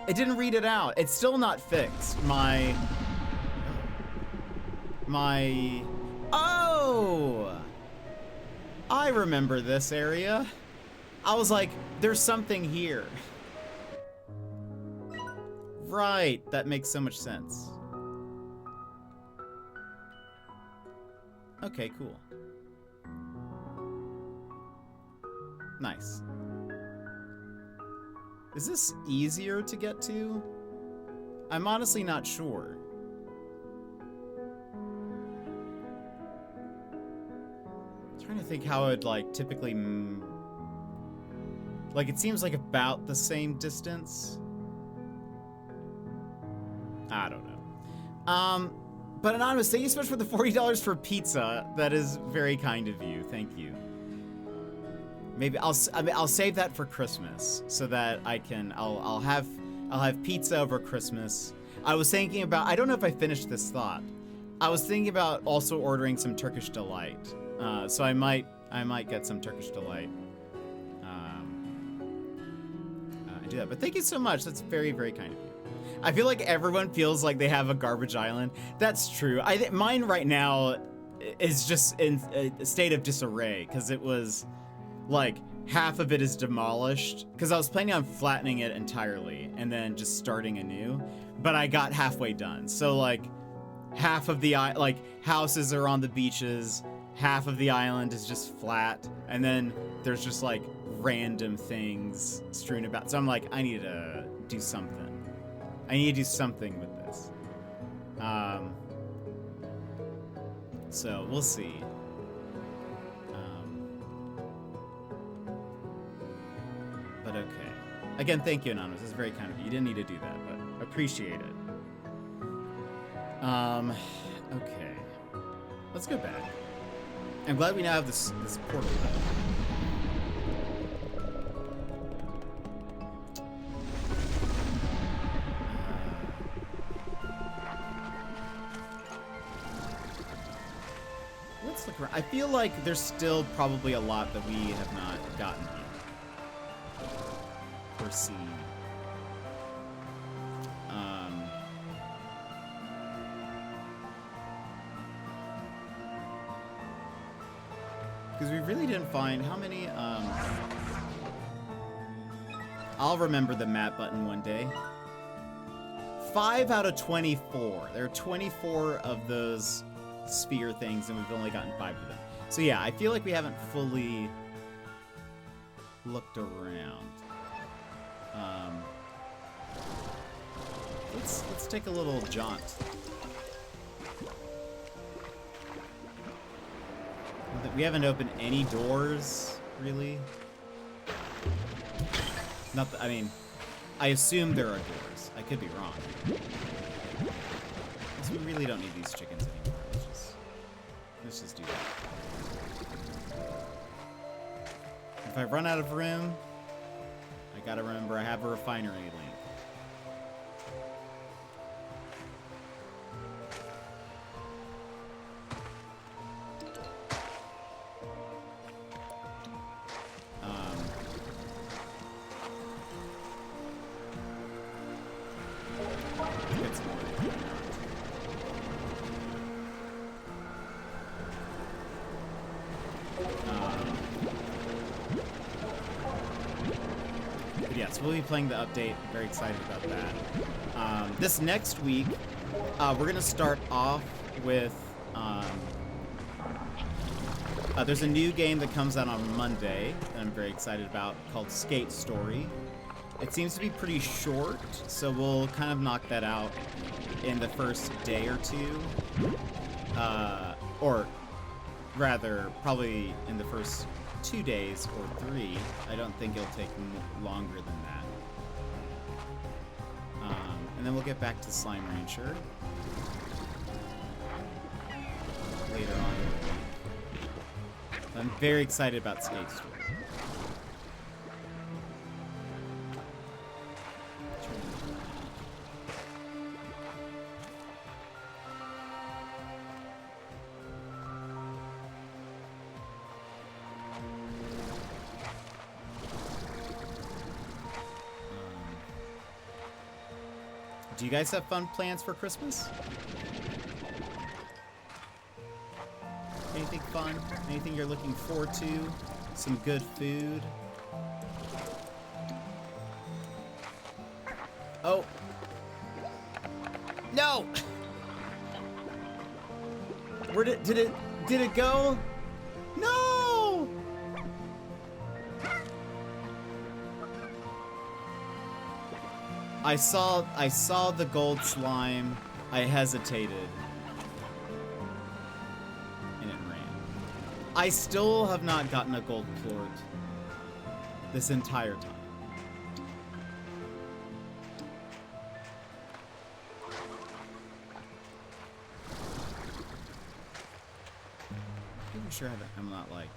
It didn't read it out. It's still not fixed. Oh! I remember this area. I was like, there's something here. Right, that makes so much sense. Okay, cool. Nice. Is this easier to get to? I'm honestly not sure. I'm trying to think how I'd like typically like it seems like about the same distance. I don't know. But Anonymous, thank you so much for the $40 for pizza. That is very kind of you. Thank you. Maybe I'll save that for Christmas so that I'll have pizza over Christmas. I was thinking about, I don't know if I finished this thought. I was thinking about also ordering some Turkish Delight. So I might get some Turkish Delight. And do that. But thank you so much. That's very, very kind of you. I feel like everyone feels like they have a garbage island. That's true. Mine right now is just in a state of disarray because it was like half of it is demolished because I was planning on flattening it entirely and then just starting anew, but I got halfway done. So like half of the houses are on the beaches, half of the island is just flat, and then there's just like random things strewn about. So I'm like, I need to do something. I need to do something with this. So we'll see. But okay. Again, thank you, Anonymous. It's very kind of you. You didn't need to do that, but appreciate it. Okay. Let's go back. I'm glad we now have this portal though. Let's look around. I feel like there's still probably a lot that we have not gotten yet. Or seen. Because we really didn't find how many, I'll remember the map button one day. 5 out of 24. There are 24 of those sphere things, and we've only gotten 5 of them. So yeah, I feel like we haven't fully looked around. Let's take a little jaunt. We haven't opened any doors, really. Not that, I mean, I assume there are doors. I could be wrong. So we really don't need these chickens anymore. Let's just do that. If I run out of room, I gotta remember I have a refinery link. We'll be playing the update. Very excited about that. This next week, we're going to start off with... there's a new game that comes out on Monday that I'm very excited about called Skate Story. It seems to be pretty short, so we'll kind of knock that out in the first day or two. Or rather, probably in the first 2 days or 3. I don't think it'll take longer than that. And then we'll get back to Slime Rancher later on. I'm very excited about Skate Story. Do you guys have fun plans for Christmas? Anything fun? Anything you're looking forward to? Some good food? Oh! No! Where did it go? No! I saw the gold slime. I hesitated. And it ran. I still have not gotten a gold plort this entire time. I'm sure I'm not like...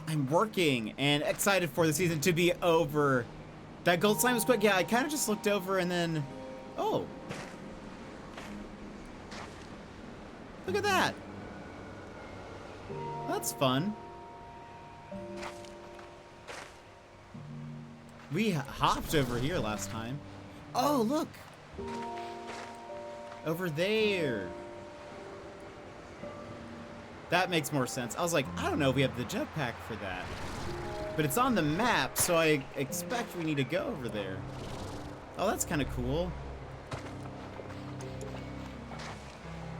I'm working and excited for the season to be over That gold slime was quick. Yeah, I kind of just looked over and then... Oh. Look at that. That's fun. We hopped over here last time. Oh, look. Over there. That makes more sense. I was like, I don't know if we have the jetpack for that. But it's on the map, so I expect we need to go over there. Oh, that's kind of cool.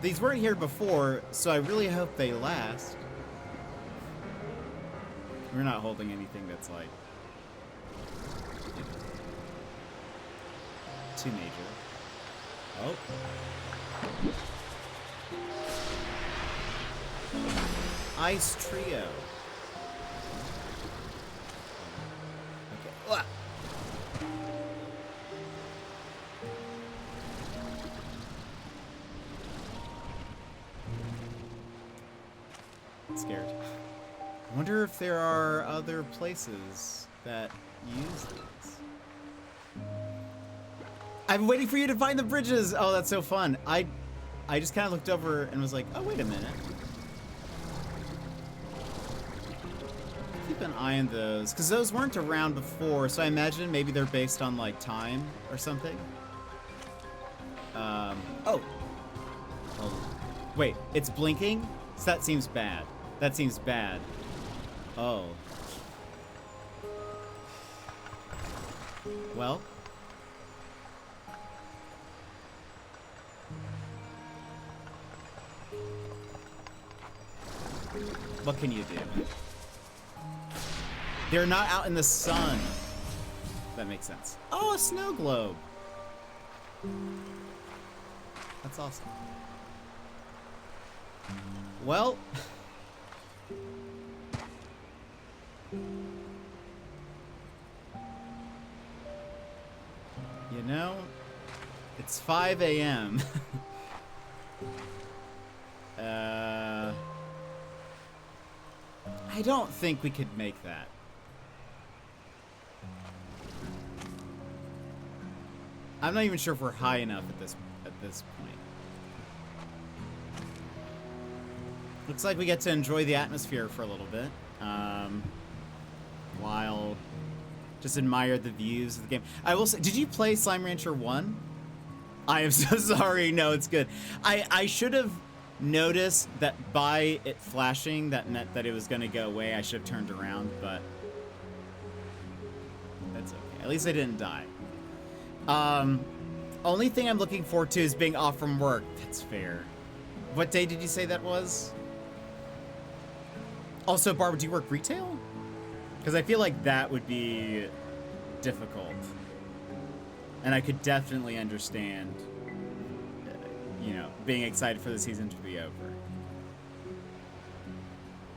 These weren't here before, so I really hope they last. We're not holding anything that's like too major. Oh. Ice Trio. Okay. Ah. Scared. I wonder if there are other places that use these. I've been waiting for you to find the bridges. Oh, that's so fun. I just kind of looked over and was like, oh, wait a minute. Keep an eye on those, because those weren't around before, so I imagine maybe they're based on, like, time or something. Oh. Wait, it's blinking? So that seems bad. That seems bad. Oh. Well. What can you do? They're not out in the sun. That makes sense. Oh, a snow globe. That's awesome. Well. You know, it's 5 a.m. I don't think we could make that. I'm not even sure if we're high enough at this point. Looks like we get to enjoy the atmosphere for a little bit, while just admire the views of the game. I will say, did you play Slime Rancher 1? I am so sorry. No, it's good. I should have noticed that by it flashing, that meant that it was going to go away. I should have turned around, but that's okay. At least I didn't die. Only thing I'm looking forward to is being off from work. That's fair. What day did you say that was? Also, Barbara, do you work retail? Because I feel like that would be difficult. And I could definitely understand, you know, being excited for the season to be over.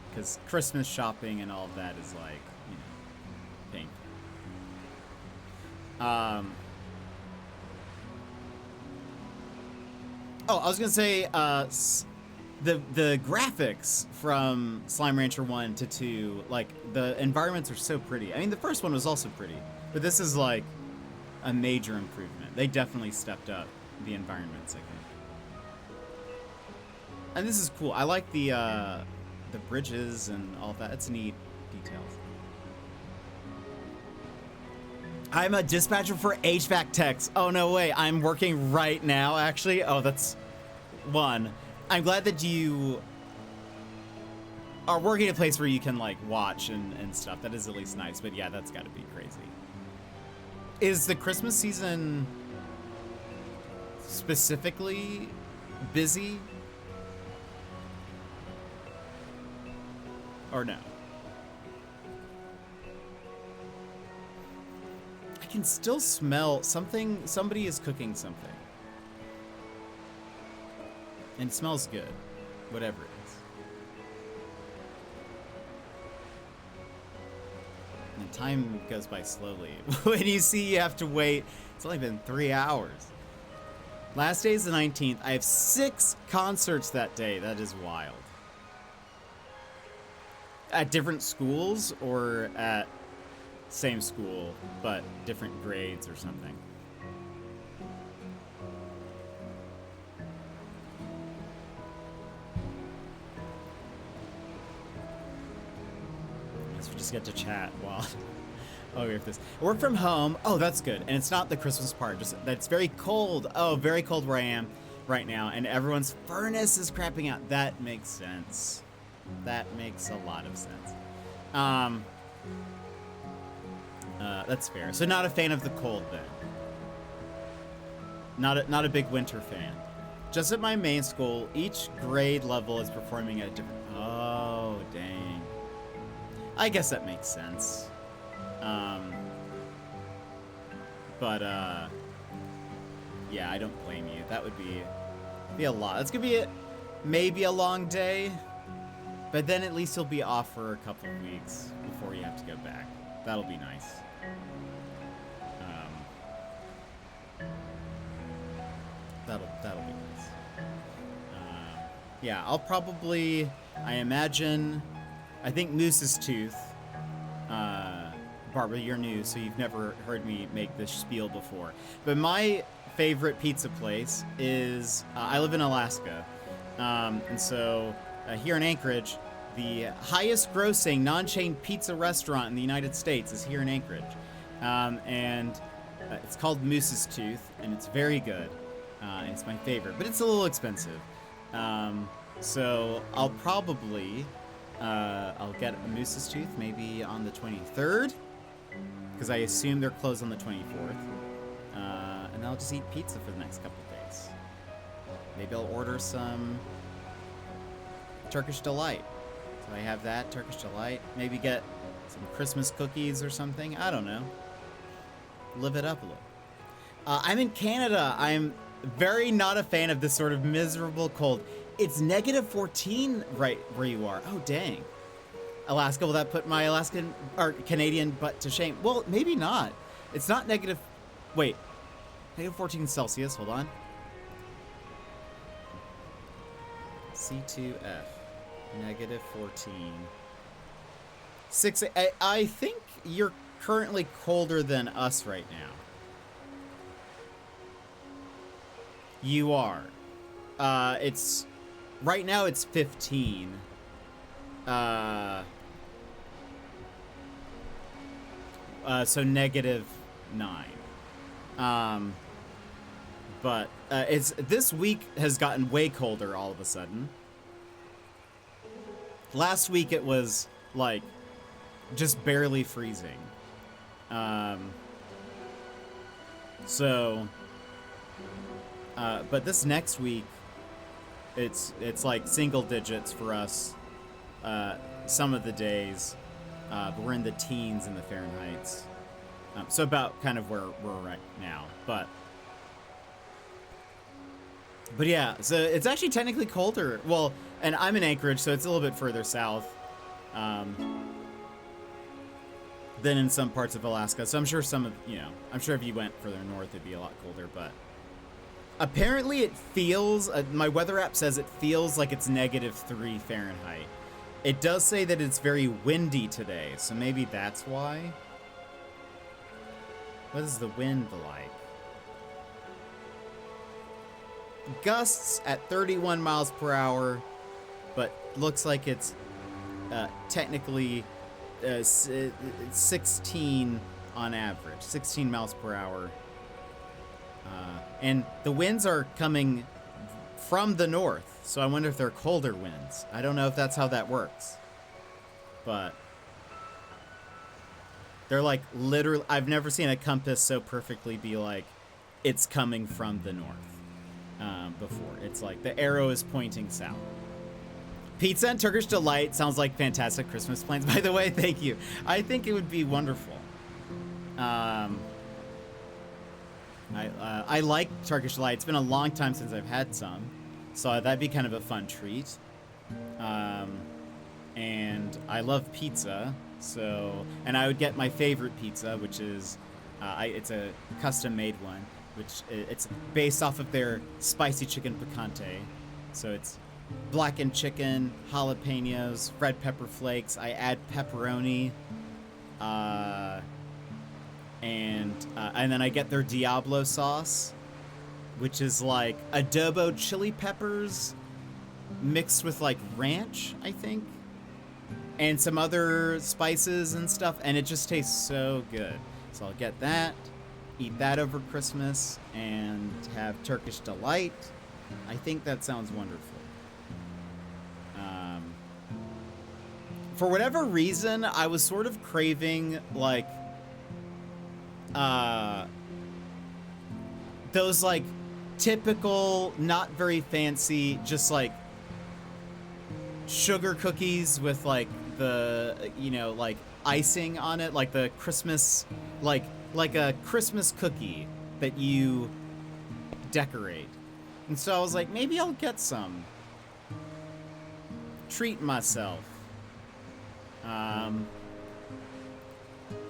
Because Christmas shopping and all of that is like, you know, painful. Oh, I was gonna say, the graphics from Slime Rancher 1 to 2, like, the environments are so pretty. I mean, the first one was also pretty, but this is like a major improvement. They definitely stepped up the environments, I think. And this is cool. I like the bridges and all of that. It's neat details. I'm a dispatcher for HVAC techs. Oh, no way. I'm working right now, actually. Oh, that's one. I'm glad that you are working at a place where you can, like, watch and stuff. That is at least nice. But, yeah, that's got to be crazy. Is the Christmas season specifically busy? Or no? I can still smell something. Somebody is cooking something. And it smells good. Whatever it is. And time goes by slowly. When you see you have to wait, it's only been 3 hours. Last day is the 19th. I have 6 concerts that day. That is wild. At different schools or at same school, but different grades or something. Guess we just get to chat while oh, we have this. Work from home. Oh, that's good. And it's not the Christmas part. Just that's very cold. Oh, very cold where I am right now, and everyone's furnace is crapping out. That makes sense. That makes a lot of sense. That's fair. So not a fan of the cold then. Not a big winter fan. Just at my main school, each grade level is performing at a different. Oh, dang. I guess that makes sense. Yeah, I don't blame you. That would be a lot. It's gonna be maybe a long day, but then at least you'll be off for a couple of weeks before you have to go back. That'll be nice. That'll be nice. Yeah, I'll probably, I imagine, I think Moose's Tooth. Barbara, you're new, so you've never heard me make this spiel before. But my favorite pizza place is, I live in Alaska. And so here in Anchorage, the highest grossing non-chain pizza restaurant in the United States is here in Anchorage. It's called Moose's Tooth, and it's very good. And it's my favorite, but it's a little expensive. So I'll probably, I'll get a Moose's Tooth maybe on the 23rd, because I assume they're closed on the 24th. And I'll just eat pizza for the next couple of days. Maybe I'll order some Turkish Delight. So I have that, Turkish Delight. Maybe get some Christmas cookies or something. I don't know. Live it up a little. I'm in Canada. I'm very not a fan of this sort of miserable cold. It's -14 right where you are. Oh, dang. Alaska, will that put my Alaskan or Canadian butt to shame? Well, maybe not. It's not negative. Wait. -14 Celsius. Hold on. C2F. -14. 6. I think you're currently colder than us right now. You are. It's right now it's 15. So -9. But it's this week has gotten way colder all of a sudden. Last week it was like just barely freezing. But this next week, it's like single digits for us. Some of the days, but we're in the teens in the Fahrenheits. So about kind of where we're right now, but yeah, so it's actually technically colder. Well, and I'm in Anchorage, so it's a little bit further south than in some parts of Alaska. So I'm sure I'm sure if you went further north, it'd be a lot colder, but apparently it feels, my weather app says it feels like it's -3 Fahrenheit. It does say that it's very windy today, so maybe that's why. What is the wind like? Gusts at 31 miles per hour, but looks like it's technically 16 on average, 16 miles per hour. And the winds are coming from the north, so I wonder if they're colder winds. I don't know if that's how that works, but they're like literally, I've never seen a compass so perfectly be like, it's coming from the north before. It's like the arrow is pointing south. Pizza and Turkish Delight sounds like fantastic Christmas plans, by the way. Thank you. I think it would be wonderful. I like Turkish Delight. It's been a long time since I've had some, so that'd be kind of a fun treat. And I love pizza, so, and I would get my favorite pizza, which is, it's a custom-made one, which it's based off of their spicy chicken picante. So it's blackened chicken, jalapenos, red pepper flakes. I add pepperoni, and then I get their Diablo sauce, which is like adobo chili peppers mixed with like ranch, I think, and some other spices and stuff, and it just tastes so good. So I'll get that, eat that over Christmas, and have Turkish Delight. I think that sounds wonderful. For whatever reason, I was sort of craving, like, those, like, typical, not very fancy, just, like, sugar cookies with, like, the, you know, like, icing on it, like the Christmas, like a Christmas cookie that you decorate. And so I was like, maybe I'll get some. Treat myself.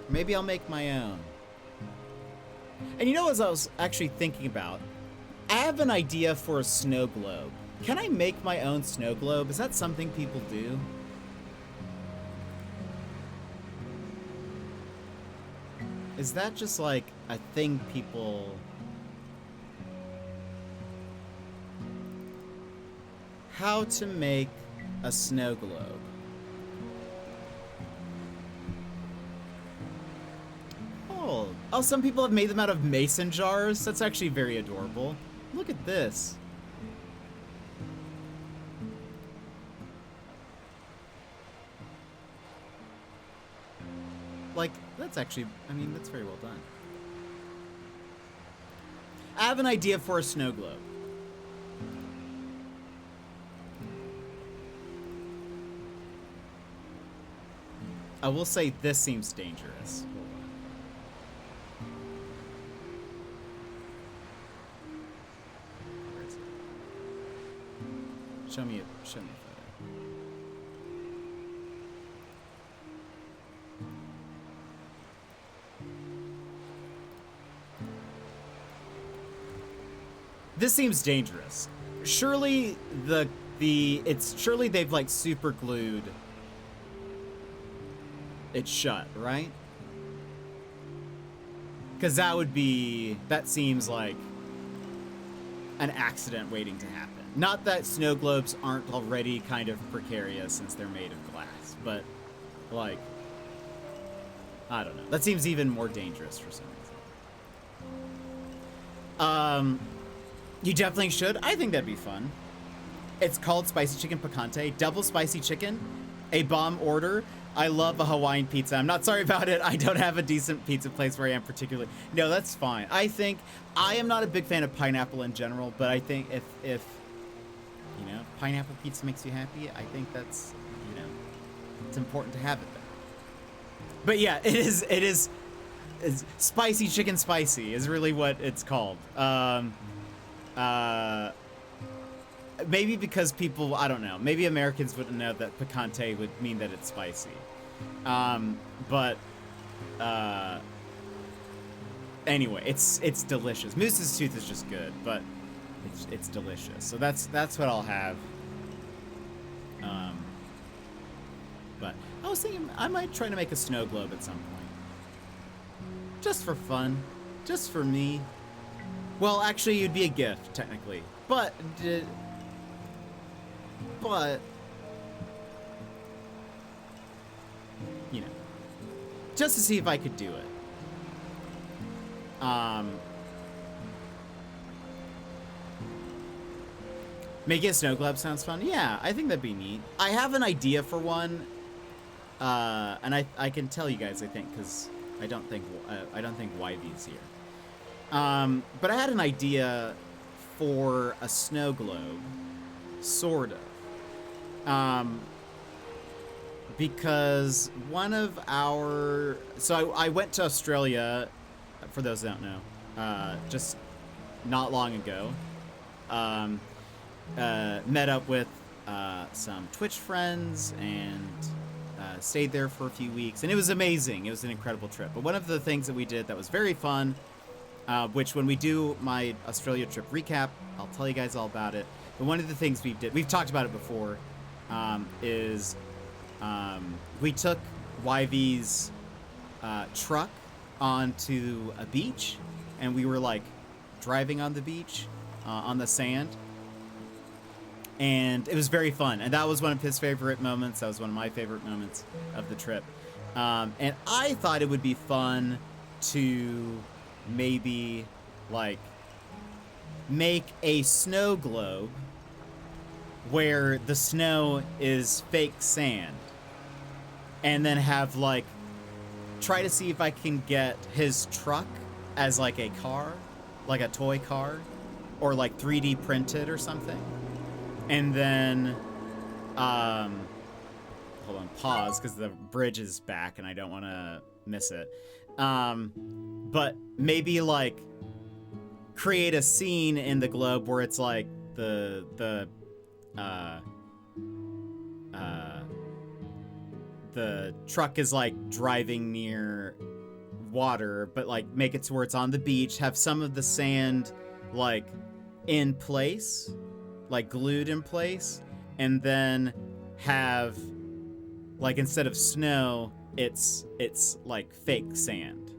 Maybe I'll make my own. And you know, as I was actually thinking about, I have an idea for a snow globe. Can I make my own snow globe? Is that something people do? Is that just like a thing people... How to make a snow globe. Oh, some people have made them out of mason jars. That's actually very adorable. Look at this. Like, that's actually, I mean, that's very well done. I have an idea for a snow globe. I will say this seems dangerous. Hold on. Where is it? Show me a photo. This seems dangerous. Surely surely they've like super glued it shut, right? Because that seems like an accident waiting to happen. Not that snow globes aren't already kind of precarious since they're made of glass, but like, I don't know. That seems even more dangerous for some reason. You definitely should. I think that'd be fun. It's called Spicy Chicken Picante. Double spicy chicken. A bomb order. I love a Hawaiian pizza. I'm not sorry about it. I don't have a decent pizza place where I am particularly. No, that's fine. I am not a big fan of pineapple in general, but I think if you know, pineapple pizza makes you happy, I think that's, you know, it's important to have it there. But yeah, it is spicy chicken spicy is really what it's called. Maybe because people, I don't know, maybe Americans wouldn't know that picante would mean that it's spicy. Anyway, it's delicious. Moose's Tooth is just good, but it's delicious. So that's what I'll have. But I was thinking I might try to make a snow globe at some point. Just for fun. Just for me. Well, actually, it'd be a gift, technically. But, you know, just to see if I could do it. Making a snow globe sounds fun. Yeah, I think that'd be neat. I have an idea for one, and I can tell you guys, I think, because I don't think YV's here. But I had an idea for a snow globe, sort of. Because one of our... So I went to Australia, for those that don't know, just not long ago. Met up with some Twitch friends and stayed there for a few weeks. And it was amazing. It was an incredible trip. But one of the things that we did that was very fun... which when we do my Australia trip recap, I'll tell you guys all about it. But one of the things we've talked about it before, is we took YV's truck onto a beach, and we were like driving on the beach, on the sand. And it was very fun. And that was one of his favorite moments. That was one of my favorite moments of the trip. And I thought it would be fun to maybe like make a snow globe where the snow is fake sand, and then have like try to see if I can get his truck as like a car, like a toy car, or like 3D printed or something. And then hold on, pause, because the bridge is back and I don't want to miss it. But maybe like create a scene in the globe where it's like the truck is like driving near water, but like make it to where it's on the beach, have some of the sand like in place, like glued in place, and then have like instead of snow, it's like fake sand.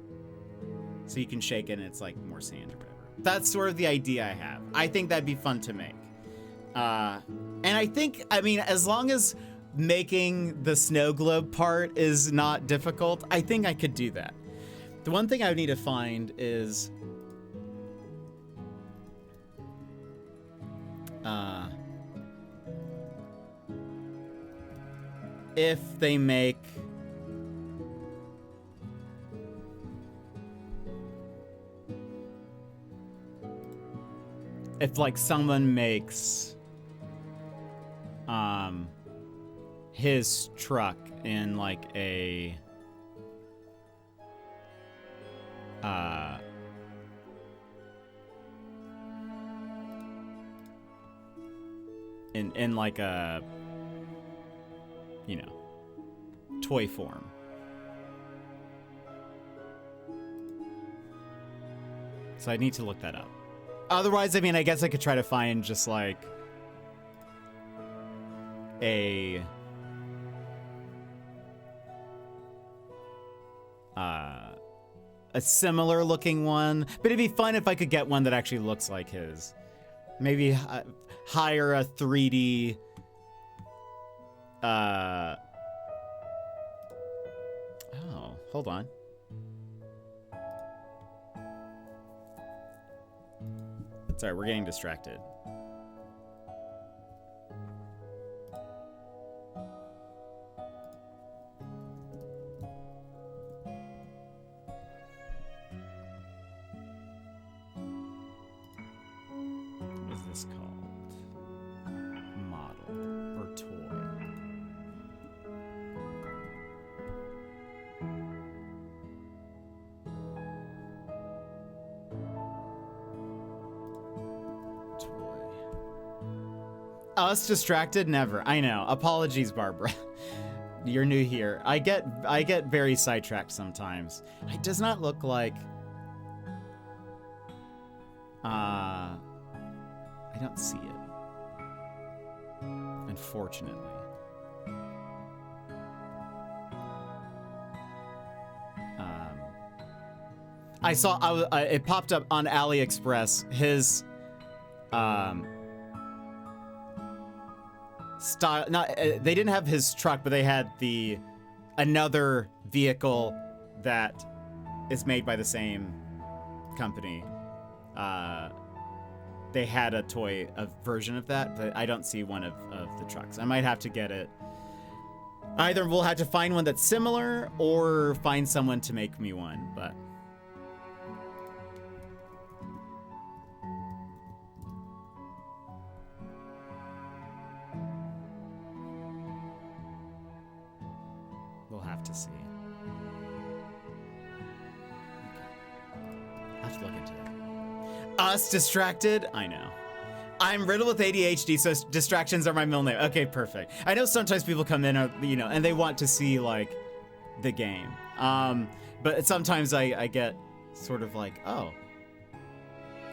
So you can shake it and it's like more sand or whatever. That's sort of the idea I have. I think that'd be fun to make. And I think, I mean, as long as making the snow globe part is not difficult, I think I could do that. The one thing I would need to find is if they make if like someone makes his truck in like a in like a, you know, toy form. So I need to look that up. Otherwise, I mean, I guess I could try to find just like a similar looking one, but it'd be fun if I could get one that actually looks like his. Maybe hire a 3D oh, hold on. Sorry, we're getting distracted. What is this called? Model or toy? Us distracted? Never. I know. Apologies, Barbara. You're new here. I get very sidetracked sometimes. It does not look like I don't see it, unfortunately. I saw it popped up on AliExpress. His style, not they didn't have his truck, but they had another vehicle that is made by the same company. They had a version of that, but I don't see one of the trucks. I might have to get it. Either we'll have to find one that's similar or find someone to make me one, but we'll have to see. I'll have to look into that. Us distracted? I know. I'm riddled with ADHD, so distractions are my middle name. Okay, perfect. I know sometimes people come in, you know, and they want to see, like, the game. But sometimes I get sort of like, oh.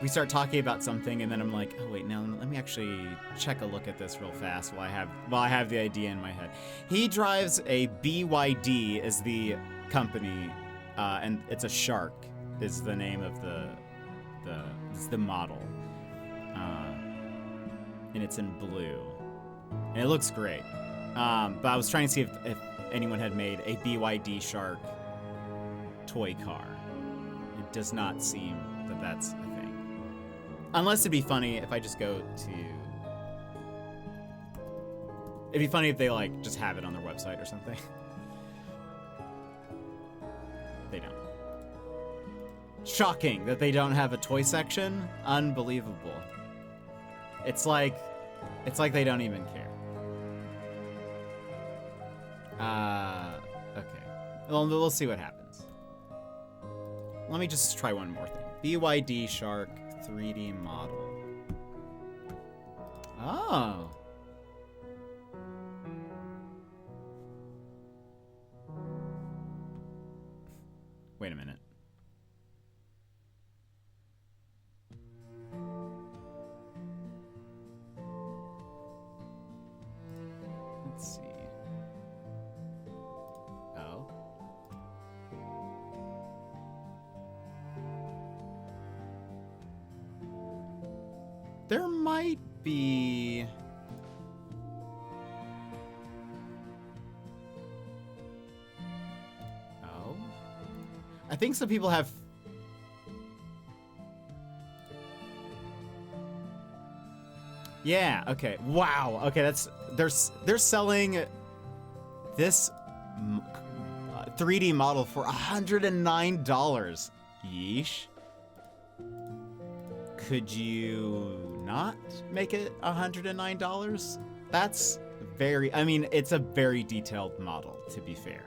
We start talking about something, and then I'm like, oh, wait, now let me actually check a look at this real fast while I have the idea in my head. He drives a BYD as the company and it's a shark is the name of it's the model, and it's in blue, and it looks great. But I was trying to see if anyone had made a BYD shark toy car. It does not seem that that's a thing, unless it'd be funny if I just go to. It'd be funny if they like just have it on their website or something. They don't. Shocking that they don't have a toy section. Unbelievable. It's like they don't even care. Okay. Well, we'll see what happens. Let me just try one more thing. BYD Shark 3D model. Oh. Wait a minute. Let's see. Oh. There might be... Oh. I think some people have... Yeah, okay. Wow. Okay, that's... They're selling this 3D model for $109. Yeesh. Could you not make it $109? That's very... I mean, it's a very detailed model, to be fair.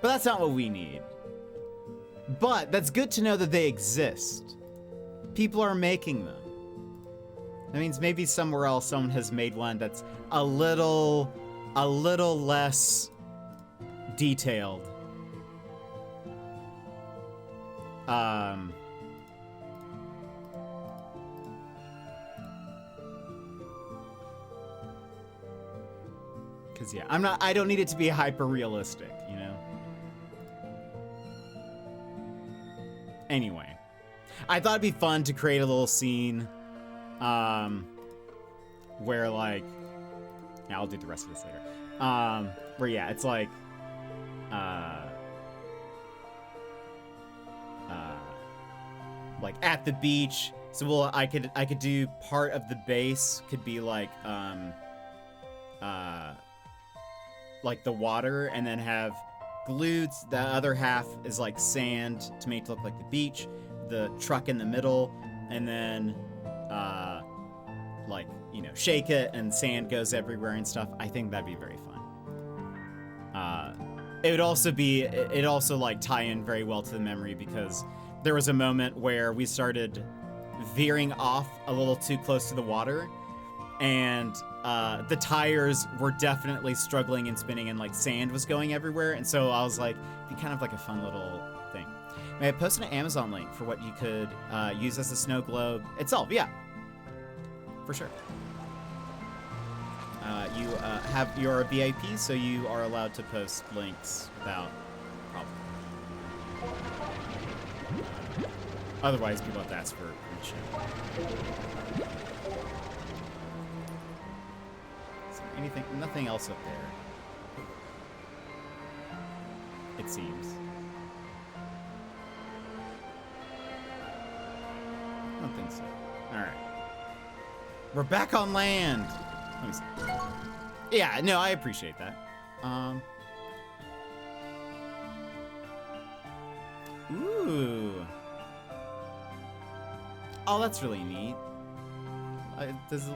But that's not what we need. But that's good to know that they exist. People are making them. That means maybe somewhere else someone has made one that's a little less detailed. Cause yeah, I don't need it to be hyper realistic, you know? Anyway, I thought it'd be fun to create a little scene where like, yeah, I'll do the rest of this later. Where yeah, it's like, like at the beach. So I could do part of the base could be like the water, and then have glued. The other half is like sand to make it look like the beach. The truck in the middle, and then like, you know, shake it and sand goes everywhere and stuff. I think that'd be very fun. It would also like tie in very well to the memory, because there was a moment where we started veering off a little too close to the water, and the tires were definitely struggling and spinning, and like sand was going everywhere. And so I was like, it'd be kind of like a fun little thing. May I post an Amazon link for what you could use as a snow globe itself? Yeah, for sure. You're a VIP, so you are allowed to post links without problem. Otherwise, people have to ask for permission. Nothing else up there, it seems. I don't think so. Alright. We're back on land! Let me see. Yeah, no, I appreciate that. Ooh. Oh, that's really neat. It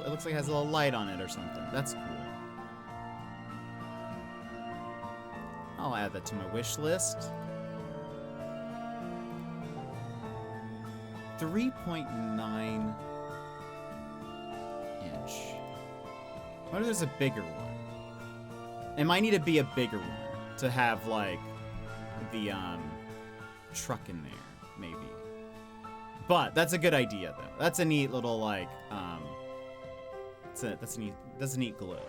looks like it has a little light on it or something. That's cool. I'll add that to my wish list. 3.9 inch. What if there's a bigger one? It might need to be a bigger one to have like the truck in there, maybe. But that's a good idea though. That's a neat little like that's a neat globe.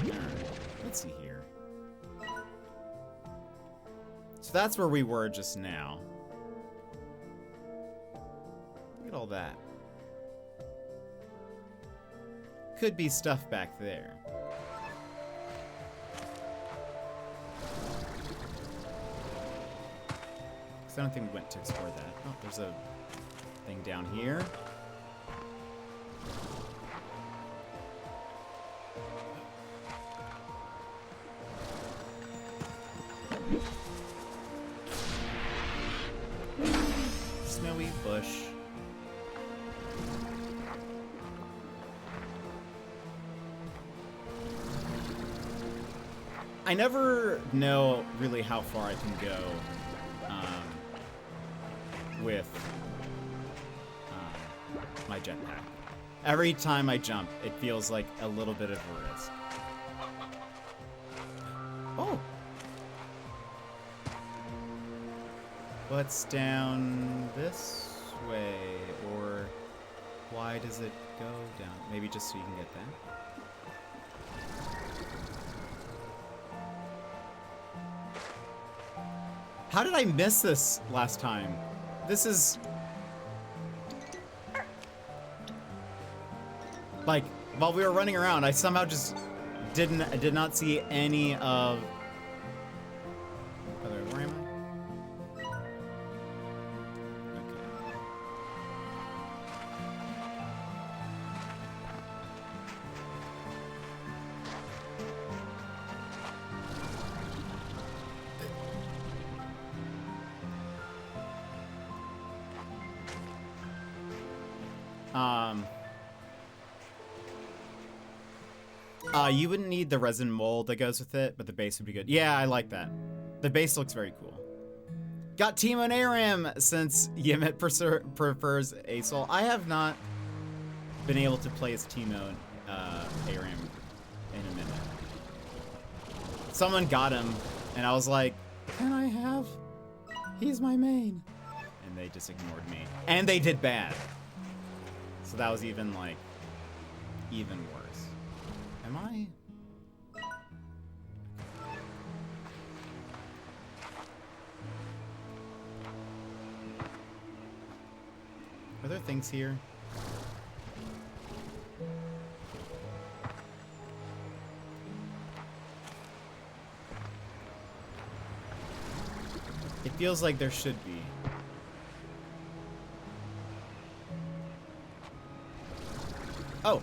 Alright. Let's see here. So that's where we were just now. Look at all that. Could be stuff back there. Because I don't think we went to explore that. Oh, there's a thing down here. Snowy bush. I never know really how far I can go with my jetpack. Every time I jump, it feels like a little bit of a risk. Oh! What's down this way? Or why does it go down? Maybe just so you can get that? How did I miss this last time? This is... like, while we were running around, I somehow just did not see any of... By the way, where am I? You wouldn't need the resin mold that goes with it, but the base would be good. Yeah, I like that. The base looks very cool. Got Teemo and ARAM since Yemit prefers ASOL. I have not been able to play as Teemo and ARAM in a minute. Someone got him, and I was like, can I have? He's my main. And they just ignored me. And they did bad. So that was even, like, even worse. Am I? Are there things here? It feels like there should be. Oh.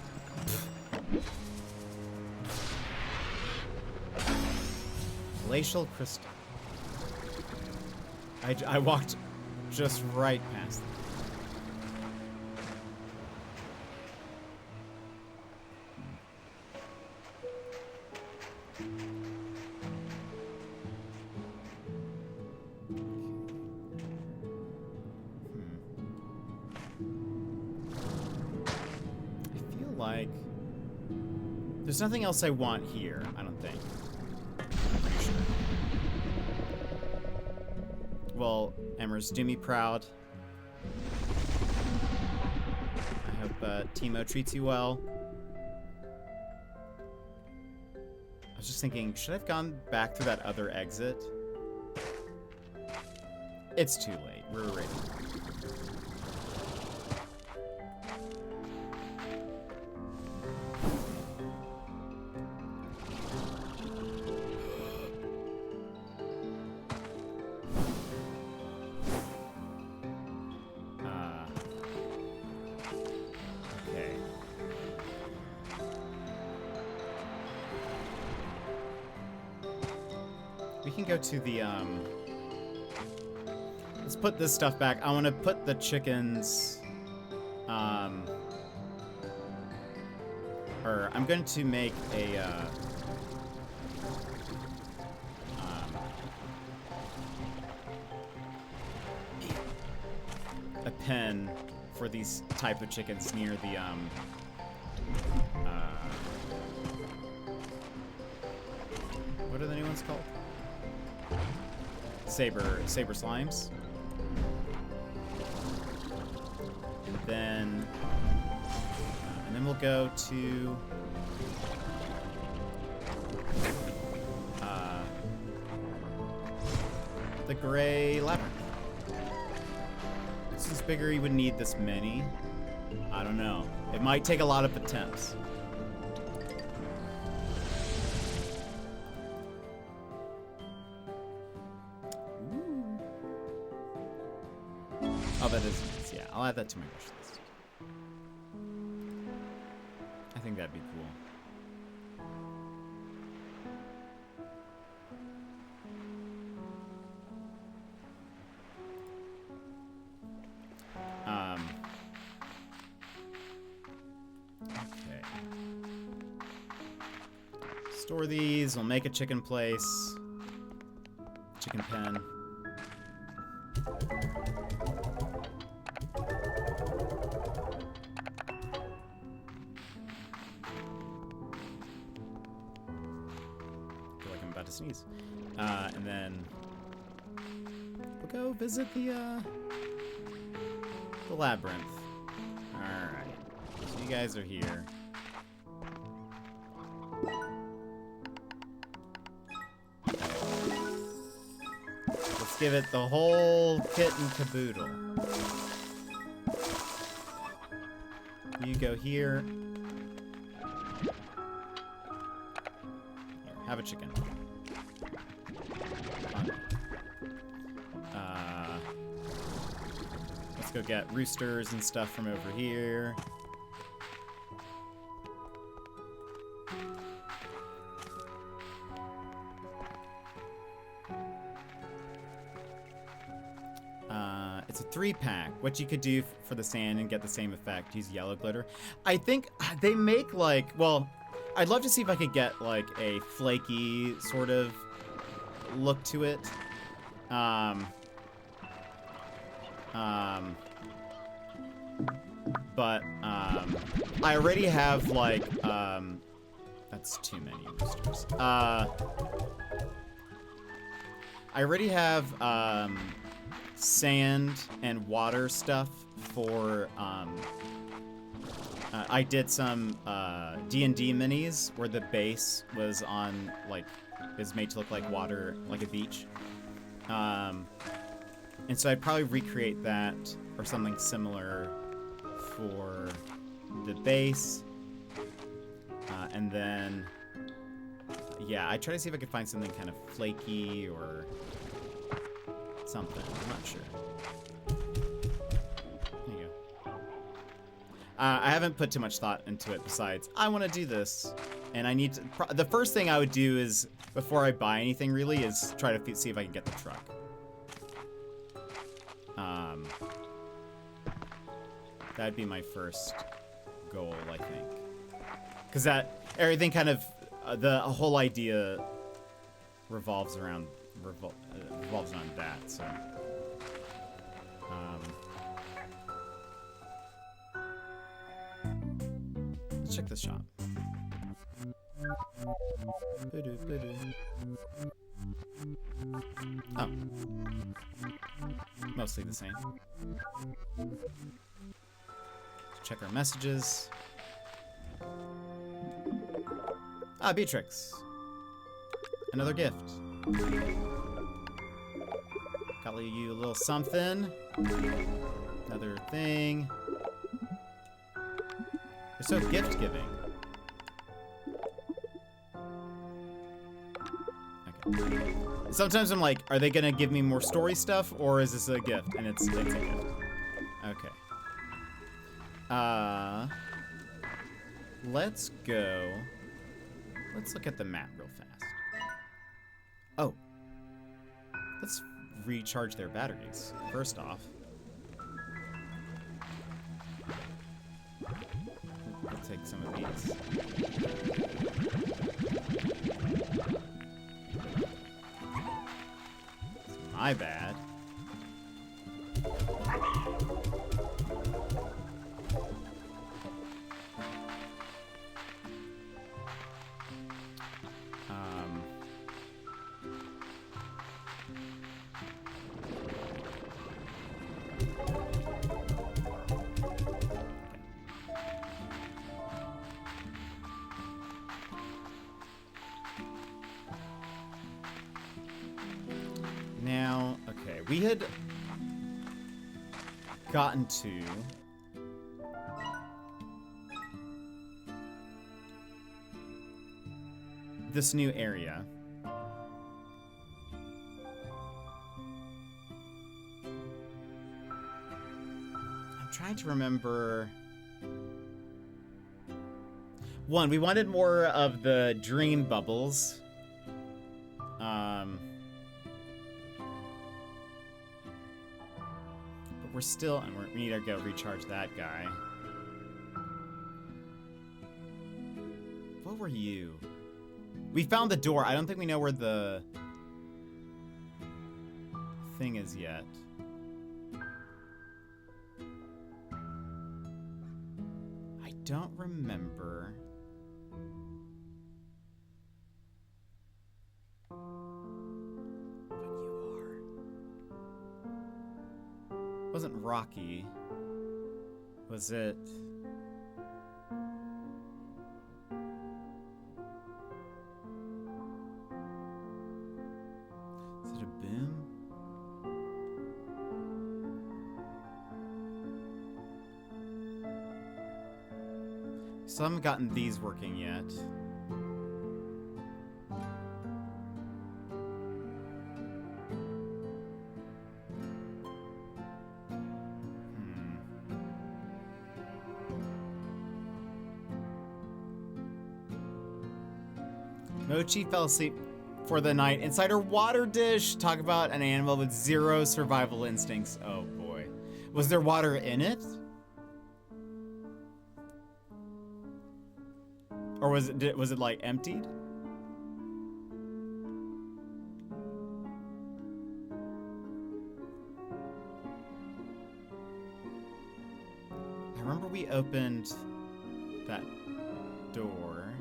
Glacial crystal. I walked just right past them. I feel like there's nothing else I want here, I don't think. Pretty sure. Well, Emmers, do me proud. I hope Teemo treats you well. I was just thinking, should I have gone back through that other exit? It's too late. We're ready. To the let's put this stuff back. I want to put the chickens or I'm going to make a pen for these type of chickens near the what are the new ones called? Saber slimes. And then we'll go to the gray labyrinth. This is bigger, you would need this many. I don't know. It might take a lot of attempts. Ooh. Oh, that is nice. Yeah, I'll add that to my wish list. I think that'd be cool. Okay. Store these. We'll make a chicken place. Chicken pen. Feel like I'm about to sneeze. And then we'll go visit the labyrinth. Alright. So you guys are here. Let's give it the whole kit and caboodle. You go here. Here, have a chicken. Let's go get roosters and stuff from over here. It's a 3-pack. What you could do for the sand and get the same effect, use yellow glitter. I think they make like, well, I'd love to see if I could get like a flaky sort of look to it. But I already have like, that's too many roosters. I already have, sand and water stuff for, I did some, D&D minis where the base was on, like, is made to look like water, like a beach. And so I'd probably recreate that or something similar for the base. And then, yeah, I try to see if I could find something kind of flaky or something. I'm not sure. There you go. I haven't put too much thought into it besides, I want to do this. And I need to, the first thing I would do is, before I buy anything really, is try to see if I can get the truck. That'd be my first goal, I think. Because that, everything kind of, the whole idea revolves around that, so. Let's check this shop. Oh. Mostly the same. Let's check our messages. Ah, Beatrix. Another gift. Got you a little something. Another thing. You're so gift giving. Okay. Sometimes I'm like, are they gonna give me more story stuff, or is this a gift? And it's a gift. Okay. Let's go. Let's look at the map real fast. Oh. Let's recharge their batteries, first off. I'll take some of these. It's my bad. Now, we had gotten to this new area. I'm trying to remember. One, we wanted more of the dream bubbles. But we're still, and we need to go recharge that guy. What were you? We found the door. I don't think we know where the thing is yet. I don't remember. But you are. It wasn't Rocky. Was it? So I haven't gotten these working yet. Mochi fell asleep for the night inside her water dish. Talk about an animal with 0 survival instincts. Oh boy. Was there water in it? Or was it like emptied? I remember we opened that door.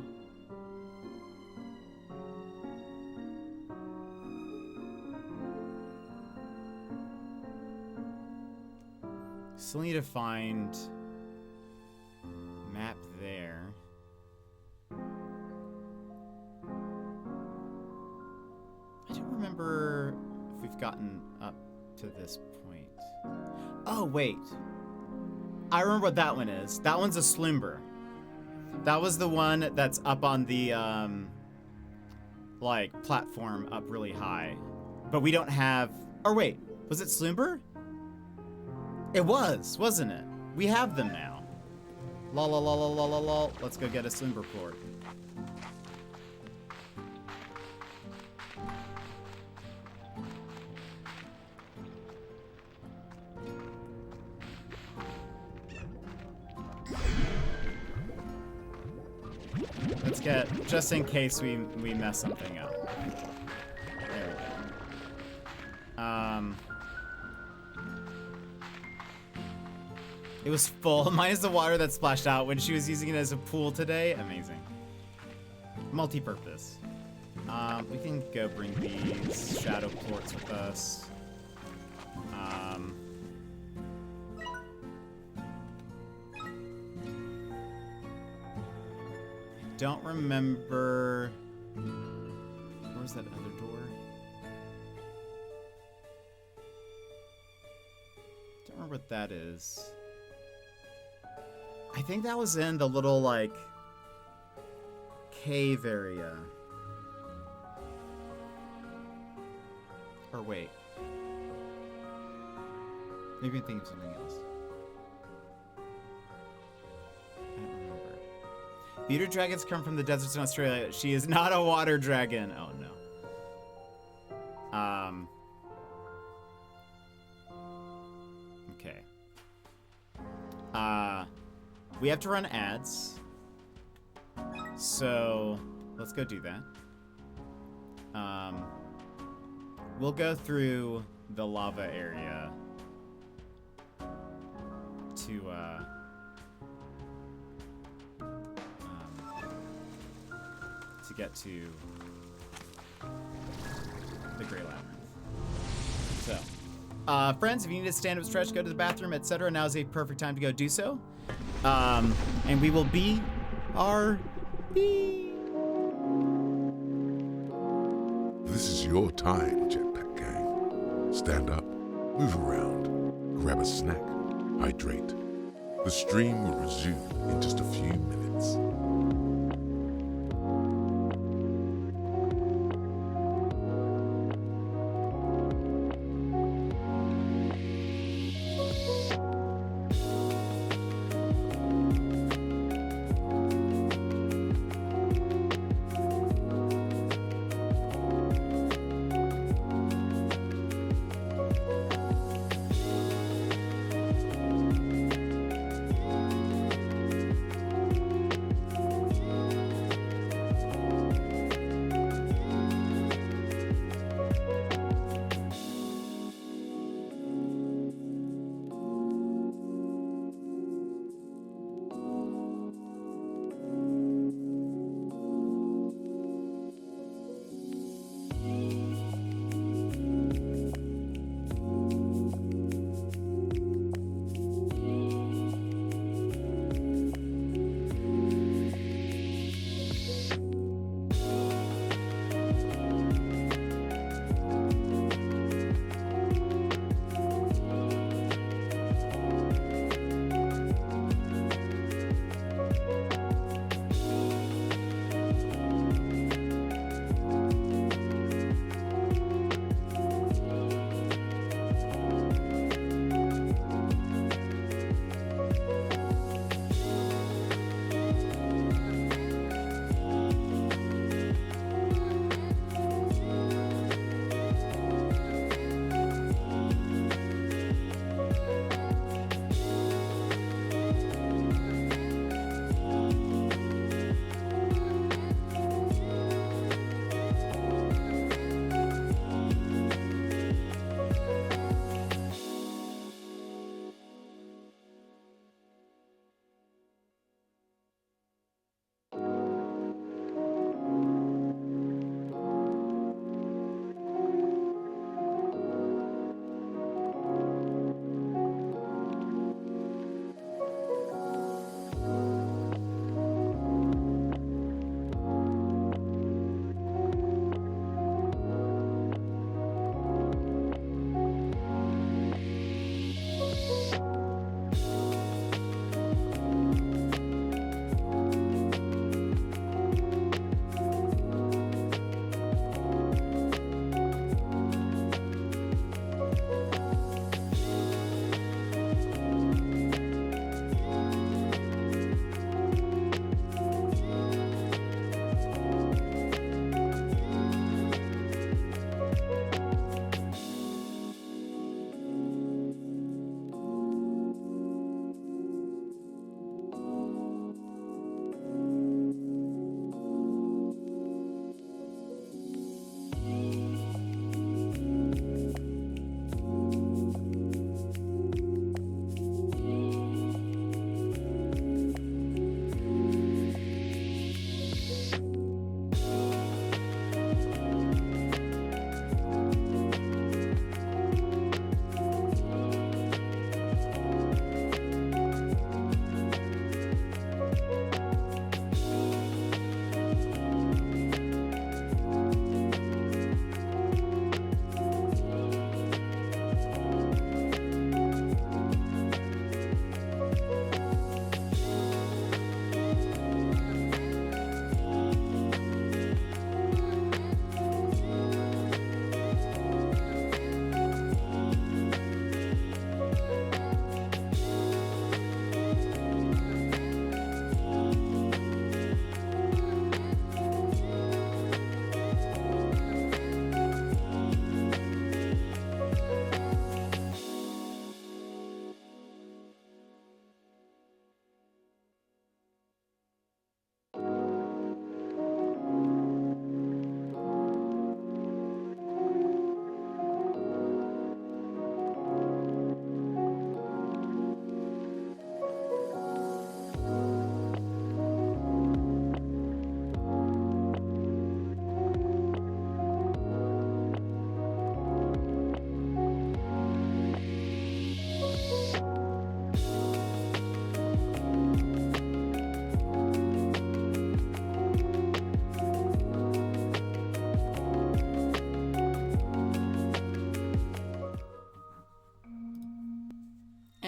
Still need to find map there. I don't remember if we've gotten up to this point. Oh, wait. I remember what that one is. That one's a Slimber. That was the one that's up on the, like, platform up really high. But we don't have... Or wait, was it Slimber? It was, wasn't it? We have them now. La la la la la la la. Let's go get a Slimber port. Let's get, just in case we mess something up. There we go. It was full, minus the water that splashed out when she was using it as a pool today. Amazing. Multi-purpose. We can go bring these shadow ports with us. Don't remember. Where was that other door? Don't remember what that is. I think that was in the little, like, cave area. Or wait. Maybe I'm thinking of something else. I don't remember. Bearded dragons come from the deserts in Australia. She is not a water dragon. Oh, no. Okay. We have to run ads. So, let's go do that. We'll go through the lava area to get to the Grey Labyrinth. So, friends, if you need to stand up, stretch, go to the bathroom, etc., now is a perfect time to go do so. And we will be This is your time, Jetpack Gang. Stand up, move around, grab a snack, hydrate. The stream will resume in just a few minutes.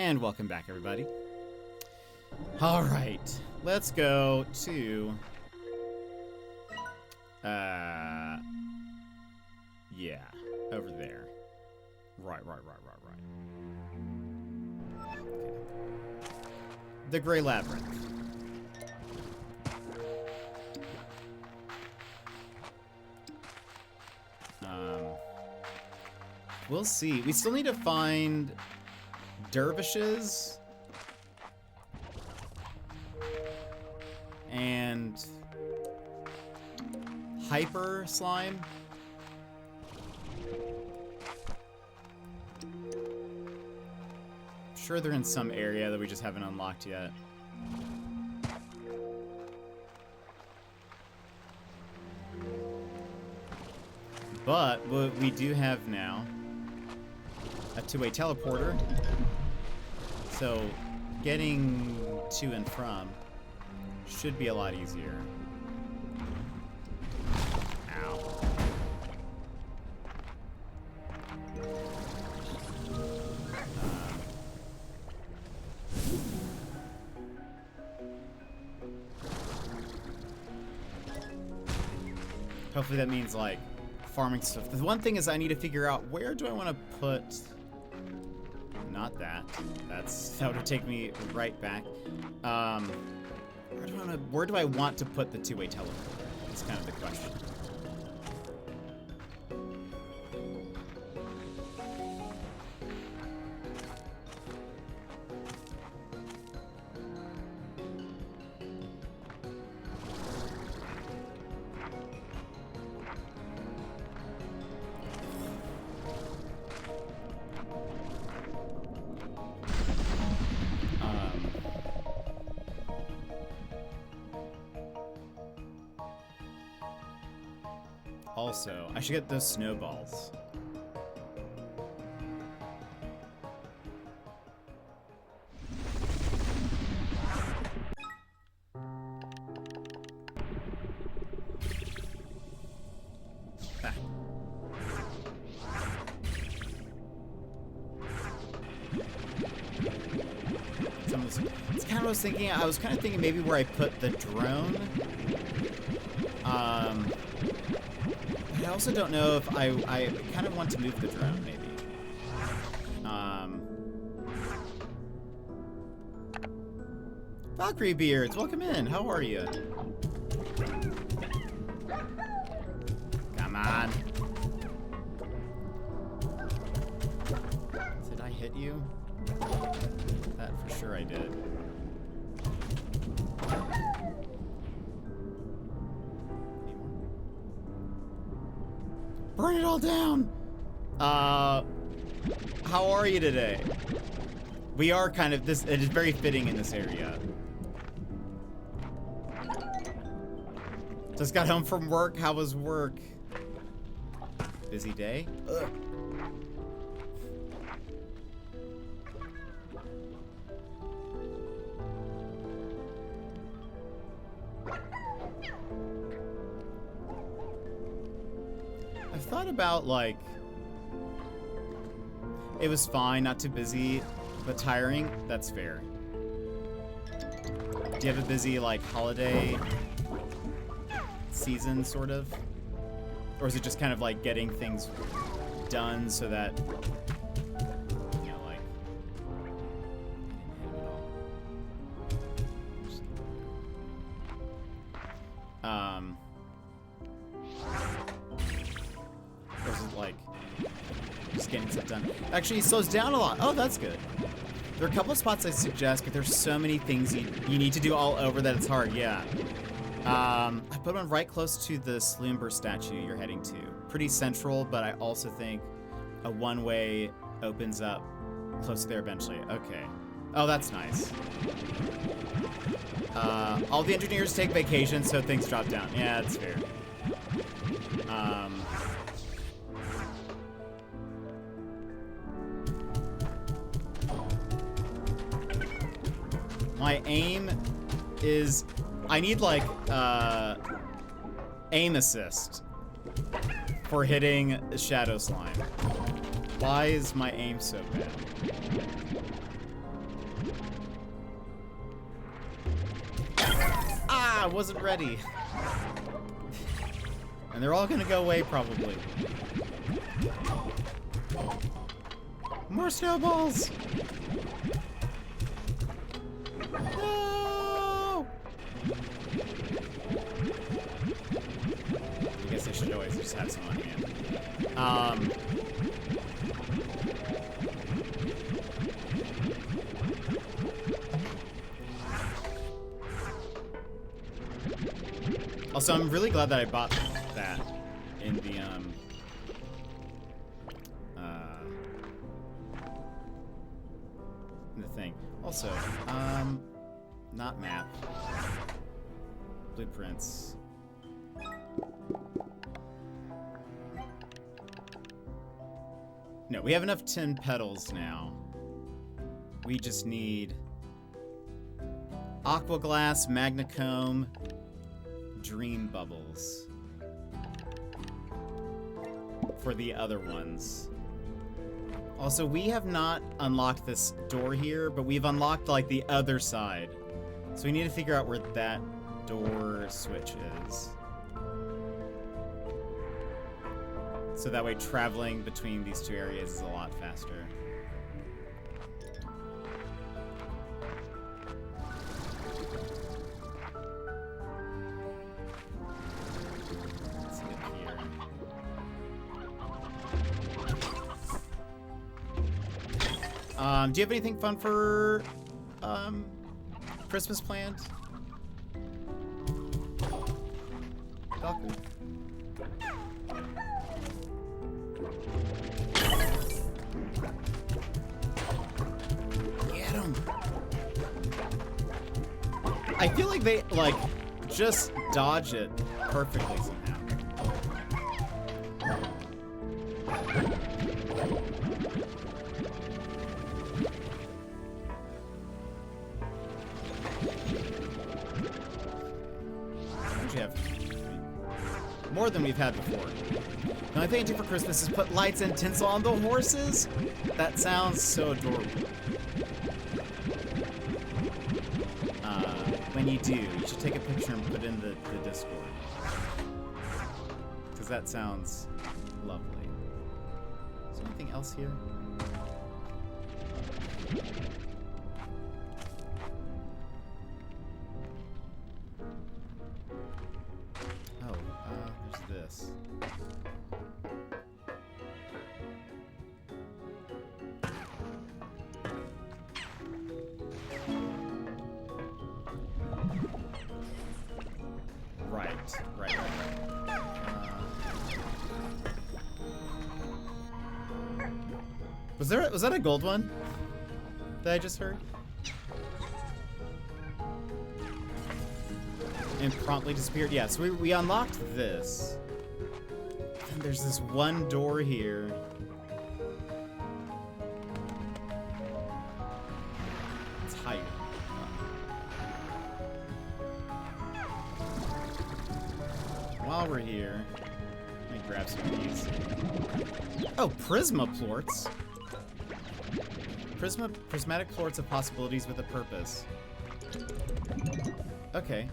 And welcome back, everybody. All right, let's go to... yeah, over there. Right. Okay. The Gray Labyrinth. We'll see. We still need to find dervishes and hyper slime. I'm sure they're in some area that we just haven't unlocked yet. But what we do have now, a two-way teleporter. So getting to and from should be a lot easier. Ow. Hopefully that means like farming stuff. The one thing is I need to figure out where do I want to put... Not that. That would take me right back. Where do I want to put the two-way teleporter? That's kind of the question. Also, I should get those snowballs. Ah. It's kind of what I was thinking. I was kind of thinking maybe where I put the drone. I also don't know if I kind of want to move the drone, maybe. Valkyrie Beards, welcome in. How are you? Come on. Did I hit you? That for sure I did. Burn it all down! How are you today? We are kind of this, it is very fitting in this area. Just got home from work, how was work? Busy day? Ugh. I've thought about, like, it was fine, not too busy, but tiring. That's fair. Do you have a busy, like, holiday season, sort of? Or is it just kind of, like, getting things done so that, you know, like... Or is it like just getting stuff done? Actually, it slows down a lot. Oh, that's good. There are a couple of spots I suggest, but there's so many things you need to do all over that it's hard. Yeah. I put one right close to the Sloomber statue you're heading to. Pretty central, but I also think a one-way opens up close there eventually. Okay. Oh, that's nice. All the engineers take vacation, so things drop down. Yeah, that's fair. My aim is... I need, like, aim assist for hitting Shadow Slime. Why is my aim so bad? Ah, I wasn't ready. And they're all gonna go away, probably. More snowballs! No! I guess I should always just have some on hand. Also, I'm really glad that I bought that in the thing. Also, not map. Blueprints. No, we have enough tin petals now. We just need aqua glass, magna comb, dream bubbles for the other ones. Also, we have not unlocked this door here, but we've unlocked like the other side. So we need to figure out where that door switch is. So that way traveling between these two areas is a lot faster. Let's get here. Do you have anything fun for Christmas planned? Falcon. Get him. I feel like they like just dodge it perfectly somehow. More than we've had before. The only thing I do for Christmas is put lights and tinsel on the horses. That sounds so adorable. When you do, you should take a picture and put it in the Discord. Because that sounds lovely. Is there anything else here? This. Right. Was that a gold one that I just heard? And promptly disappeared. Yeah, so we unlocked this. And there's this one door here. It's higher. While we're here, let me grab some of these. Oh, Prisma plorts. Prismatic plorts of possibilities with a purpose. Okay.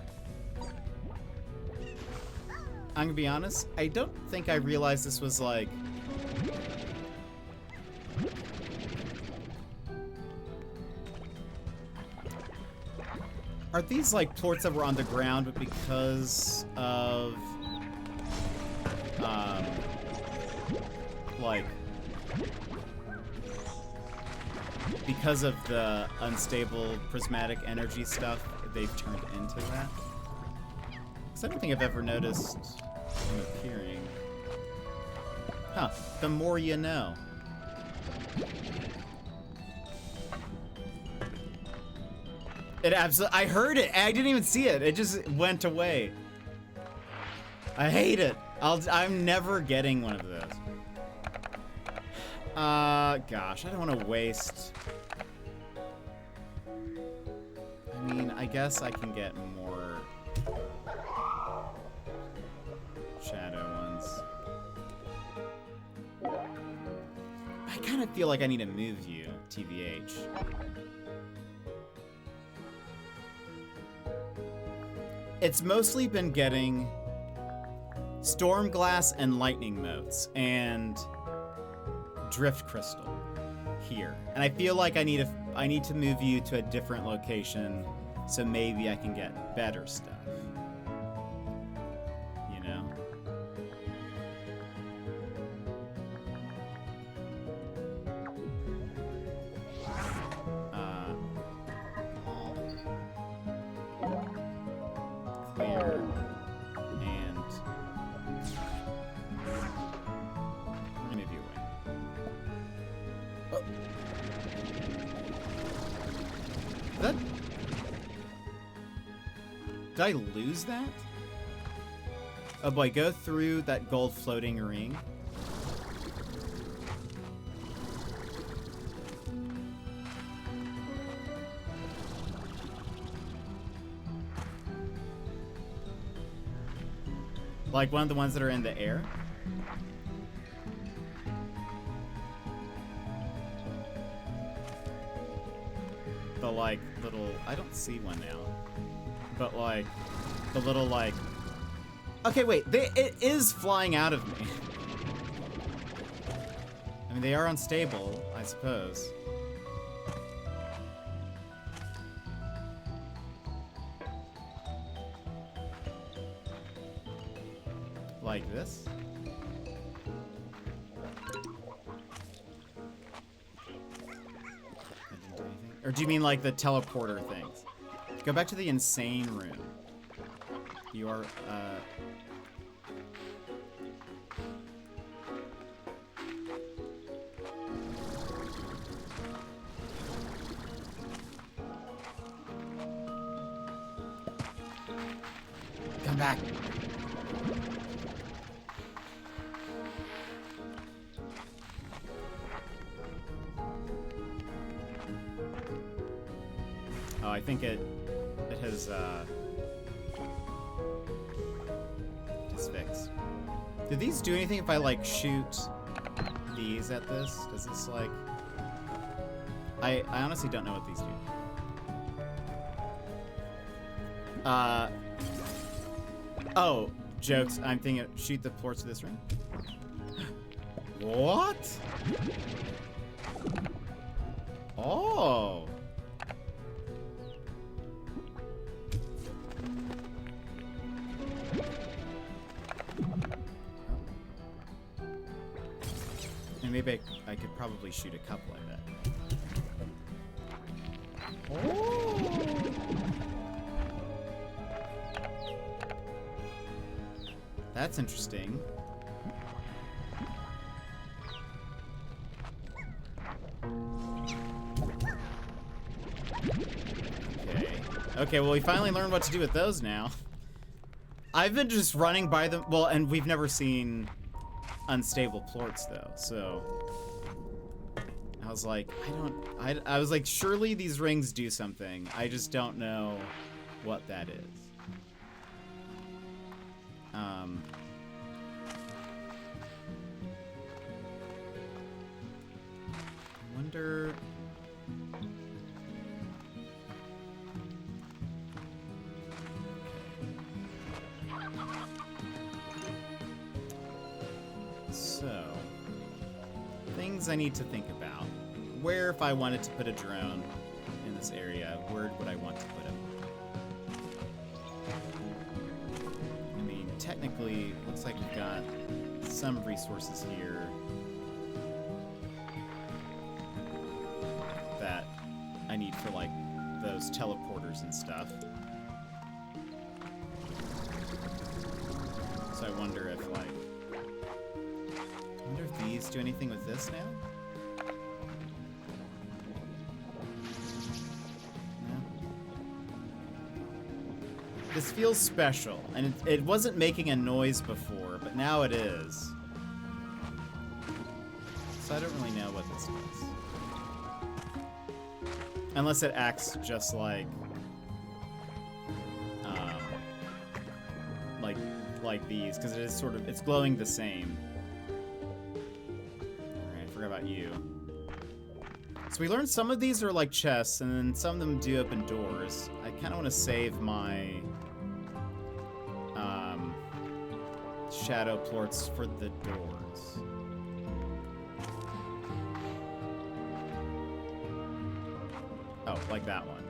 I'm gonna be honest, I don't think I realized this was like... Are these like plorts that were on the ground, but because of... like... because of the unstable prismatic energy stuff, they've turned into that? Because I don't think I've ever noticed them appearing. Huh, the more you know. It absolutely, I heard it, I didn't even see it, it just went away. I hate it. I'm never getting one of those. Gosh, I don't want to waste. I mean, I guess I can get more shadow ones. I kind of feel like I need to move you, TVH. It's mostly been getting storm glass and lightning motes and drift crystal here. And I feel like I need to move you to a different location so maybe I can get better stuff. You know? Clear. And we're gonna move you away. Oh. That... Did I lose that? Oh boy, go through that gold floating ring. Like one of the ones that are in the air? The like little, I don't see one now. But like, the little like, okay wait, it is flying out of me. I mean, they are unstable, I suppose. Like this? Or do you mean like the teleporter things? Go back to the insane room. You are, come back. Oh, I think it has, it's fixed. Do these do anything if I, like, shoot these at this? Does this, like... I honestly don't know what these do. Oh, jokes. I'm thinking, shoot the ports of this room? What? Oh. And maybe I could probably shoot a couple like that. Oh. That's interesting. Okay, well, we finally learned what to do with those now. I've been just running by them. Well, and we've never seen unstable plorts, though, so... I was like, I was like, surely these rings do something. I just don't know what that is. I wonder... So, things I need to think about. Where, if I wanted to put a drone in this area, where would I want to put him? I mean, technically, looks like we've got some resources here that I need for, like, those teleporters and stuff. So I wonder if, like... I wonder if these do anything with this now? No? This feels special, and it wasn't making a noise before, but now it is. So I don't really know what this does. Unless it acts just like... like these, because it is sort of... it's glowing the same. About you. So we learned some of these are like chests, and then some of them do open doors. I kind of want to save my shadow plorts for the doors. Oh, like that one.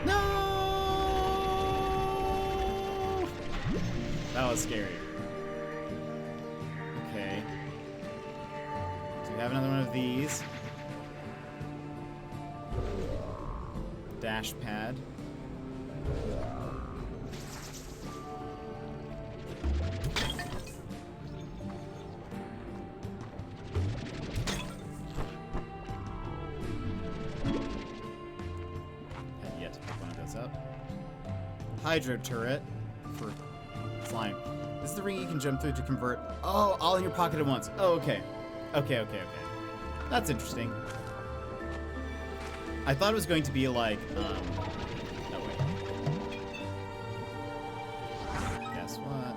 No! That was scary. Okay. So we have another one of these. Dash pad. Have yet to pick one of those up. Hydro turret for slime. This is the ring you can jump through to convert. Oh, all in your pocket at once. Oh, okay. Okay. That's interesting. I thought it was going to be like, oh wait. Guess what?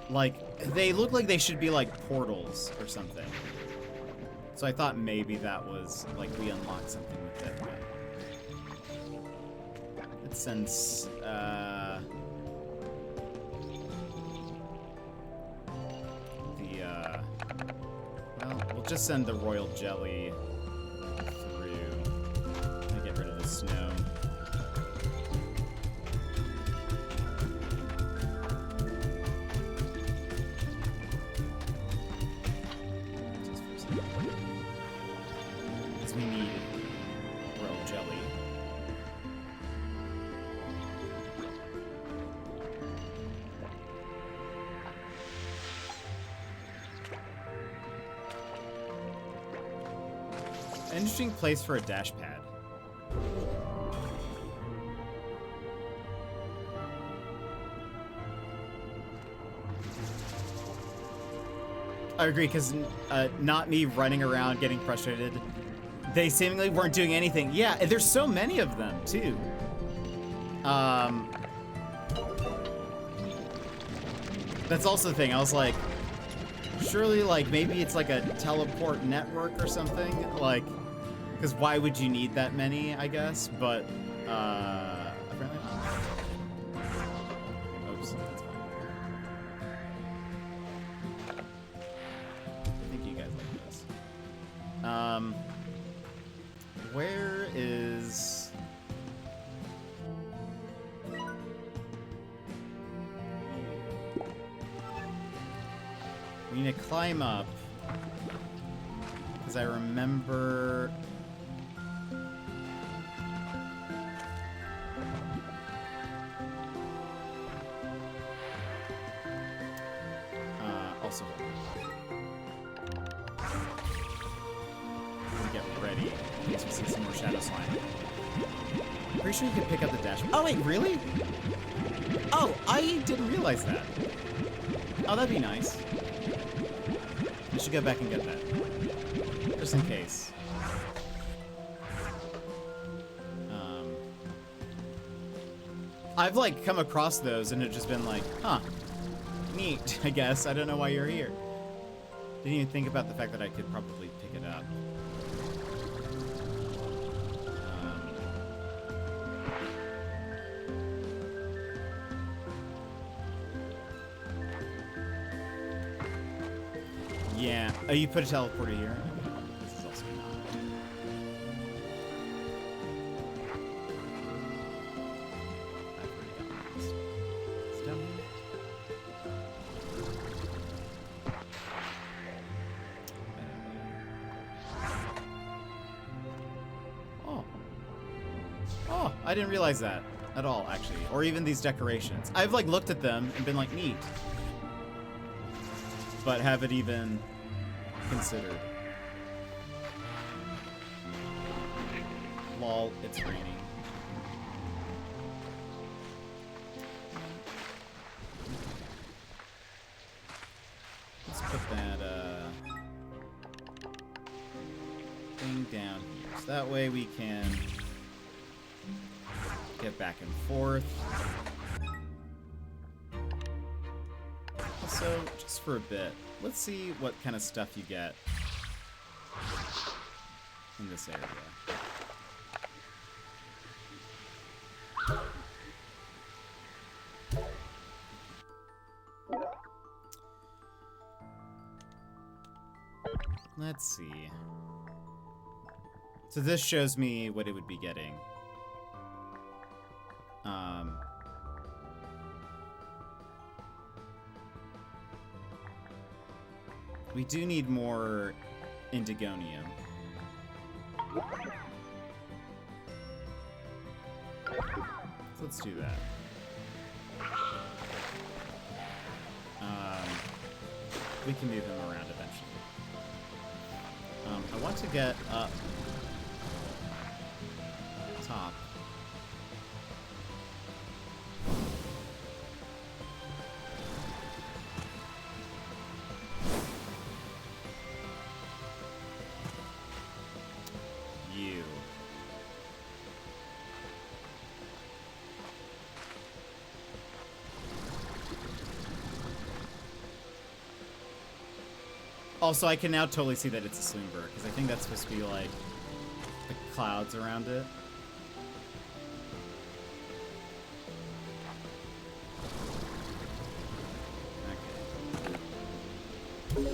Like, they look like they should be like portals or something. So I thought maybe that was, like, we unlocked something with it. But since, well, we'll just send the royal jelly through to get rid of the snow. Because we need royal jelly. An interesting place for a dash pad. I agree, because not me running around getting frustrated. They seemingly weren't doing anything. Yeah, there's so many of them, too. That's also the thing. I was like, surely, like, maybe it's like a teleport network or something. Like, because why would you need that many, I guess? But, apparently not. Oops, that's fine. I think you guys like this. Where is... We need to climb up. Because I remember... also... Get ready. Once we see some more shadow slime. Pretty sure you can pick up the dash. Oh wait, really? Oh, I didn't realize that. Oh, that'd be nice. I should go back and get that. Just in case. I've like come across those and it's just been like, huh, neat, I guess. I don't know why you're here. Didn't even think about the fact that I could probably pick it up. Yeah. Oh, you put a teleporter here? This is also not. I've already gotten this. It's down here. Oh. Oh, I didn't realize that at all, actually. Or even these decorations. I've, like, looked at them and been like, neat. But haven't even considered. Lol, it's raining. Let's put that, down here. So that way we can get back and forth. Also, just for a bit, let's see what kind of stuff you get in this area. Let's see. So this shows me what it would be getting. We do need more indigonium. So let's do that. We can move him around eventually. I want to get up top. You. Also, I can now totally see that it's a Slimberg, because I think that's supposed to be, like, the clouds around it. Okay.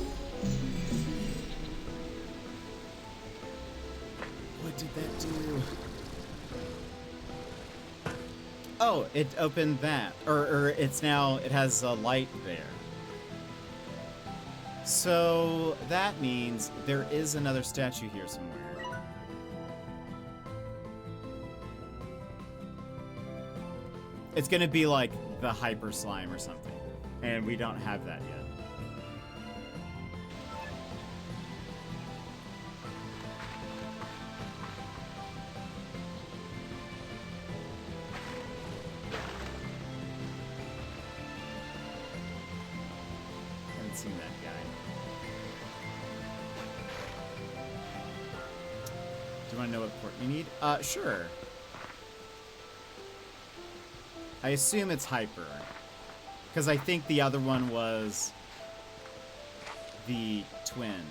What did that do? Oh, it opened that. Or it's now, it has a light there. So that means there is another statue here somewhere. It's gonna be like the hyper slime or something, and we don't have that yet. Haven't seen that guy. Do you want to know what port you need? Sure. I assume it's hyper, because I think the other one was the twin.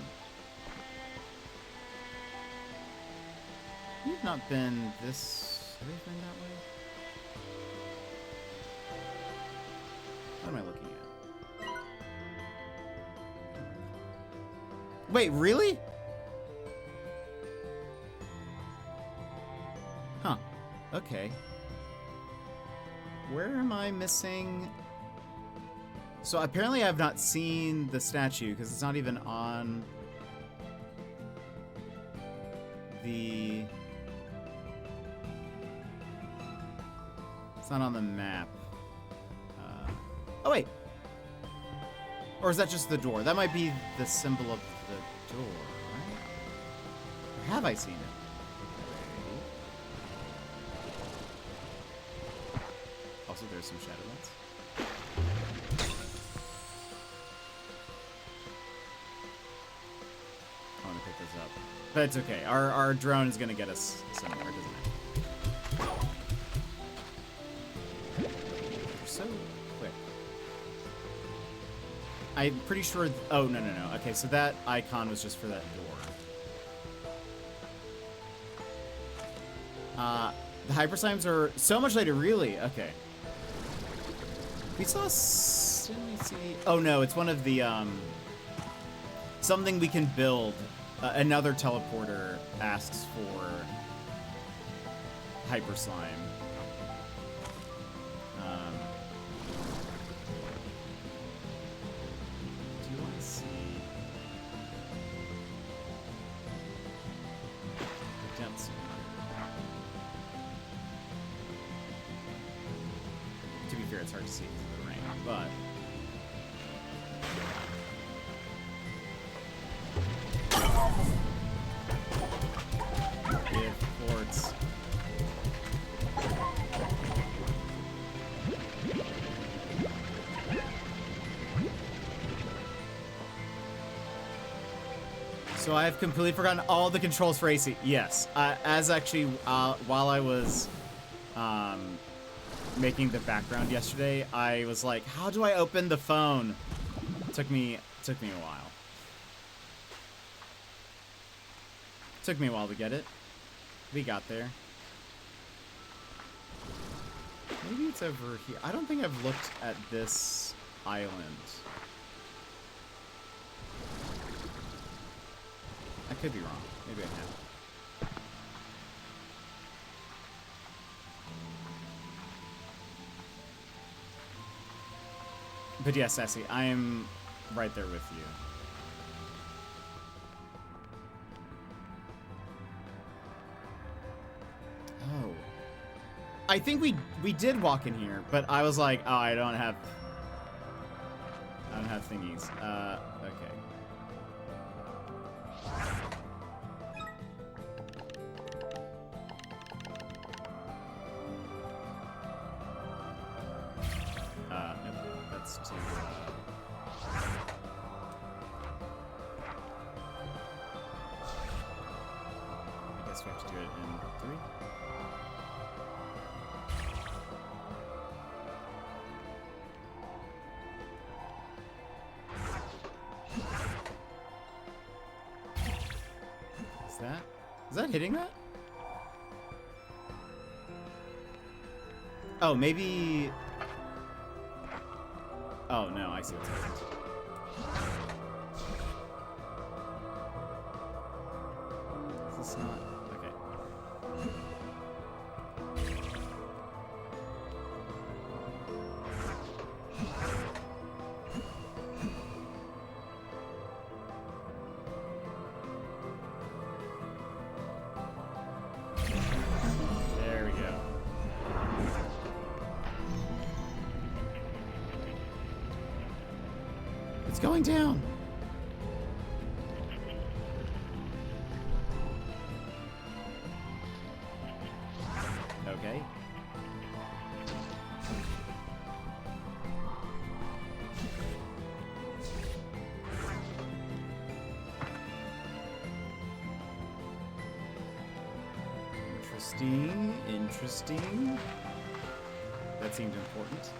You've not been this... Have you been that way? What am I looking at? Wait, really? Huh. Okay. Where am I missing? So apparently I've not seen the statue because it's not even on the... It's not on the map. Oh wait! Or is that just the door? That might be the symbol of the door, right? Or have I seen it? Also, there's some shadow ones. I want to pick this up. But it's okay. Our drone is going to get us somewhere, doesn't it? You're so quick. I'm pretty sure... Oh, no. Okay, so that icon was just for that door. The hyper slimes are so much later, really? Okay. We saw... Didn't we see... Oh, no, it's one of the, something we can build. Another teleporter asks for hyper slime. Do you want to see... I don't see one. To be fair, it's hard to see because of the rain, but... Give forts. So I have completely forgotten all the controls for AC. Yes, as actually while I was making the background yesterday, I was like, how do I open the phone? Took me a while. Took me a while to get it. We got there. Maybe it's over here. I don't think I've looked at this island. I could be wrong. Maybe I have. But yes, Sassy, I am right there with you. Oh. I think we did walk in here, but I was like, oh, I don't have thingies. Okay. Nope, that's too. I guess we have to do it in 3. Is that hitting that? Oh, maybe... Oh, no, I see what's happening. Is this not... Okay. There we go. It's going down. Okay. Interesting. That seemed important.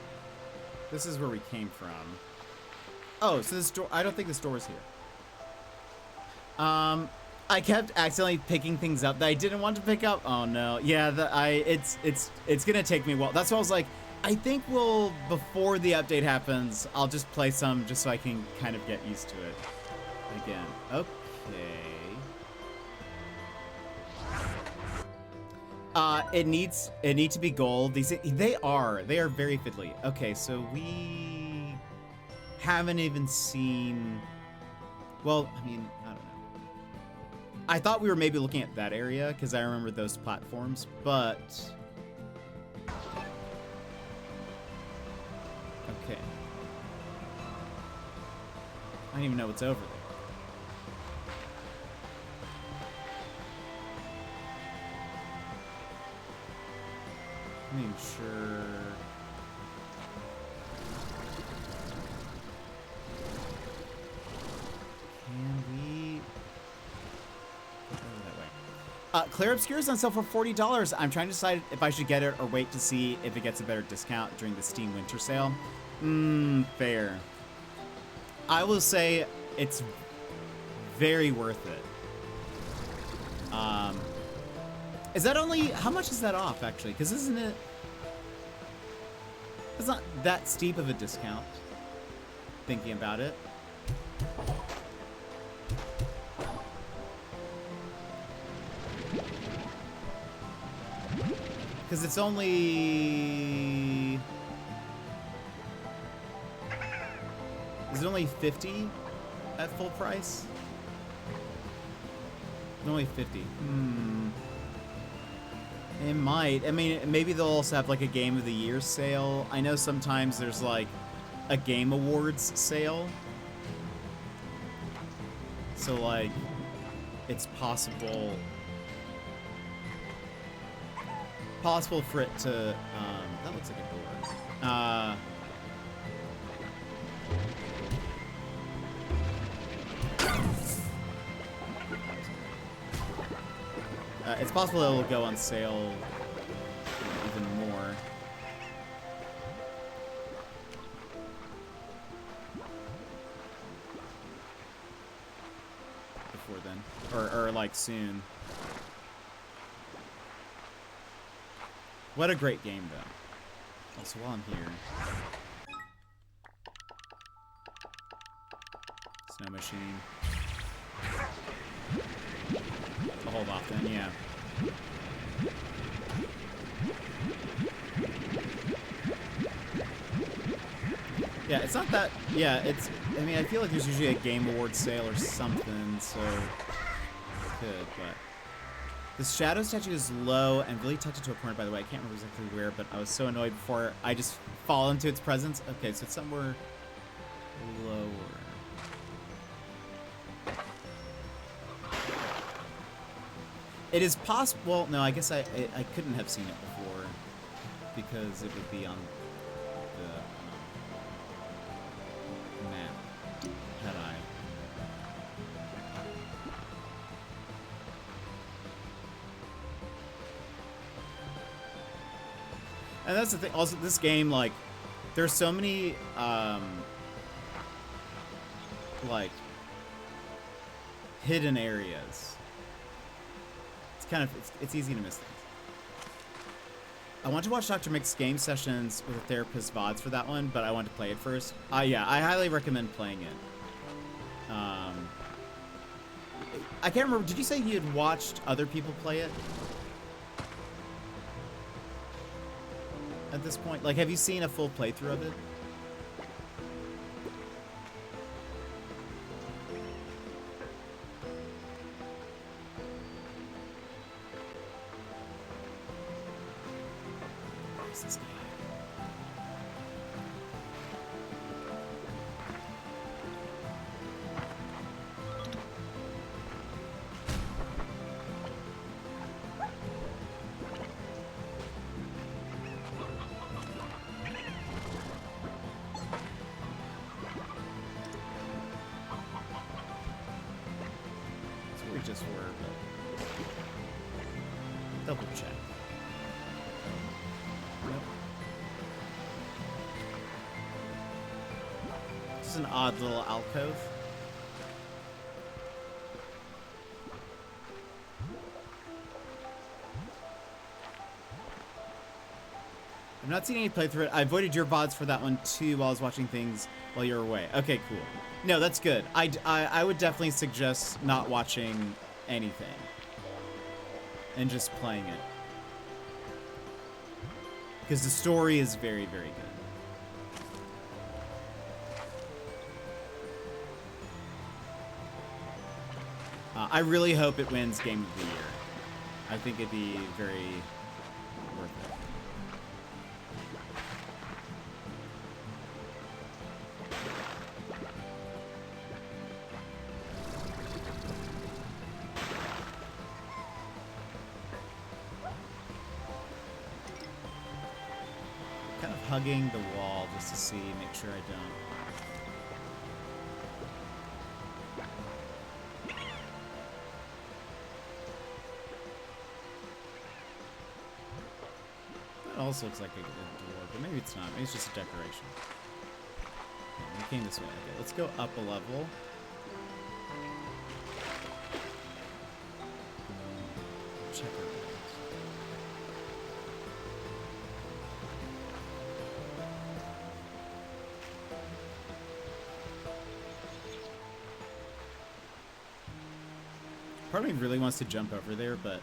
This is where we came from. Oh, so this door, I don't think this door is here. I kept accidentally picking things up that I didn't want to pick up. Oh no. Yeah, it's gonna take me a while. That's why I was like, I think before the update happens, I'll just play some just so I can kind of get used to it again. Okay. It needs to be gold. They are very fiddly. Okay, so we haven't even seen. Well, I mean, I don't know. I thought we were maybe looking at that area because I remember those platforms, but okay. I don't even know what's over there. I mean, sure. Can we go that way? Clear Obscure is on sale for $40. I'm trying to decide if I should get it or wait to see if it gets a better discount during the Steam Winter Sale. Fair. I will say it's very worth it. Is that only, how much is that off actually? Because isn't it, it's not that steep of a discount, thinking about it. Because it's only, is it only 50 at full price? It's only 50. It might. I mean, maybe they'll also have like a Game of the Year sale. I know sometimes there's like a Game Awards sale. So like, it's possible for it to, that looks like a door. It's possible it will go on sale even more. Before then. Or like soon. What a great game, though. Also, while I'm here. Snow machine. I'll hold off then, yeah. Yeah, it's not that... Yeah, it's... I mean, I feel like there's usually a Game Awards sale or something, so... Could, but... The shadow statue is low and really tucked into a corner, by the way. I can't remember exactly where, but I was so annoyed before I just fall into its presence. Okay, so it's somewhere lower. It is possible... Well, no, I guess I couldn't have seen it before because it would be on the map, had I. And that's the thing. Also, this game, like, there's so many, like, hidden areas. It's kind of, it's easy to miss things. I want to watch Dr. Mick's game sessions with a therapist VODs for that one, but I want to play it first. Yeah, I highly recommend playing it. I can't remember, did you say you had watched other people play it? At this point? Like, have you seen a full playthrough of it? Where's this guy? Just were, but double check. Nope. This is an odd little alcove. I've not seen any playthrough it. I avoided your VODs for that one too while I was watching things while you were away. Okay, cool. No, that's good. I would definitely suggest not watching anything and just playing it. Because the story is very, very good. I really hope it wins Game of the Year. I think it'd be very worth it. Kind of hugging the wall just to see, make sure I don't. That also looks like a door, but maybe it's not. Maybe it's just a decoration. We came this way. Okay, let's go up a level. Check our routes. Part of me really wants to jump over there, but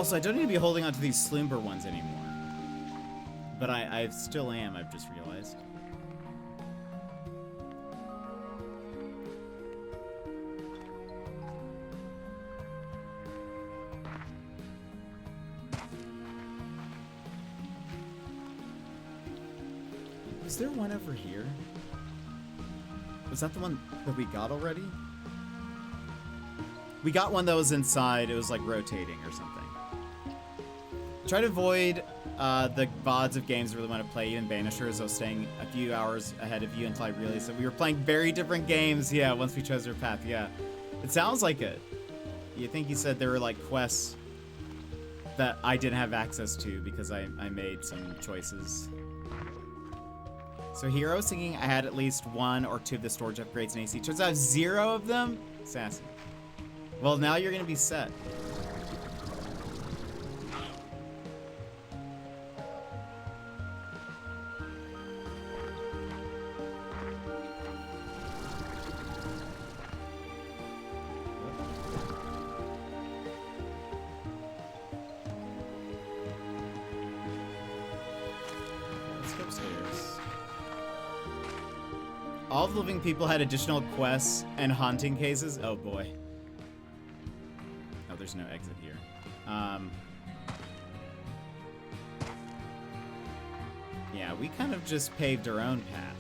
also, I don't need to be holding on to these Sloomber ones anymore. But I still am, I've just realized. Is there one over here? Was that the one that we got already? We got one that was inside. It was like rotating or something. Try to avoid the VODs of games I really want to play, even Banishers. I was staying a few hours ahead of you until I realized that we were playing very different games. Yeah, once we chose our path. Yeah, it sounds like it. You think you said there were like quests that I didn't have access to because I made some choices. So here I was thinking I had at least 1 or 2 of the storage upgrades in AC. Turns out I have 0 of them? Sassy. Well, now you're gonna be set. Let's go upstairs. All the living people had additional quests and haunting cases. Oh boy. Oh, there's no exit here. Yeah, we kind of just paved our own path.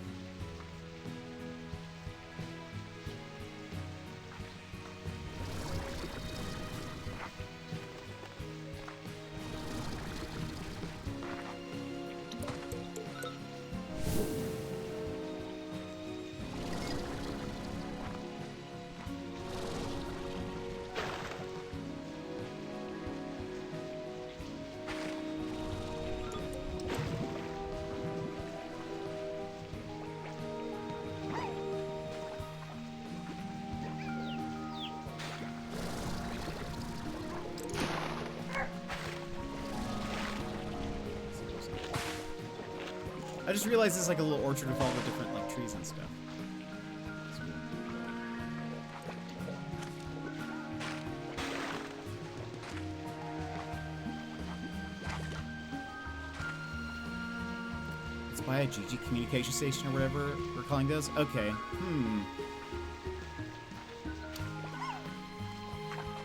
I just realized it's like a little orchard with all the different like trees and stuff. Let's buy a GG communication station or whatever we're calling those. Okay.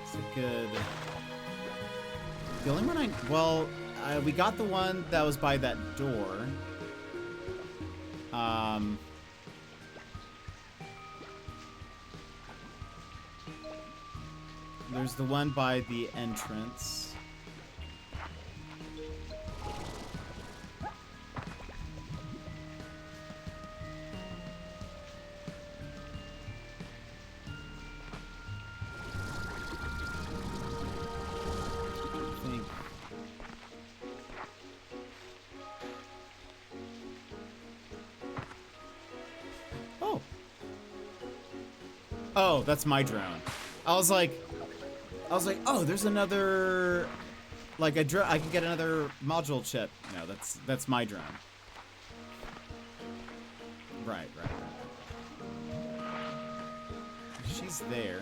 It's a good. The only one we got the one that was by that door. There's the one by the entrance. I think. Oh, that's my drone. I was like, oh, there's another, like a drone. I can get another module chip. No, that's my drone. Right. She's there.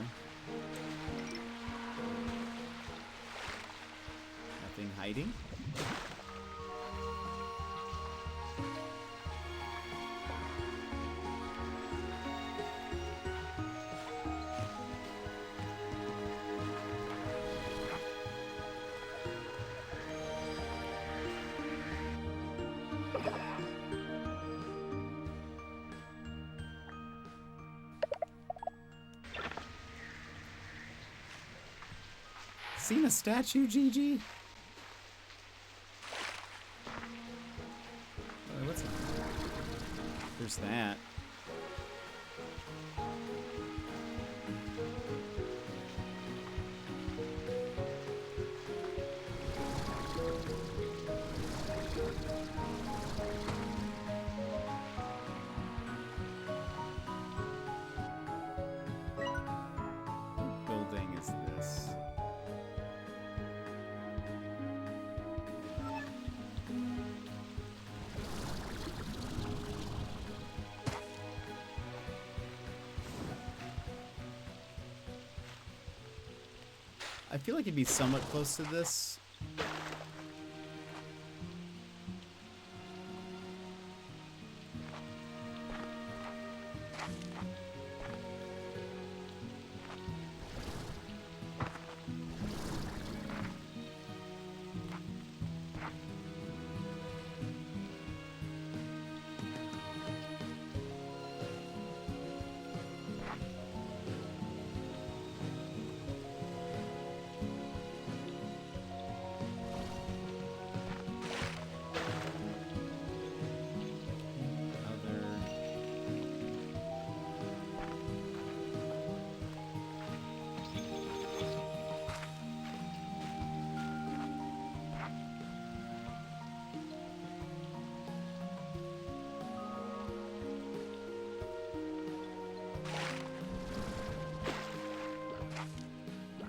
Nothing hiding. Seen a statue, GG? What's it? There's that. What building is this? I feel like it'd be somewhat close to this.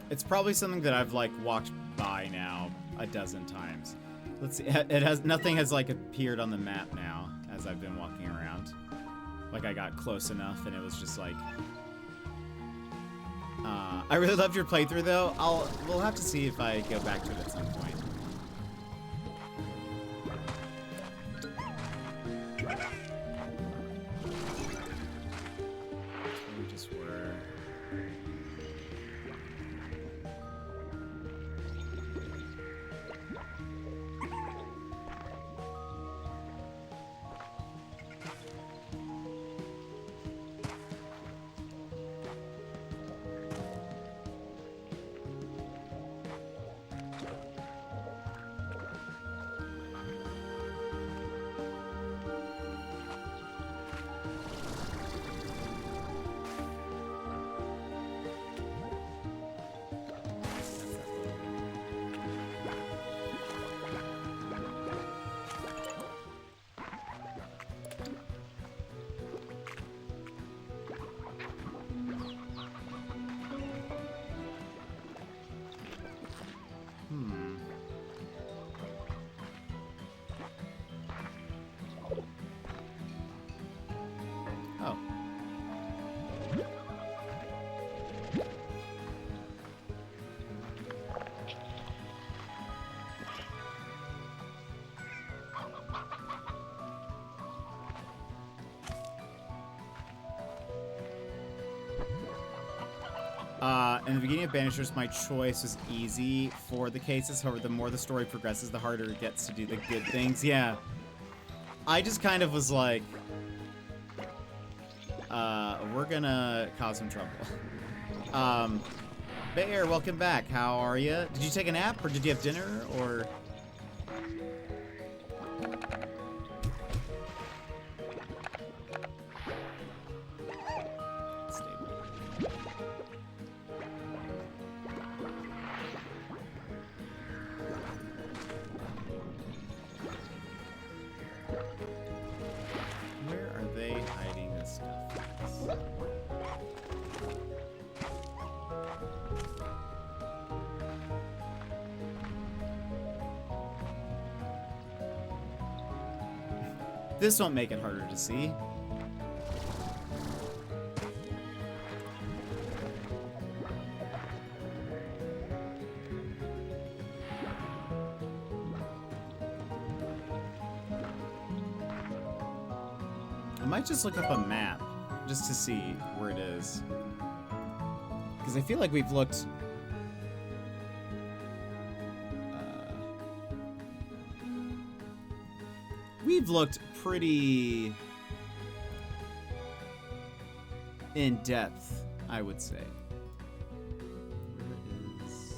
It's probably something that I've like walked by now a dozen times. Let's see. It has nothing has like appeared on the map now as I've been walking around. Like I got close enough and it was just like. I really loved your playthrough though. We'll have to see if I go back to it at some point. We just were. Oh. In the beginning of Banishers, my choice was easy for the cases. However, the more the story progresses, the harder it gets to do the good things. Yeah. I just kind of was like, we're gonna cause some trouble. Bear, welcome back. How are you? Did you take a nap, or did you have dinner, or? Where are they hiding this stuff? This won't make it harder to see. I might just look up a map just to see where it is. Because I feel like we've looked... we've looked pretty in depth, I would say. Where is...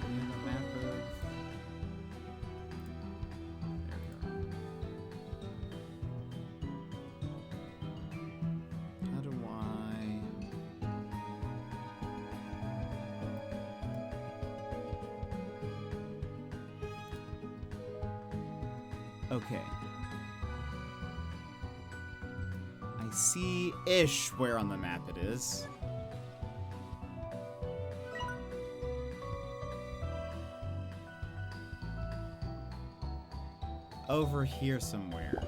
do we have a map of... there we are. How do I... okay. I see-ish where on the map it is. Over here somewhere.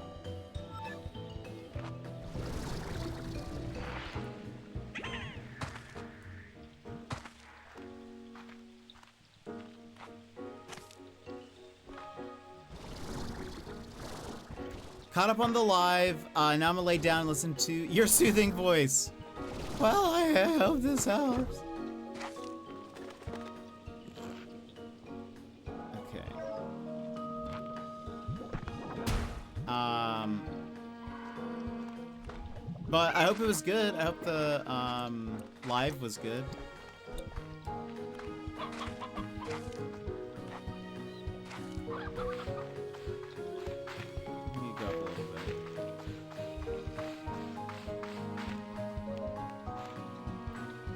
Caught up on the live. Now I'm gonna lay down and listen to your soothing voice. Well, I hope this helps. Okay. But I hope it was good. I hope the live was good.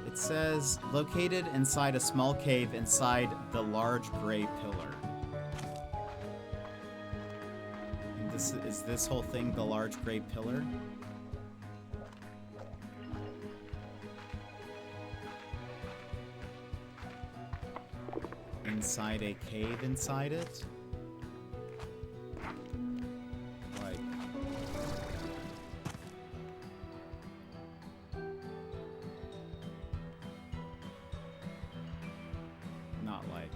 It says, located inside a small cave inside the large gray pillar. And is this whole thing the large gray pillar? inside a cave inside it. Like... Not like...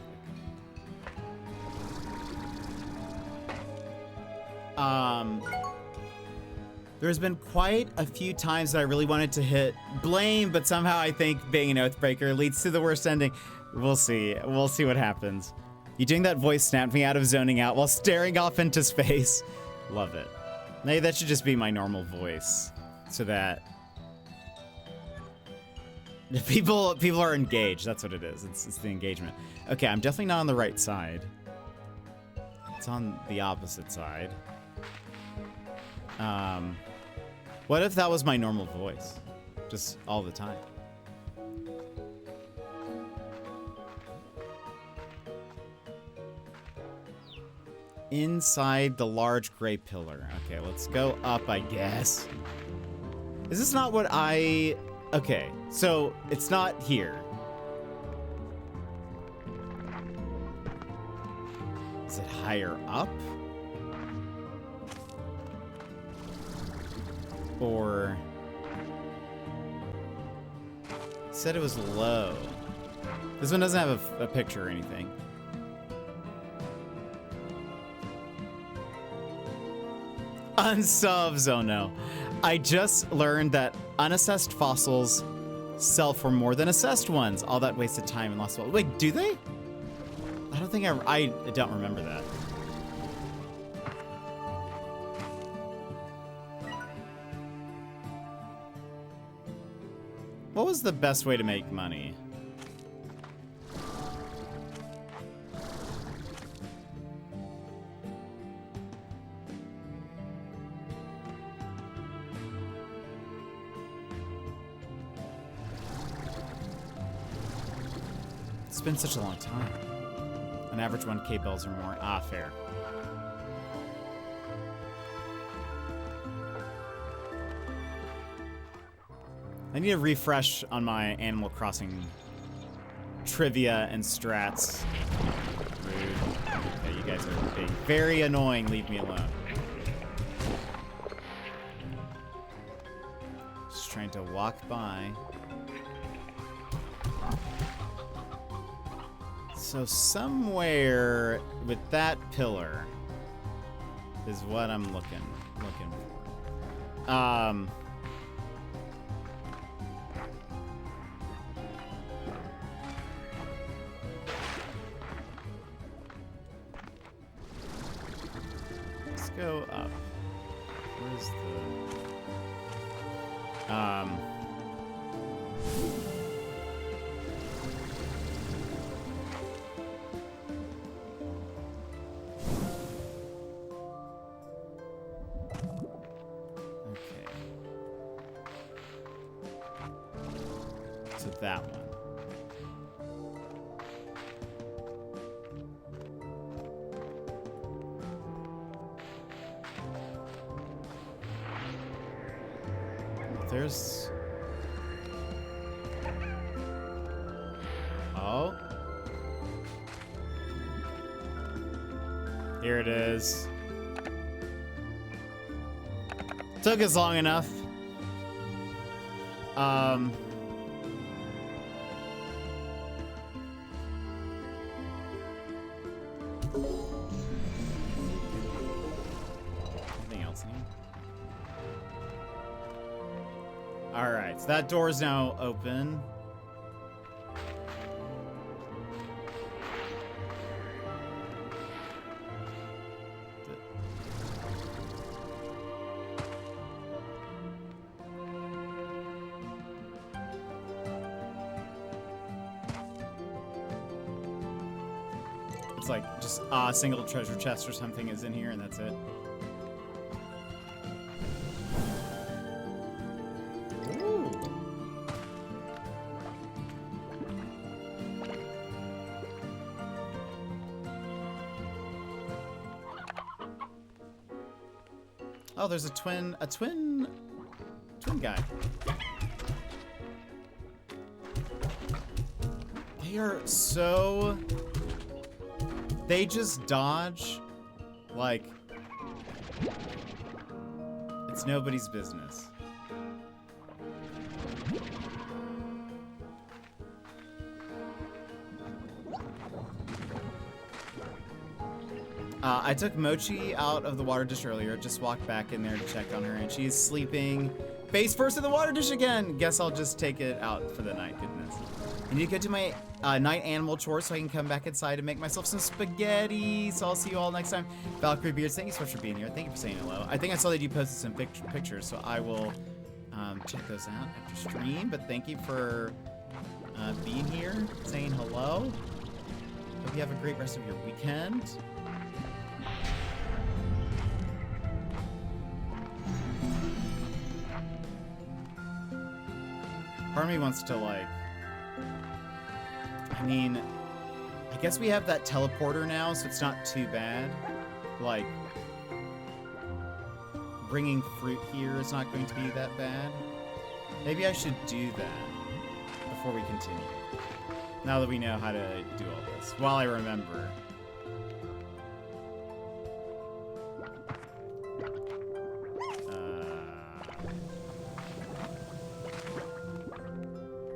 There's been quite a few times that I really wanted to hit blame, but somehow I think being an Oathbreaker leads to the worst ending. We'll see. We'll see what happens. You doing that voice snapped me out of zoning out while staring off into space. Love it. Maybe that should just be my normal voice, so that people are engaged. That's what it is. It's the engagement. Okay, I'm definitely not on the right side. It's on the opposite side. What if that was my normal voice? Just all the time. Inside the large gray pillar. Okay, let's go up, I guess. Is this not what I... Okay, so it's not here. Is it higher up? Or... It said it was low. This one doesn't have a picture or anything. Unsubs, oh no. I just learned that unassessed fossils sell for more than assessed ones. All that wasted time and lost... Wait, do they? I don't think I don't remember that. What was the best way to make money? It's been such a long time. On average, 1K bells or more. Ah, fair. I need a refresh on my Animal Crossing trivia and strats. Rude. Okay, you guys are being very annoying. Leave me alone. Just trying to walk by. So somewhere with that pillar is what I'm looking for. Let's go up. Where's the... that one. There's... Oh. Here it is. Took us long enough. Anything else in here? Alright, so that door's now open. It's like just a single treasure chest or something is in here and that's it. Ooh. Oh, there's a twin guy. They are so They just dodge like it's nobody's business. I took Mochi out of the water dish earlier, just walked back in there to check on her, and she's sleeping face first in the water dish again. Guess I'll just take it out for the night, goodness. I need to get to my night animal chores so I can come back inside and make myself some spaghetti. So I'll see you all next time. Valkyrie Beards, thank you so much for being here. Thank you for saying hello. I think I saw that you posted some pictures, so I will check those out after stream. But thank you for being here, saying hello. Hope you have a great rest of your weekend. Part of me wants to, like, I mean, I guess we have that teleporter now, so it's not too bad. Like, bringing fruit here is not going to be that bad. Maybe I should do that before we continue. Now that we know how to do all this. While I remember.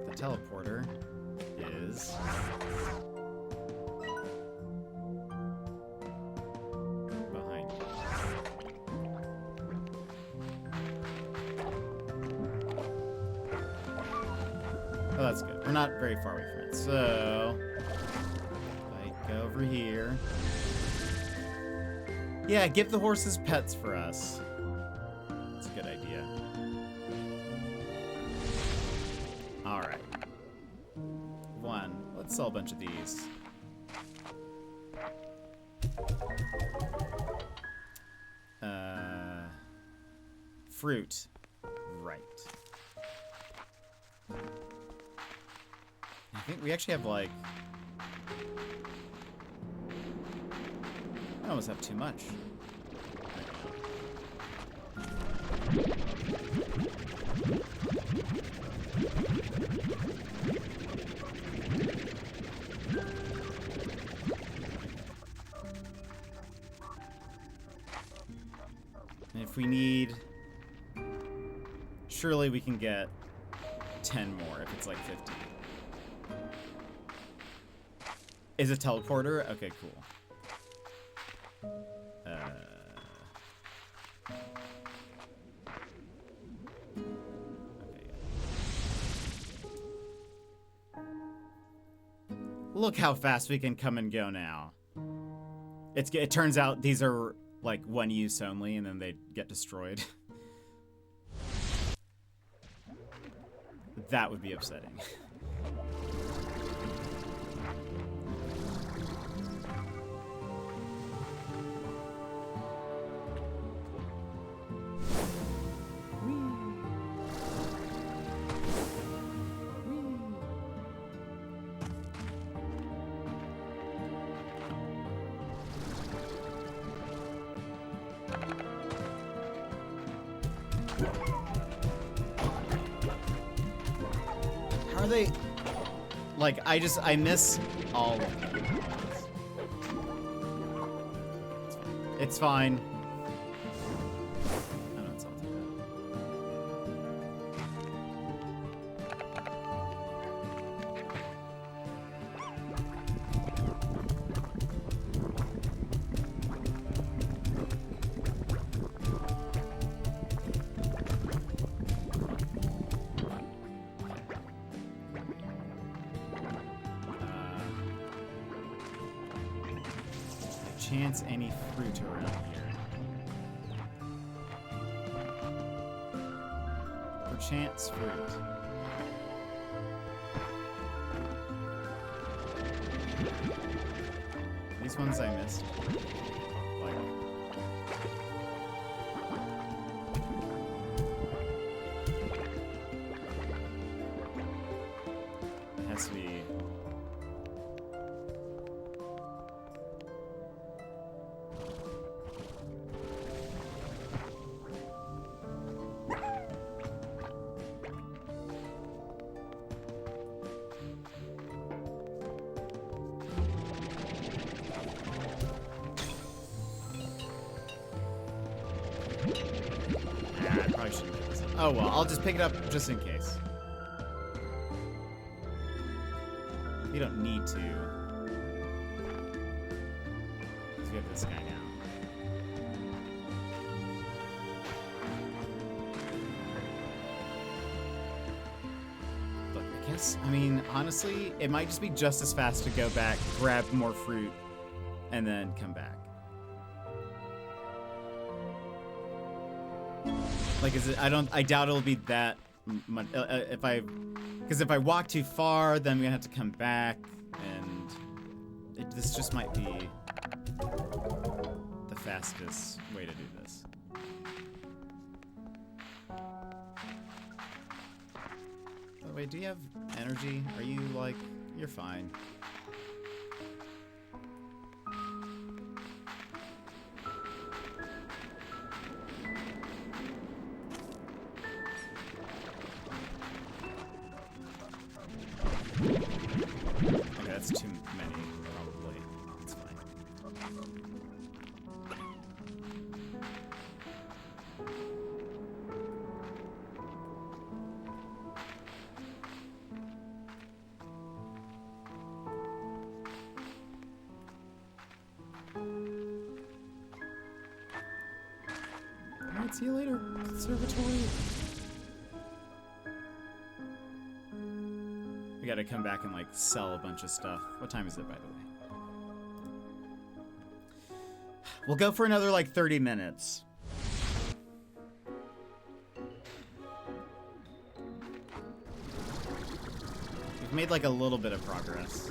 The teleporter is behind you. Oh, that's good. We're not very far away from it. So, like, go over here. Yeah, give the horses pets for us. That's a good idea. Alright. One. Let's sell a bunch of these. Fruit. Right. I think we actually have, like... I almost have too much. And if we need... Surely we can get 10 more if it's like 50. Is a teleporter? Okay, cool. Okay. Look how fast we can come and go now. It turns out these are like one use only, and then they get destroyed. That would be upsetting. Are they... Like, I miss all of them. It's fine. I know it's all too chance any fruit around here. Perchance fruit. These ones I missed. Like... It has to be... Oh well, I'll just pick it up just in case. You don't need to. Because we have this guy now. Look, I guess, I mean, honestly, it might just be just as fast to go back, grab more fruit, and then come back. Like, is it? I doubt it'll be that much. Because if I walk too far, then I'm gonna have to come back, and this just might be the fastest way to do this. Oh, wait, do you have energy? Are you like? You're fine. Okay, that's too many, probably. It's fine. Alright, see you later, conservatory. We gotta come back and like sell a bunch of stuff. What time is it, by the way? We'll go for another like 30 minutes. We've made like a little bit of progress.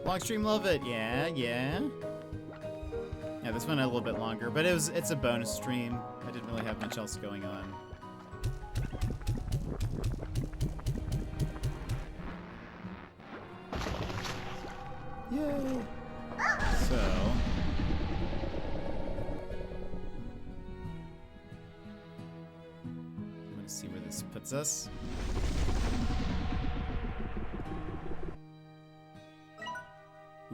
Long stream, love it. Yeah. Yeah, this one a little bit longer, but it's a bonus stream. I didn't really have much else going on. Yay! So I'm gonna see where this puts us.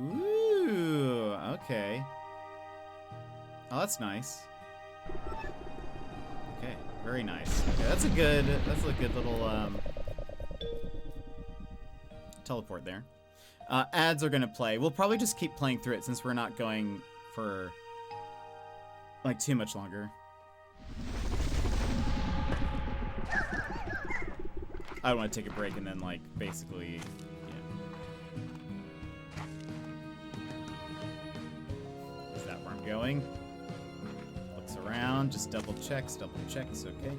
Ooh, okay. Oh, that's nice. Okay, very nice. Okay, that's a good little teleport there. Ads are gonna play. We'll probably just keep playing through it since we're not going for like too much longer. I don't want to take a break and then like basically. Going. Looks around, just double checks, okay.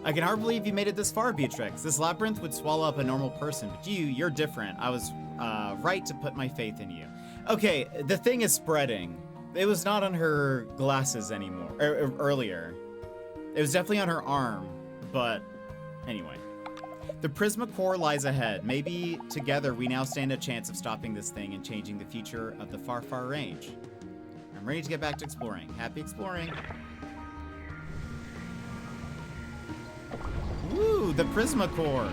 I can hardly believe you made it this far, Beatrix. This labyrinth would swallow up a normal person, but you're different. I was right to put my faith in you. Okay, the thing is spreading. It was not on her glasses anymore, earlier. It was definitely on her arm, but anyway. The Prisma core lies ahead. Maybe together we now stand a chance of stopping this thing and changing the future of the far, far range. I'm ready to get back to exploring. Happy exploring. Woo, the Prisma core.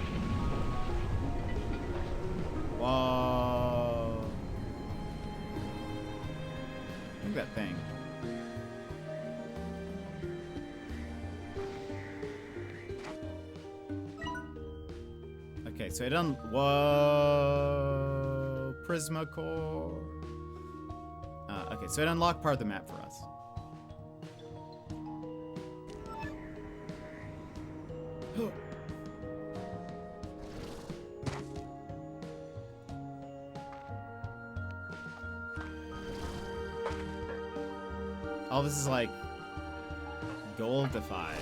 Whoa. Look at that thing. Okay, so whoa, Prisma core. Okay, so it unlocked part of the map for us. All this is like goldified.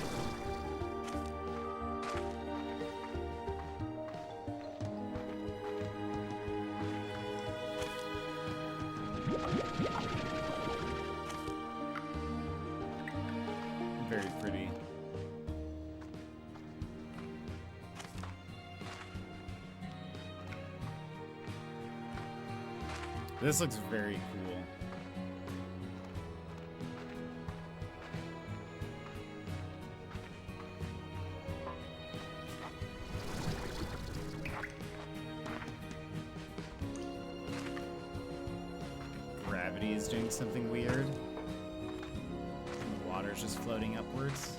Very pretty. This looks very cool. Gravity is doing something weird. The water's just floating upwards.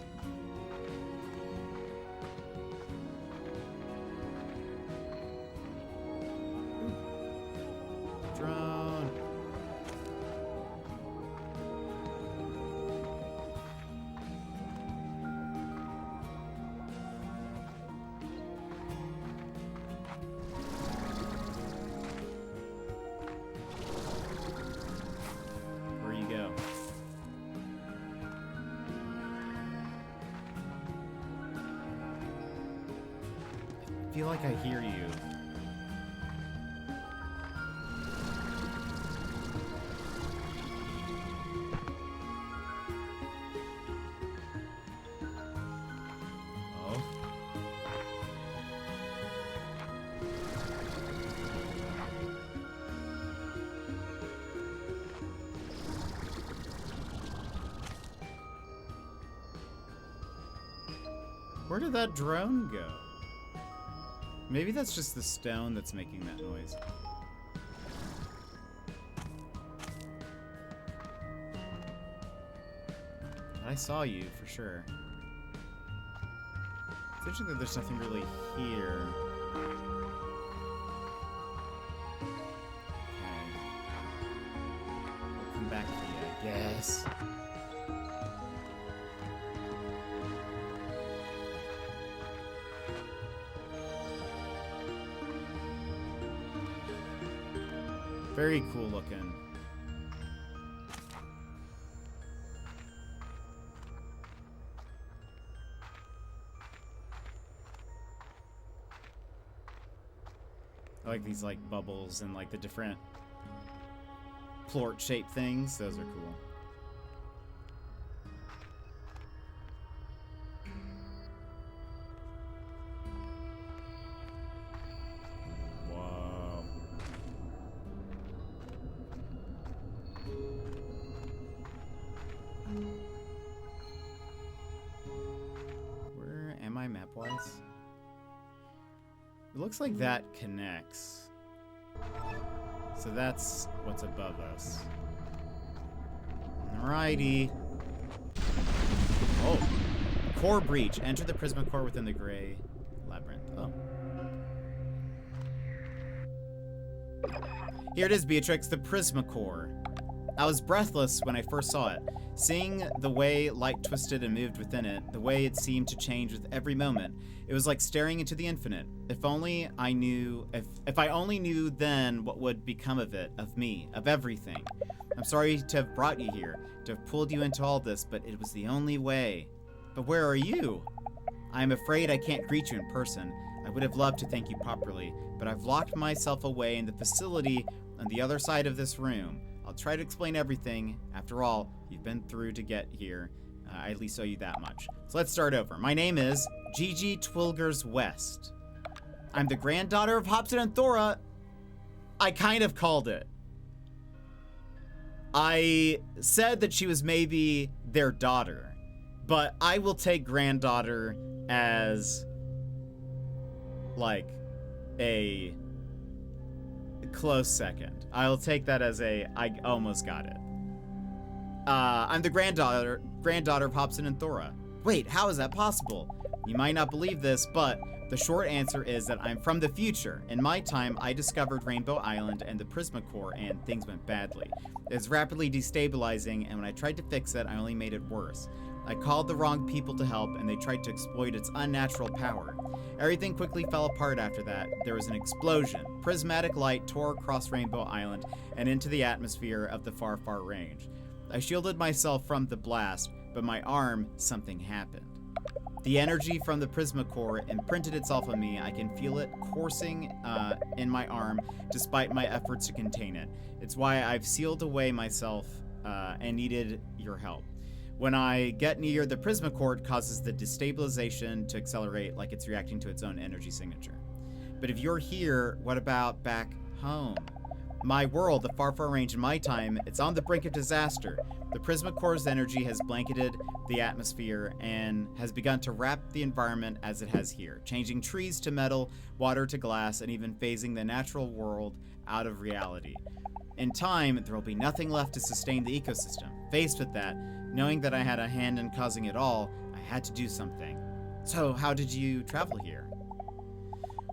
Drone. Where you go? I feel like I hear you. Oh. Where did that drone go? Maybe that's just the stone that's making that noise. I saw you, for sure. It's interesting that there's nothing really here. Okay. We'll come back to you, I guess. Very cool looking. I like these like bubbles and like the different plort shaped things. Those are cool. Whoa. Where am I map-wise? It looks like that connects. So that's what's above us. Alrighty. Oh. Core breach. Enter the Prisma core within the gray labyrinth. Oh. Here it is, Beatrix, the Prisma core. I was breathless when I first saw it. Seeing the way light twisted and moved within it, the way it seemed to change with every moment, it was like staring into the infinite. If only I knew, if I only knew then what would become of it, of me, of everything. I'm sorry to have brought you here, to have pulled you into all this, but it was the only way. But where are you? I am afraid I can't greet you in person. I would have loved to thank you properly, but I've locked myself away in the facility on the other side of this room. I'll try to explain everything. After all, you've been through to get here. I at least owe you that much. So let's start over. My name is Gigi Twilgers West. I'm the granddaughter of Hobson and Thora. I kind of called it. I said that she was maybe their daughter, but I will take granddaughter as like a close second. I'll take that as a I almost got it. I'm the granddaughter of Hobson and Thora. Wait, how is that possible? You might not believe this, but the short answer is that I'm from the future. In my time, I discovered Rainbow Island and the Prisma Core, and things went badly. It was rapidly destabilizing, and when I tried to fix it, I only made it worse. I called the wrong people to help, and they tried to exploit its unnatural power. Everything quickly fell apart after that. There was an explosion. Prismatic light tore across Rainbow Island and into the atmosphere of the far, far range. I shielded myself from the blast, but my arm, something happened. The energy from the Prisma core imprinted itself on me. I can feel it coursing in my arm despite my efforts to contain it. It's why I've sealed away myself and needed your help. When I get near the Prisma core, it causes the destabilization to accelerate like it's reacting to its own energy signature. But if you're here, what about back home? My world, the far range in my time, it's on the brink of disaster. The Prisma core's energy has blanketed the atmosphere and has begun to wrap the environment as it has here, changing trees to metal, water to glass, and even phasing the natural world out of reality. In time, there will be nothing left to sustain the ecosystem. Faced with that, knowing that I had a hand in causing it all, I had to do something. So, how did you travel here?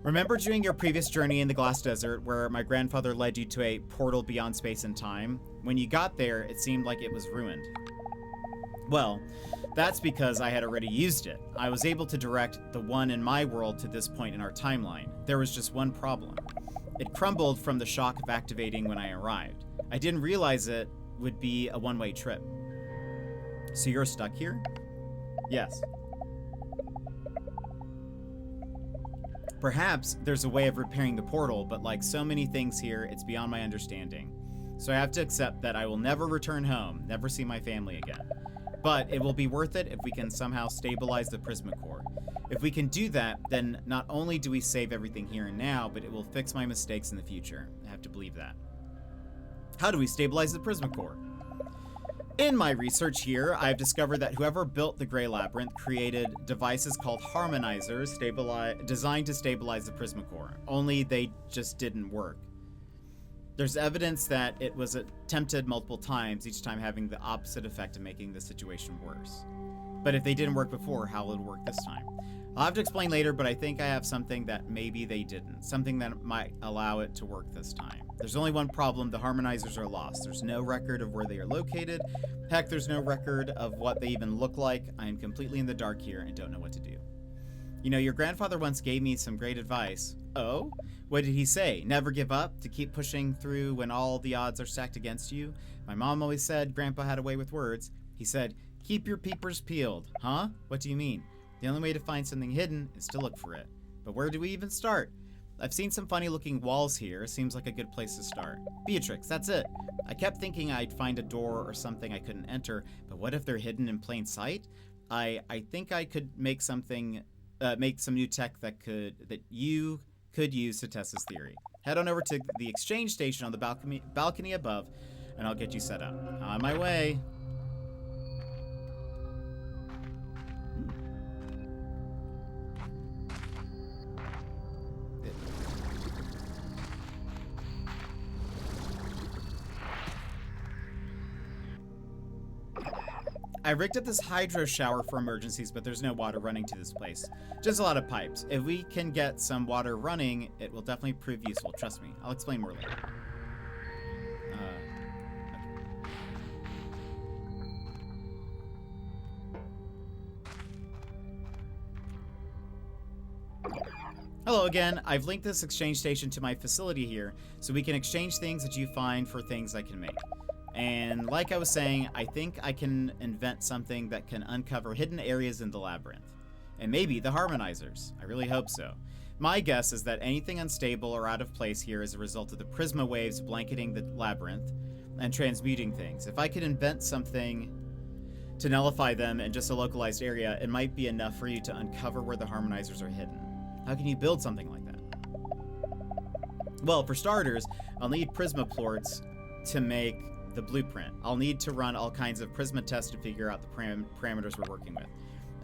Remember during your previous journey in the Glass Desert where my grandfather led you to a portal beyond space and time? When you got there, it seemed like it was ruined. Well, that's because I had already used it. I was able to direct the one in my world to this point in our timeline. There was just one problem. It crumbled from the shock of activating when I arrived. I didn't realize it would be a one-way trip. So you're stuck here? Yes. Perhaps there's a way of repairing the portal, but like so many things here, it's beyond my understanding. So I have to accept that I will never return home, never see my family again. But it will be worth it if we can somehow stabilize the Prisma core. If we can do that, then not only do we save everything here and now, but it will fix my mistakes in the future. I have to believe that. How do we stabilize the Prisma core? In my research here, I've discovered that whoever built the Grey Labyrinth created devices called harmonizers designed to stabilize the Prisma core, only they just didn't work. There's evidence that it was attempted multiple times, each time having the opposite effect of making the situation worse. But if they didn't work before, how will it work this time? I'll have to explain later, but I think I have something that maybe they didn't. Something that might allow it to work this time. There's only one problem, the harmonizers are lost. There's no record of where they are located. Heck, there's no record of what they even look like. I am completely in the dark here and don't know what to do. You know, your grandfather once gave me some great advice. Oh? What did he say? Never give up? To keep pushing through when all the odds are stacked against you? My mom always said Grandpa had a way with words. He said, keep your peepers peeled. Huh? What do you mean? The only way to find something hidden is to look for it. But where do we even start? I've seen some funny looking walls here. Seems like a good place to start. Beatrix, that's it. I kept thinking I'd find a door or something I couldn't enter, but what if they're hidden in plain sight? I think I could make something, make some new tech that you could use to test this theory. Head on over to the exchange station on the balcony above, and I'll get you set up. On my way. I rigged up this hydro shower for emergencies, but there's no water running to this place. Just a lot of pipes. If we can get some water running, it will definitely prove useful. Trust me. I'll explain more later. Hello again. I've linked this exchange station to my facility here, so we can exchange things that you find for things I can make. And like I was saying, I think I can invent something that can uncover hidden areas in the labyrinth. And maybe the harmonizers. I really hope so. My guess is that anything unstable or out of place here is a result of the Prisma waves blanketing the labyrinth and transmuting things. If I could invent something to nullify them in just a localized area, it might be enough for you to uncover where the harmonizers are hidden. How can you build something like that? Well, for starters, I'll need Prisma plorts to make the blueprint. I'll need to run all kinds of Prisma tests to figure out the parameters we're working with.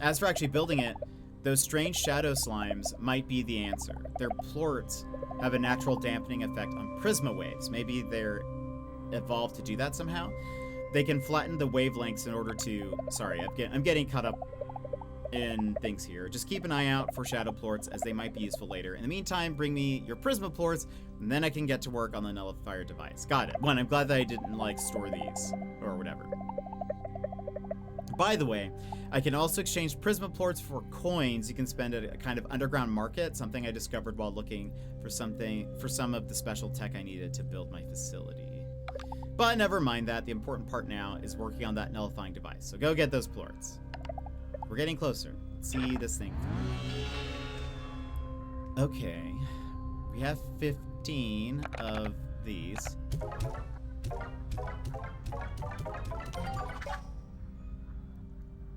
As for actually building it, those strange shadow slimes might be the answer. Their plorts have a natural dampening effect on Prisma waves. Maybe they're evolved to do that somehow. They can flatten the wavelengths in order to... Sorry, I'm getting caught up in things here. Just keep an eye out for shadow plorts as they might be useful later. In the meantime, bring me your Prisma plorts, and then I can get to work on the nullifier device. Got it. One, I'm glad that I didn't, like, store these, or whatever. By the way, I can also exchange Prisma plorts for coins you can spend at a kind of underground market, something I discovered while looking for some of the special tech I needed to build my facility. But never mind that. The important part now is working on that nullifying device. So go get those plorts. We're getting closer. see this thing. Okay. We have 15 of these.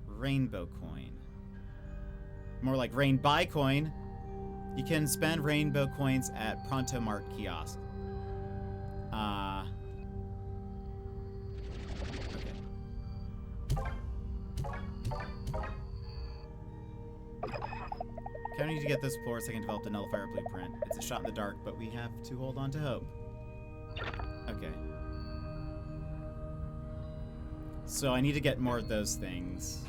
Rainbow coin. More like rain buy coin. You can spend rainbow coins at Pronto Mart kiosk. Okay. I need to get this before so I can develop the nullifier blueprint. It's a shot in the dark, but we have to hold on to hope. Okay. So I need to get more of those things.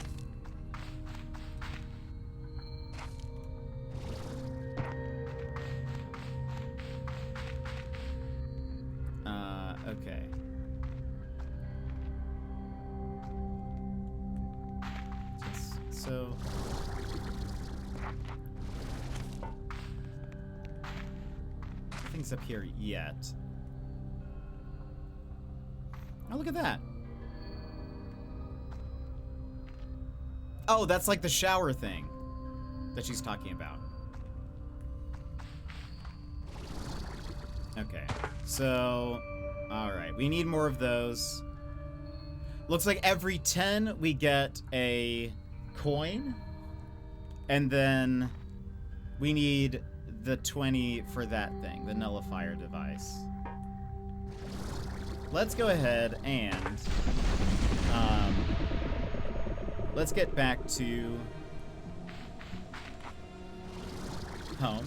Okay. So... nothing's up here yet. Oh, look at that. Oh, that's like the shower thing that she's talking about. Okay, so, all right, we need more of those. Looks like every 10 we get a coin, and then we need the 20 for that thing, the nullifier device. Let's go ahead and let's get back to home.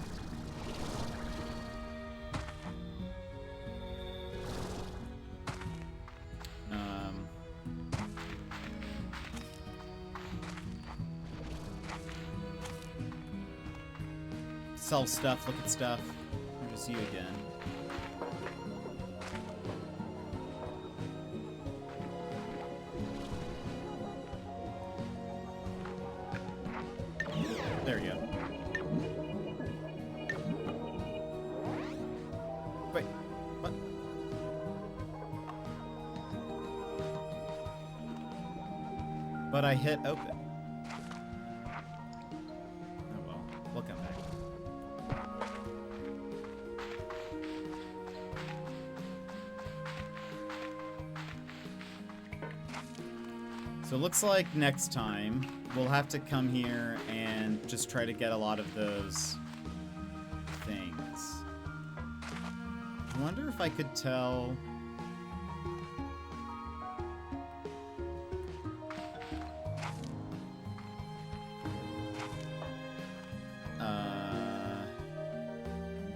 Sell stuff, look at stuff. There's you again. There we go. Wait, what? But I hit open. Oh well, we'll come back. So it looks like next time we'll have to come here and just try to get a lot of those things. I wonder if I could tell...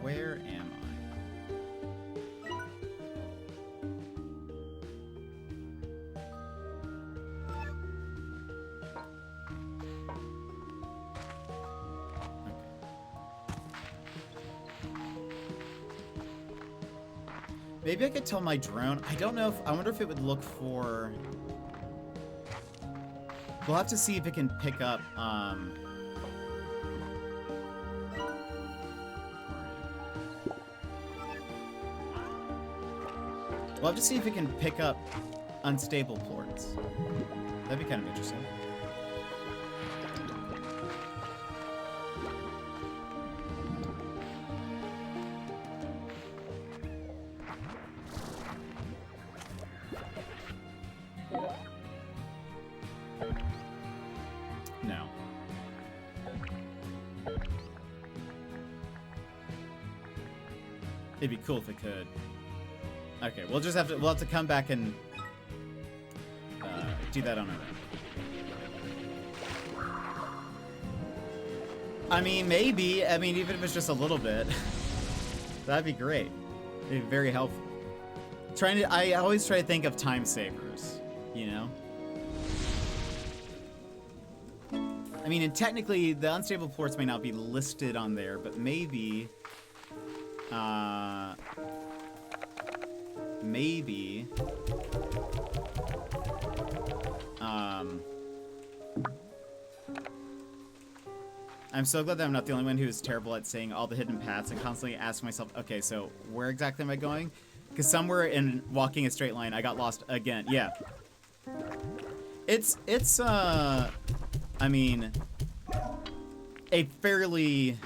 where am I? Maybe I could tell my drone. I don't know if... I wonder if it would look for... We'll have to see if it can pick up, We'll have to see if it can pick up unstable ports. That'd be kind of interesting. No. It'd be cool if it could. Okay, we'll have to come back and do that on our own. I mean, maybe. I mean, even if it's just a little bit, that'd be great. It'd be very helpful. I always try to think of time savers, you know? I mean, and technically, the unstable ports may not be listed on there, but maybe, I'm so glad that I'm not the only one who is terrible at saying all the hidden paths and constantly ask myself, okay, so where exactly am I going? Because somewhere in walking a straight line, I got lost again. Yeah. I mean, a fairly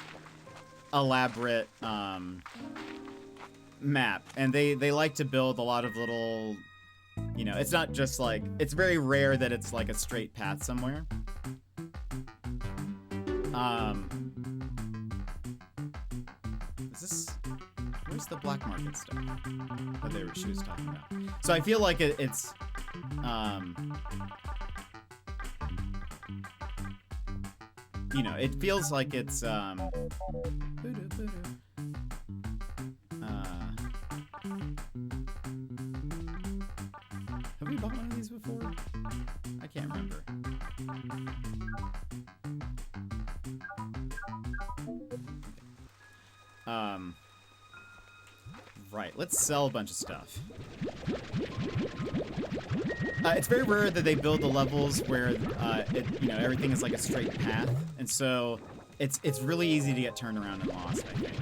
elaborate map, and they like to build a lot of little, you know, it's not just like, it's very rare that it's like a straight path somewhere. Is this, where's the black market stuff that she was talking about? So I feel like it's you know, it feels like it's have we bought one of these before? I can't remember. Right, let's sell a bunch of stuff. It's very rare that they build the levels where you know, everything is like a straight path, and so it's really easy to get turned around and lost, I think.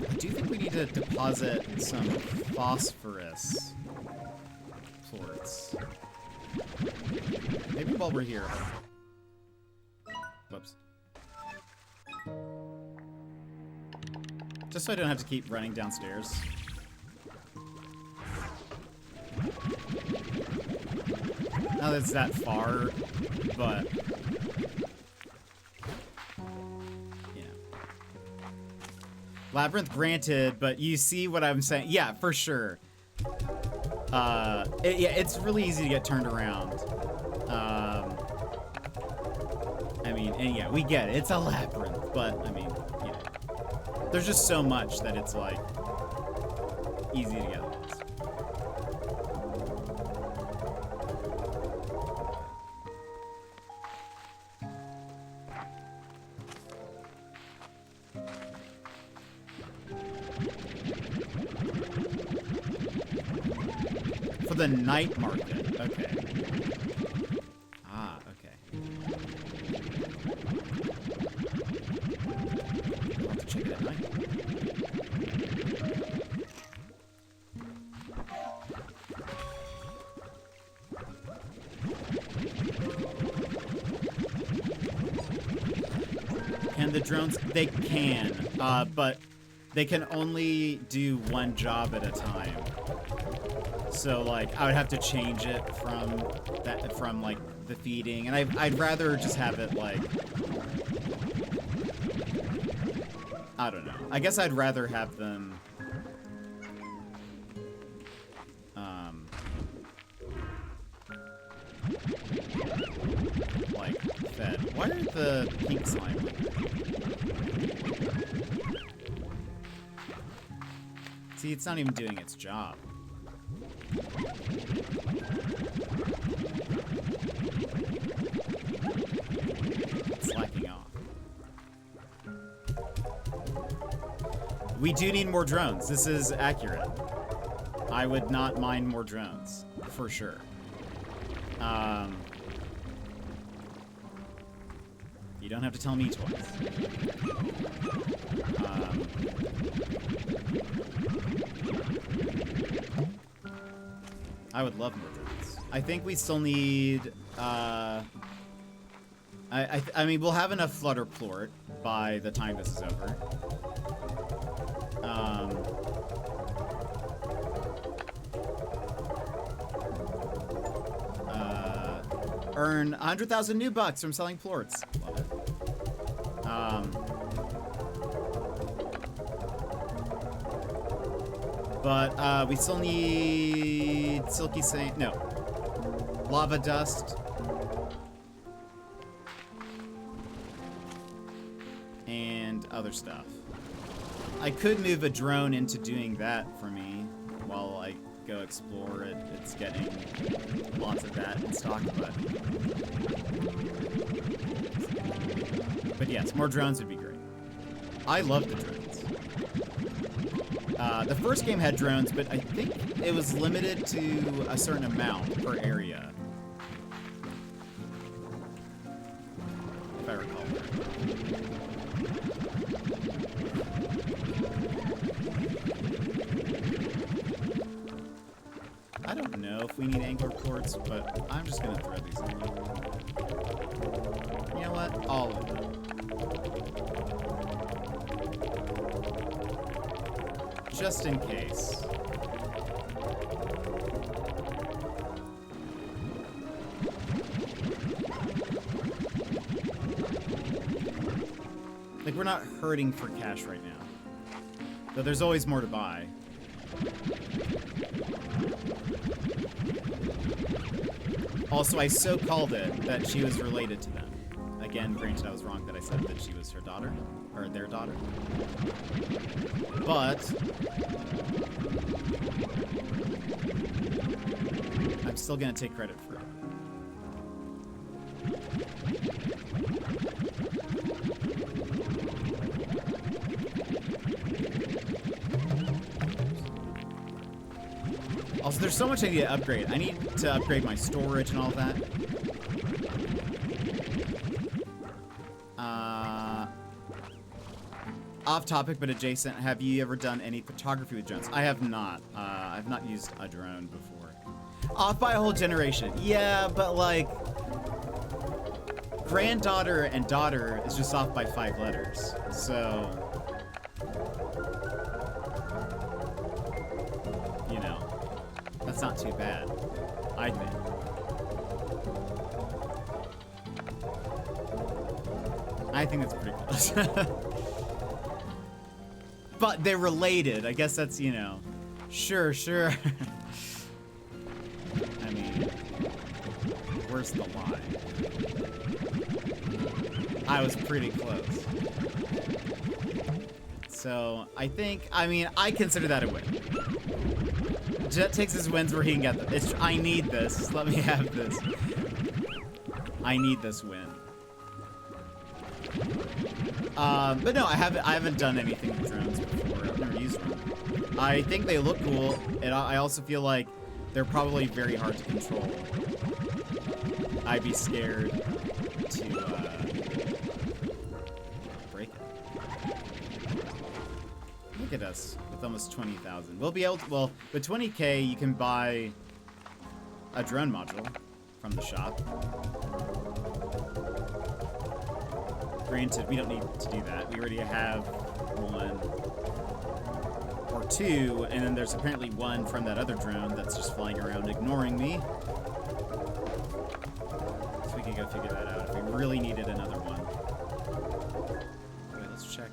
I do think we need to deposit some phosphorus plorts. Maybe while we're here. Whoops. Just so I don't have to keep running downstairs. Not that it's that far, but yeah. Labyrinth granted, but you see what I'm saying? Yeah, for sure. Yeah, it's really easy to get turned around. I mean, and yeah, we get it. It's a labyrinth, but I mean, you know, there's just so much that it's like easy to get lost. For the night market, okay. Ah, okay. I'll have to check it at night. And the drones, they can, but they can only do one job at a time. So like I would have to change it from like the feeding, and I'd rather just have it like, I don't know. I guess I'd rather have them like fed. Why are the pink slime? See, it's not even doing its job. Slacking off. We do need more drones. This is accurate. I would not mind more drones, for sure. You don't have to tell me twice. I would love more drones. I think we still need, I mean, we'll have enough flutter plort by the time this is over. Earn 100,000 new bucks from selling plorts. Love it. But we still need silky sand. No, lava dust. And other stuff. I could move a drone into doing that for me while I go explore it. It's getting lots of that in stock, but yes, more drones would be great. I love the drones. The first game had drones, but I think it was limited to a certain amount per area. If I recall correctly. I don't know if we need angler quartz, but I'm just gonna throw these in. You know what? All of them. Just in case. Like, we're not hurting for cash right now. Though there's always more to buy. Also, I so called it that she was related to them. Again, granted, I was wrong that I said that she was her daughter. Or their daughter. But I'm still gonna take credit for it. Also, there's so much I need to upgrade. I need to upgrade my storage and all that. Off topic, but adjacent. Have you ever done any photography with drones? I have not. I've not used a drone before. Off by a whole generation. Yeah, but like, granddaughter and daughter is just off by 5 letters. So, you know, that's not too bad, I think. I think that's pretty close. But they're related. I guess that's, you know, sure. I mean, where's the line? I was pretty close. So, I mean, I consider that a win. Jet takes his wins where he can get them. I need this. Let me have this. I need this win. But no, I haven't done anything with drones before. I've never used one. I think they look cool, and I also feel like they're probably very hard to control. I'd be scared to break it. Look at us with almost 20,000. We'll be able to, well, with 20K, you can buy a drone module from the shop. Granted, we don't need to do that. We already have 1 or 2, and then there's apparently 1 from that other drone that's just flying around ignoring me. So we can go figure that out if we really needed another one. Wait, let's check.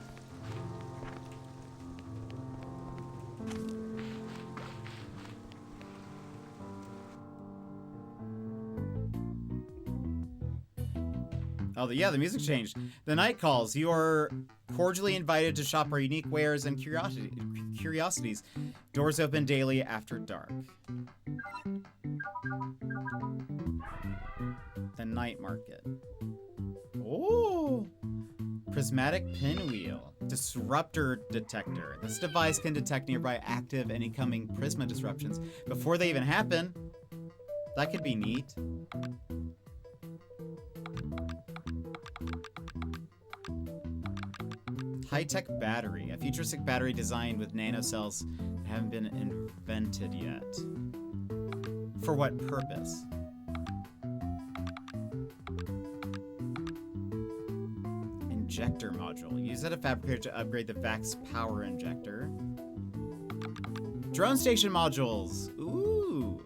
Oh, yeah, the music changed. The night calls. You are cordially invited to shop our unique wares and curiosities. Doors open daily after dark. The night market. Oh! Prismatic pinwheel. Disruptor detector. This device can detect nearby active and incoming prisma disruptions before they even happen. That could be neat. High-tech battery. A futuristic battery designed with nanocells that haven't been invented yet. For what purpose? Injector module. Use that a fabricator to upgrade the VAX power injector. Drone station modules. Ooh.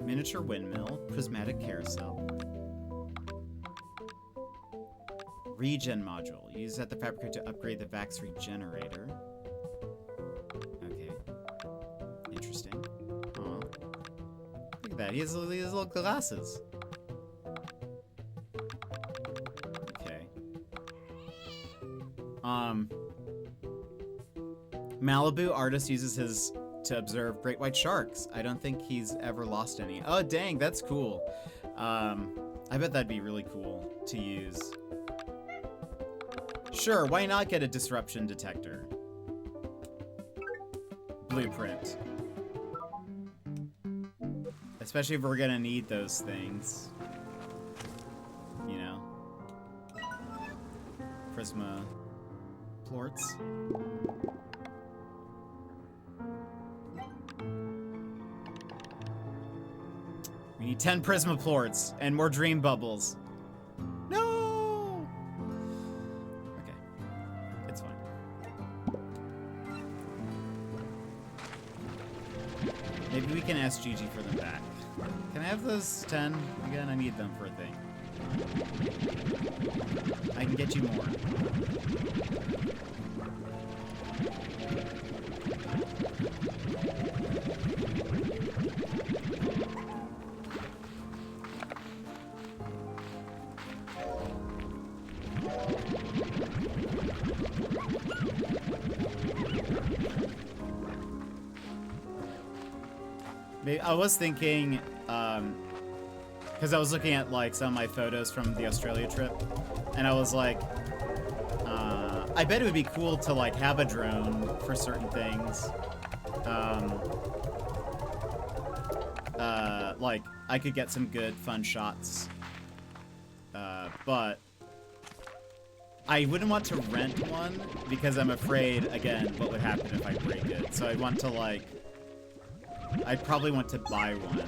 Miniature windmill. Prismatic carousel. Regen module. Use at the fabricator to upgrade the VAX regenerator. Okay. Interesting. Aw. Look at that. He has little glasses. Okay. Malibu artist uses his to observe great white sharks. I don't think he's ever lost any. Oh, dang. That's cool. I bet that'd be really cool to use. Sure, why not get a disruption detector? Blueprint. Especially if we're gonna need those things. You know? For Prisma plorts. We need 10 Prisma plorts and more dream bubbles. No! Okay. It's fine. Maybe we can ask Gigi for them back. Can I have those 10 again? I need them for a thing. I can get you more. I was thinking, because I was looking at like some of my photos from the Australia trip, and I was like, I bet it would be cool to like have a drone for certain things. Like I could get some good fun shots, but I wouldn't want to rent one because I'm afraid, again, what would happen if I break it. So I'd want to like, I'd probably want to buy one,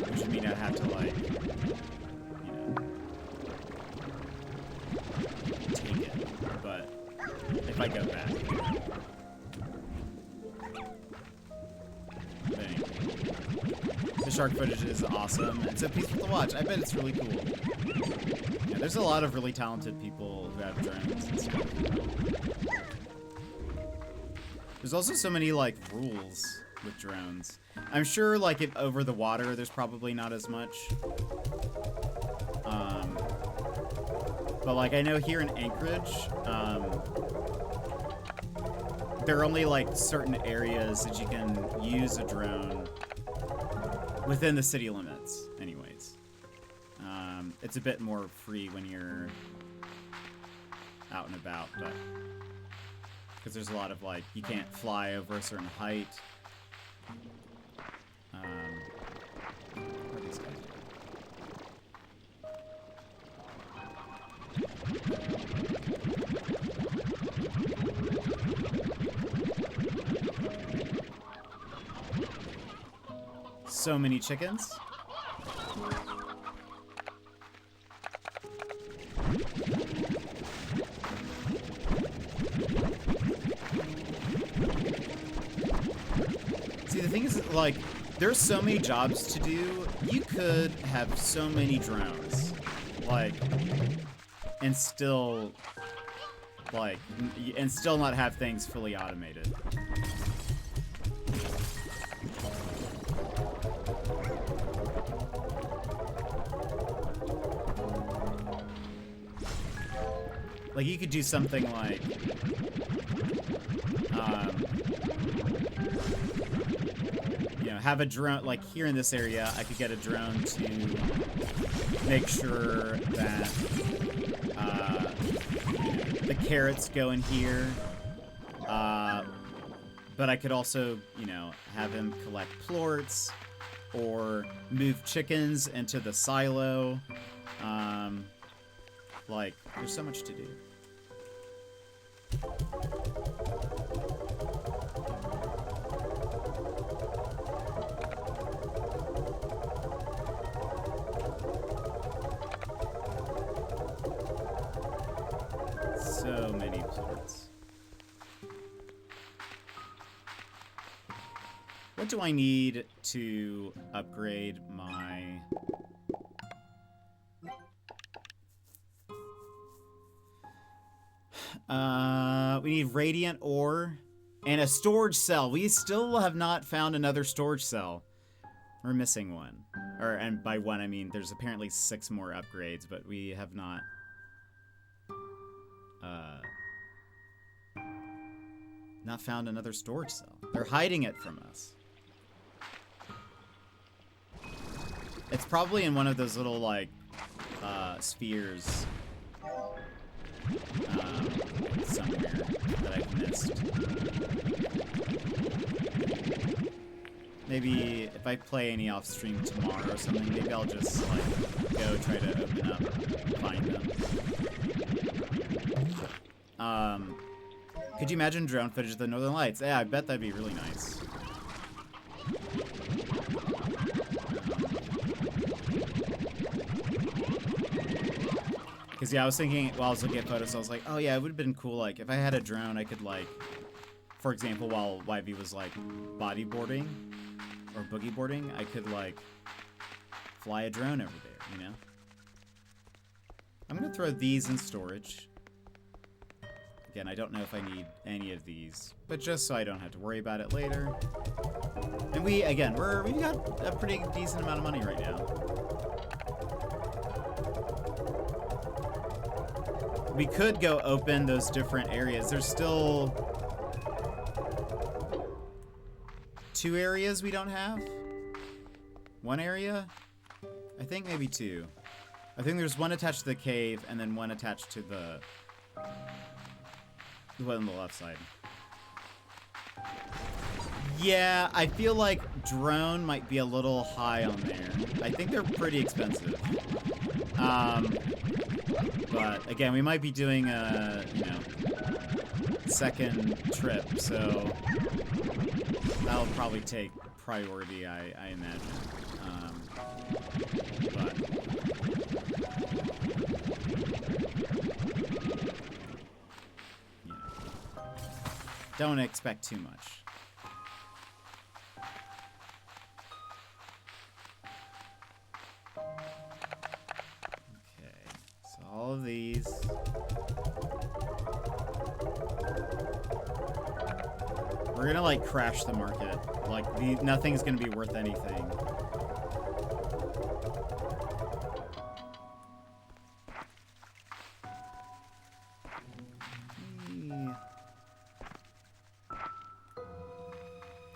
which would mean I'd have to like, you know, take it. But if I go back, but anyway. The shark footage is awesome. It's so peaceful to watch. I bet it's really cool. Yeah, there's a lot of really talented people who have drones and stuff. There's also so many like rules with drones. I'm sure like if over the water there's probably not as much. But like I know here in Anchorage, there are only like certain areas that you can use a drone within the city limits, anyways. It's a bit more free when you're out and about, but because there's a lot of like, you can't fly over a certain height. Where are these guys? So many chickens. See, the thing is, like, there's so many jobs to do. You could have so many drones, like, and still, like, and still not have things fully automated. Like, you could do something like, you know, have a drone, like here in this area, I could get a drone to make sure that the carrots go in here. But I could also, you know, have him collect plorts or move chickens into the silo. Like, there's so much to do. So many plorts. What do I need to upgrade my... we need radiant ore and a storage cell. We still have not found another storage cell. We're missing one. And by one, I mean there's apparently 6 more upgrades, but we have not... not found another storage cell. They're hiding it from us. It's probably in one of those little, like, spheres somewhere that I've missed. Maybe if I play any off stream tomorrow or something, maybe I'll just like go try to open up, find them. Could you imagine drone footage of the Northern Lights? Yeah, I bet that'd be really nice. Because, yeah, I was thinking, while I was looking at photos, I was like, oh, yeah, it would have been cool, like, if I had a drone, I could, like, for example, while YV was, like, bodyboarding or boogie boarding, I could, like, fly a drone over there, you know? I'm going to throw these in storage. Again, I don't know if I need any of these, but just so I don't have to worry about it later. And we've got a pretty decent amount of money right now. We could go open those different areas. There's still 2 areas we don't have. 1 area? I think maybe 2. I think there's 1 attached to the cave and then 1 attached to the one on the left side. Yeah, I feel like drone might be a little high on there. I think they're pretty expensive. But again, we might be doing a, you know, second trip, so that'll probably take priority, I imagine. But yeah, don't expect too much. All of these. We're gonna like crash the market. Like nothing's gonna be worth anything.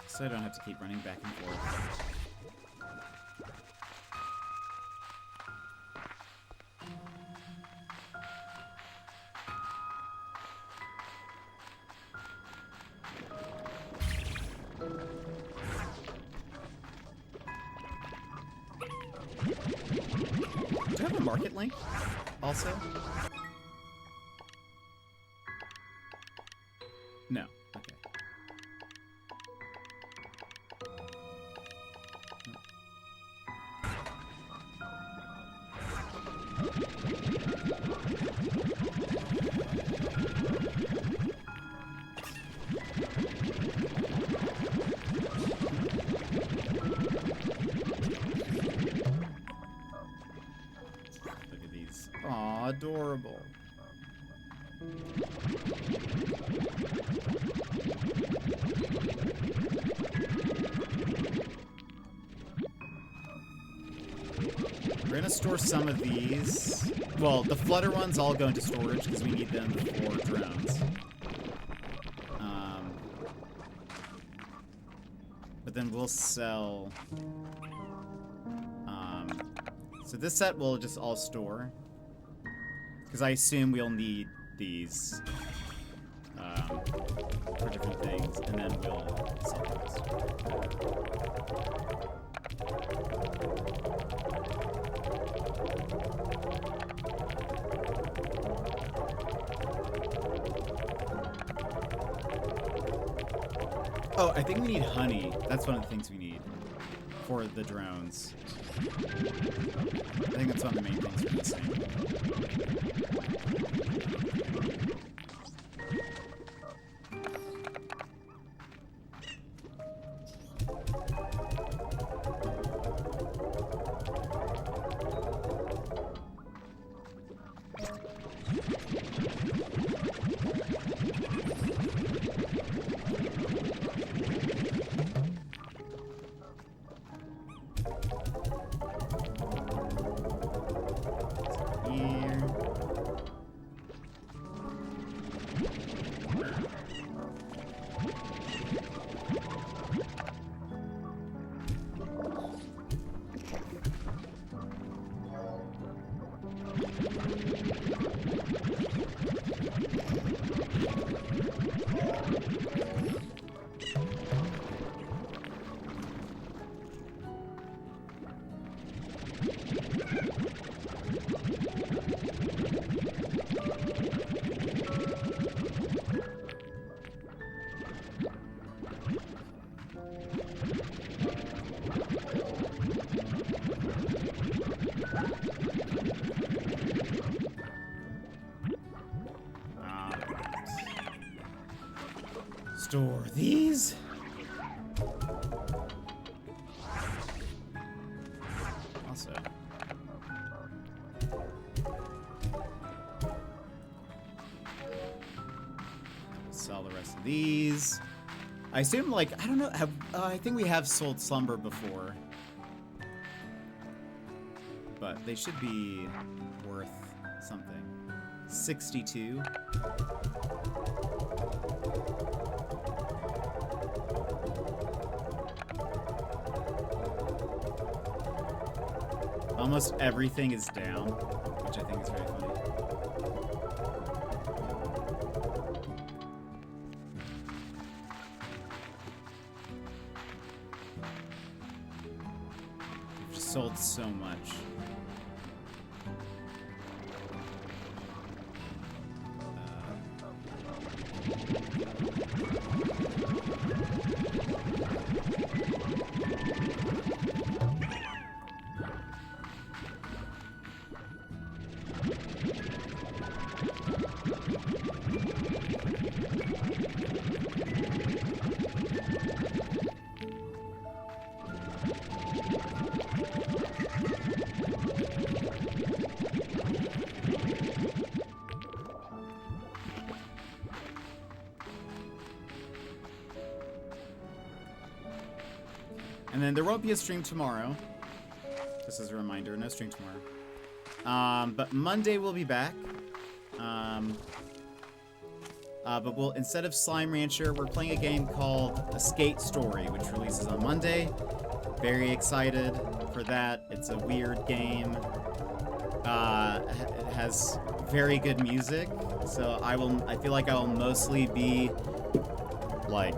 So I don't have to keep running back and forth. Do you have a market link also? No. Okay. Look at these. Aw, adorable. We're gonna store some of these. Well, the flutter ones all go into storage because we need them for drones. But then we'll sell. So this set we'll just all store because I assume we'll need these for different things, and then we'll sell those. Oh, I think we need honey. That's one of the things we need for the drones. I think that's one of the main things we're missing. Store these. Also. Sell the rest of these. I assume, like, I don't know, I think we have sold Slumber before. But they should be worth something. 62. Almost everything is down, which I think is very funny. We've just sold so much. And then there won't be a stream tomorrow. Just as a reminder, no stream tomorrow. But Monday we'll be back. But we'll, instead of Slime Rancher, we're playing a game called A Skate Story, which releases on Monday. Very excited for that. It's a weird game. It has very good music, so I feel like I will mostly be like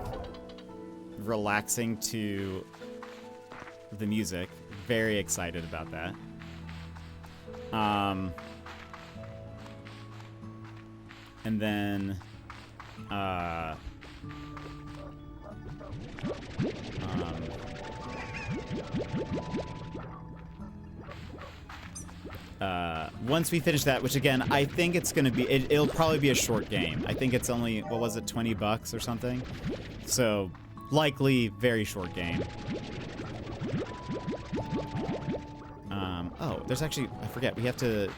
relaxing to the music. Very excited about that. And then once we finish that, which again, I think it's gonna be, it'll probably be a short game. I think it's only, what was it, 20 bucks or something? So likely very short game. Oh, there's actually, I forget, we have the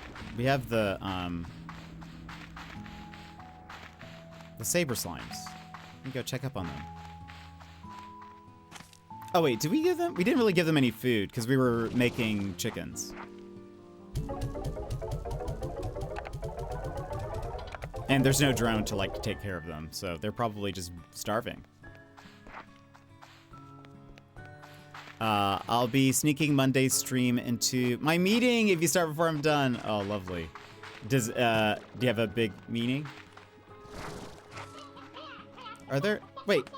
saber slimes. Let me go check up on them. Oh wait, did we give them? We didn't really give them any food because we were making chickens. And there's no drone to like take care of them, so they're probably just starving. I'll be sneaking Monday's stream into my meeting if you start before I'm done. Oh, lovely. Do you have a big meeting? Are there? Wait.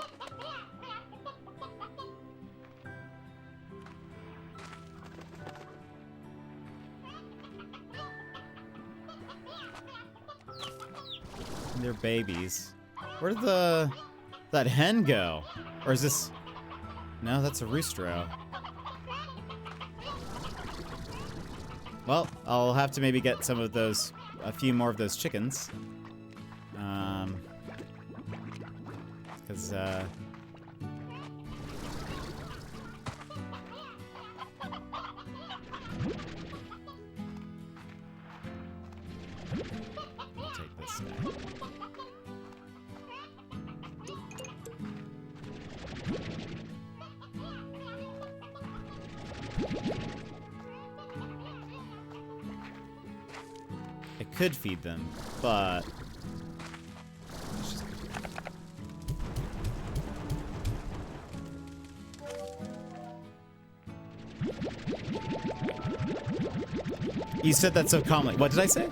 They're babies. Where'd that hen go? Or is this? No, that's a roostro. Well, I'll have to maybe get some of those, a few more of those chickens. Because, I'll take this now. I could feed them, but you said that so calmly. What did I say?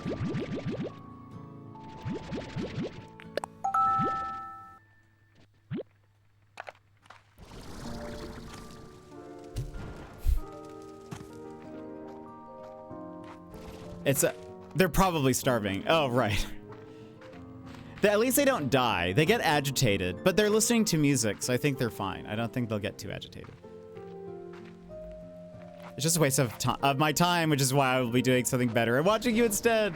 They're probably starving. Oh, right. At least they don't die. They get agitated, but they're listening to music, so I think they're fine. I don't think they'll get too agitated. It's just a waste of my time, which is why I will be doing something better and watching you instead.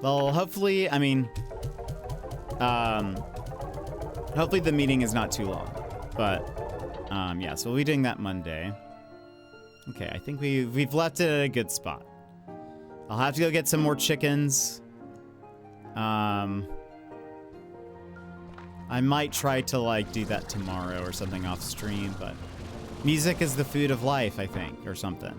Well, hopefully, I mean, hopefully the meeting is not too long. But, yeah, so we'll be doing that Monday. Okay, I think we've left it at a good spot. I'll have to go get some more chickens. I might try to, like, do that tomorrow or something off stream, but music is the food of life, I think, or something.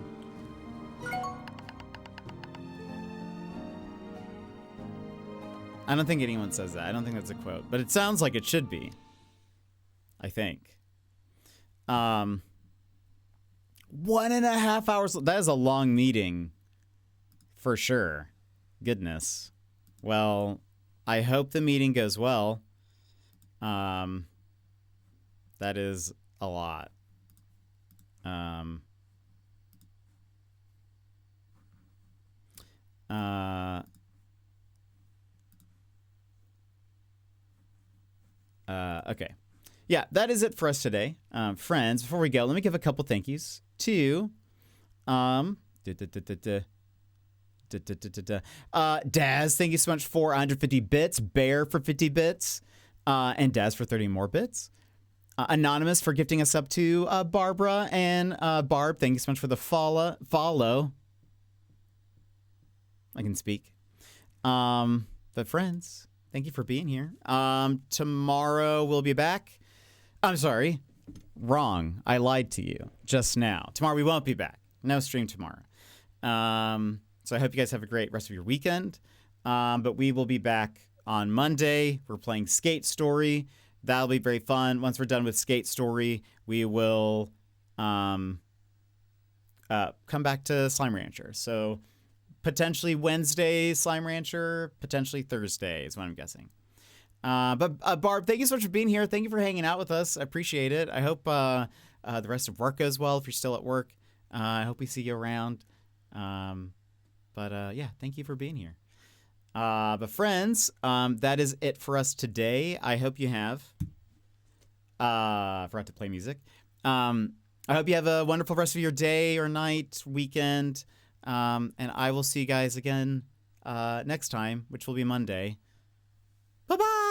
I don't think anyone says that. I don't think that's a quote, but it sounds like it should be. I think. 1.5 hours. That is a long meeting. For sure. Goodness. Well, I hope the meeting goes well. That is a lot. Okay. Yeah, that is it for us today. Friends, before we go, let me give a couple thank yous to Daz, thank you so much for 150 bits, Bear for 50 bits, and Daz for 30 more bits. Anonymous for gifting us up to Barbara, and Barb, thank you so much for the follow. I can speak. But friends, thank you for being here. Tomorrow we'll be back. I'm sorry. Wrong. I lied to you just now. Tomorrow we won't be back. No stream tomorrow. So I hope you guys have a great rest of your weekend. But we will be back on Monday. We're playing Skate Story. That'll be very fun. Once we're done with Skate Story, we will come back to Slime Rancher. So potentially Wednesday, Slime Rancher, potentially Thursday is what I'm guessing. But Barb, thank you so much for being here. Thank you for hanging out with us. I appreciate it. I hope the rest of work goes well if you're still at work. I hope we see you around. Yeah, thank you for being here. But friends, that is it for us today. I hope you have. Forgot to play music. I hope you have a wonderful rest of your day or night, weekend. And I will see you guys again next time, which will be Monday. Bye-bye!